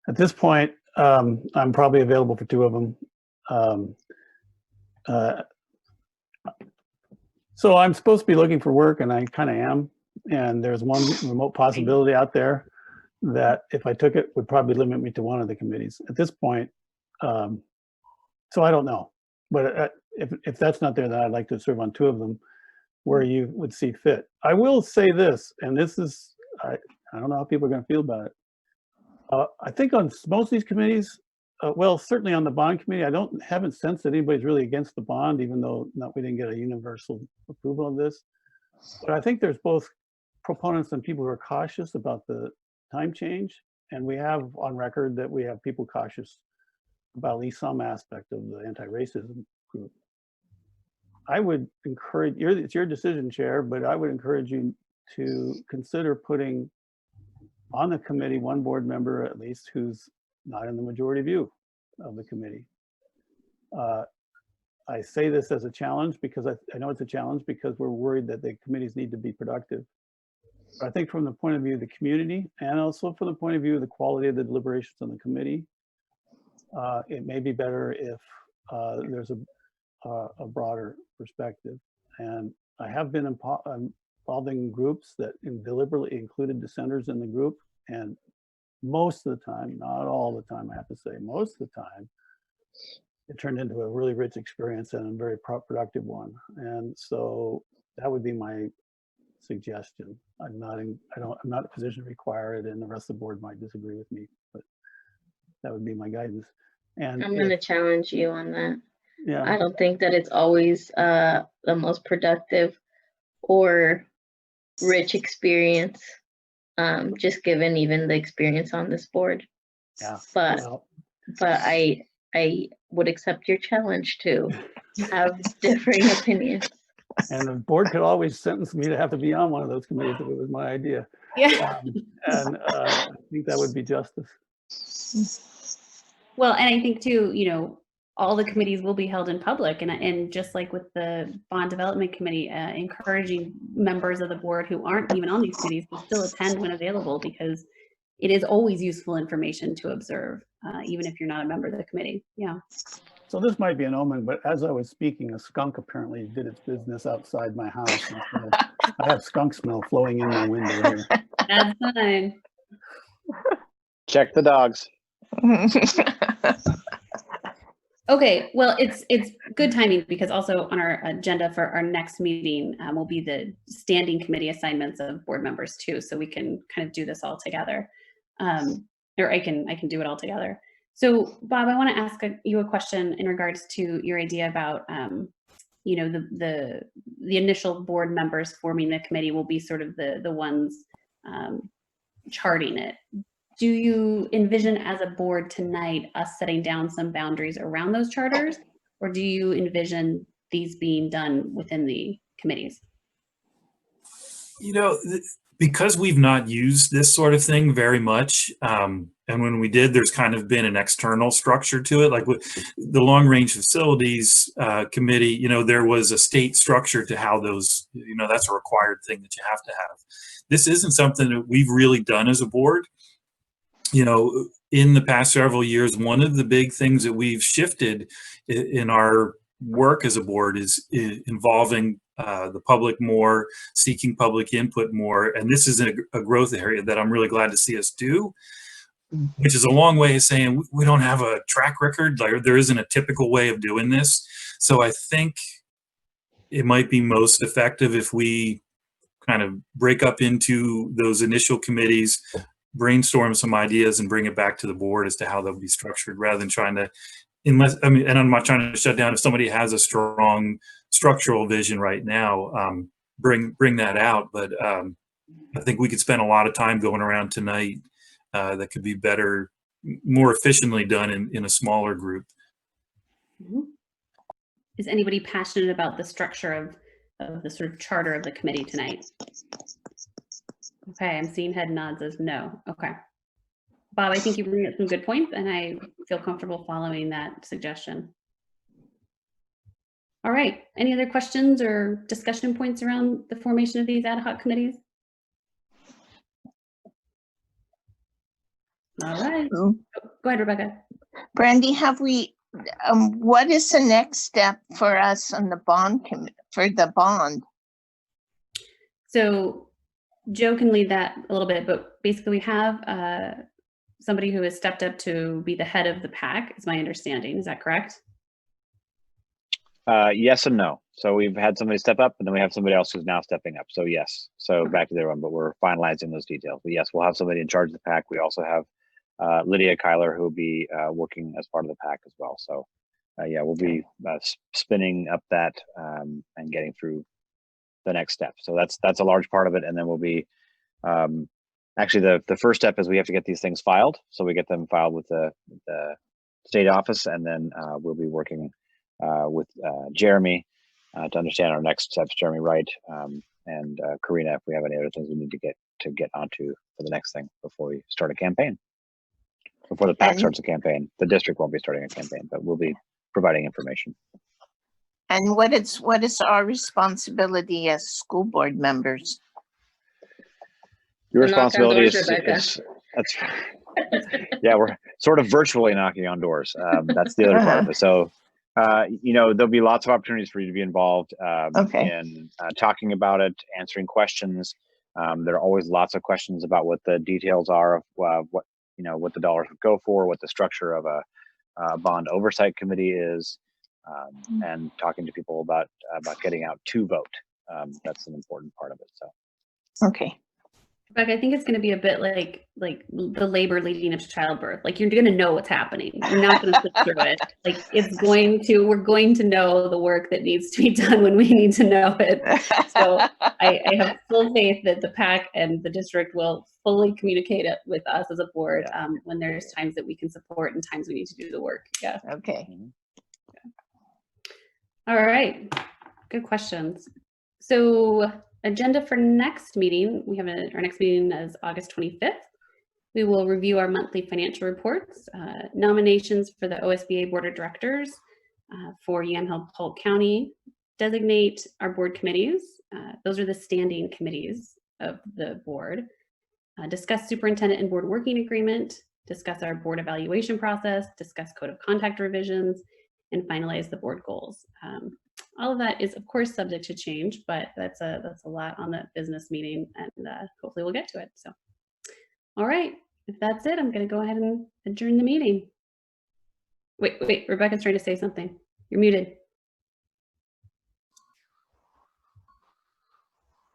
at this point, I'm probably available for two of them. So I'm supposed to be looking for work, and I kind of am. And there's one remote possibility out there that if I took it would probably limit me to one of the committees at this point. So I don't know, but if that's not there, then I'd like to serve on two of them where you would see fit. I will say this, and this is, I don't know how people are going to feel about it. I think on most of these committees, well, certainly on the bond committee, haven't sensed that anybody's really against the bond, even though we didn't get a universal approval of this. But I think there's both proponents and people who are cautious about the time change. And we have on record that we have people cautious about at least some aspect of the anti-racism group. I would encourage, it's your decision, Chair, but I would encourage you to consider putting on the committee one board member at least who's not in the majority view of the committee. I say this as a challenge because I know it's a challenge because we're worried that the committees need to be productive. But I think from the point of view of the community and also from the point of view of the quality of the deliberations on the committee, it may be better if there's a broader perspective. And I have been involved in groups that deliberately included dissenters in the group, and most of the time, not all the time, I have to say, most of the time, it turned into a really rich experience and a very productive one. And so that would be my suggestion. I'm not in a position to require it, and the rest of the board might disagree with me, but that would be my guidance. And I'm going to challenge you on that. Yeah. I don't think that it's always the most productive or rich experience, just given even the experience on this board. Yeah. But I would accept your challenge to have differing opinions. And the board could always sentence me to have to be on one of those committees if it was my idea. Yeah. And I think that would be justice. Well, and I think too, all the committees will be held in public, and just like with the Bond Development Committee, encouraging members of the board who aren't even on these committees to still attend when available, because it is always useful information to observe, even if you're not a member of the committee. Yeah. So this might be an omen, but as I was speaking, a skunk apparently did its business outside my house. So I have skunk smell flowing in my window here. That's fine. Check the dogs. Okay, well, it's good timing because also on our agenda for our next meeting will be the standing committee assignments of board members too, so we can kind of do this all together, or I can do it all together. So, Bob, I want to ask you a question in regards to your idea about, the initial board members forming the committee will be sort of the ones charting it. Do you envision as a board tonight us setting down some boundaries around those charters, or do you envision these being done within the committees? Because we've not used this sort of thing very much, and when we did, there's kind of been an external structure to it. Like with the Long Range Facilities Committee, there was a state structure to how those, that's a required thing that you have to have. This isn't something that we've really done as a board. In the past several years, one of the big things that we've shifted in our work as a board is involving the public more, seeking public input more. And this is a growth area that I'm really glad to see us do, which is a long way of saying we don't have a track record. Like, there isn't a typical way of doing this. So I think it might be most effective if we kind of break up into those initial committees, brainstorm some ideas and bring it back to the board as to how they'll be structured, rather than trying to unless, I mean, and I'm not trying to shut down, if somebody has a strong structural vision right now, bring that out. But I think we could spend a lot of time going around tonight that could be better, more efficiently done in a smaller group. Is anybody passionate about the structure of the sort of charter of the committee tonight? Okay, I'm seeing head nods as no. Okay. Bob, I think you bring up some good points, and I feel comfortable following that suggestion. All right, any other questions or discussion points around the formation of these ad hoc committees? All right, go ahead, Rebecca. Brandy, have we, what is the next step for us on the bond for the bond? So Joe can lead that a little bit, but basically we have somebody who has stepped up to be the head of the PAC, is my understanding. Is that correct? Yes and no. So we've had somebody step up, and then we have somebody else who's now stepping up. So yes. So back to the other one, but we're finalizing those details. But yes, we'll have somebody in charge of the PAC. We also have Lydia Kyler, who will be working as part of the PAC as well. So yeah, we'll be spinning up that and getting through the next step. So that's a large part of it. And then we'll be actually the first step is we have to get these things filed. So we get them filed with the state office, and then we'll be working with Jeremy to understand our next steps. Jeremy Wright and Karina, if we have any other things we need to get onto for the next thing before we start a campaign. Before the PAC starts a campaign, the district won't be starting a campaign, but we'll be providing information. And what is our responsibility as school board members? Your responsibility is yeah, we're sort of virtually knocking on doors. That's the other part of it. So you know, there'll be lots of opportunities for you to be involved in talking about it, answering questions. There are always lots of questions about what the details are of what, you know, what the dollars would go for, what the structure of a bond oversight committee is, and talking to people about getting out to vote. That's an important part of it. So. Okay. But I think it's going to be a bit like the labor leading up to childbirth. Like, you're going to know what's happening. You're not going to slip through it. Like, we're going to know the work that needs to be done when we need to know it. So I have full faith that the PAC and the district will fully communicate it with us as a board when there's times that we can support and times we need to do the work. Yeah. Okay. All right. Good questions. So agenda for next meeting, we have our next meeting is August 25th. We will review our monthly financial reports, nominations for the OSBA Board of Directors for Yamhill-Polk County, designate our board committees. Those are the standing committees of the board. Discuss superintendent and board working agreement, discuss our board evaluation process, discuss code of conduct revisions, and finalize the board goals. All of that is, of course, subject to change, but that's a lot on the business meeting, and hopefully we'll get to it. So, all right, if that's it, I'm going to go ahead and adjourn the meeting. Wait, Rebecca's trying to say something. You're muted.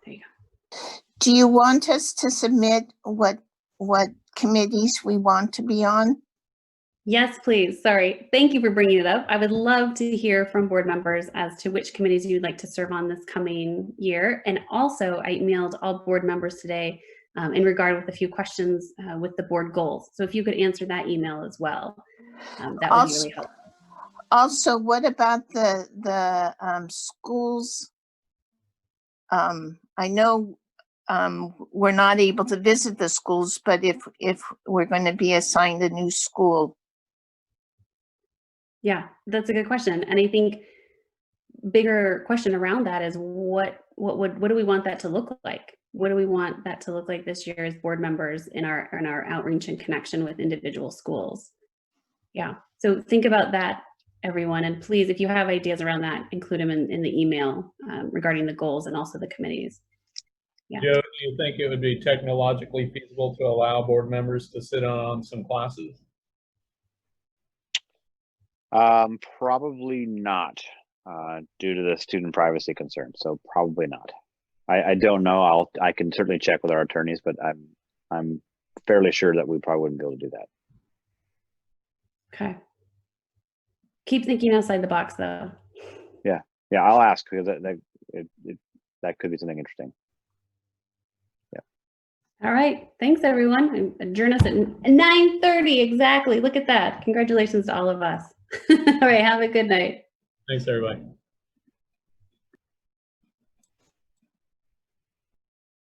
There you go. Do you want us to submit what committees we want to be on? Yes, please. Sorry. Thank you for bringing it up. I would love to hear from board members as to which committees you'd like to serve on this coming year. And also, I emailed all board members today in regard with a few questions with the board goals. So if you could answer that email as well, that would be really helpful. Also, what about the schools? I know we're not able to visit the schools, but if we're going to be assigned a new school. Yeah, that's a good question. And I think bigger question around that is what do we want that to look like? What do we want that to look like this year as board members in our outreach and connection with individual schools? Yeah, so think about that, everyone. And please, if you have ideas around that, include them in the email regarding the goals and also the committees. Yeah. Joe, do you think it would be technologically feasible to allow board members to sit on some classes? Probably not, due to the student privacy concerns. So probably not. I don't know. I can certainly check with our attorneys, but I'm fairly sure that we probably wouldn't be able to do that. Okay. Keep thinking outside the box, though. Yeah, I'll ask because that could be something interesting. All right. Thanks, everyone. And adjourn us at 9:30 exactly. Look at that. Congratulations to all of us. All right. Have a good night. Thanks, everybody.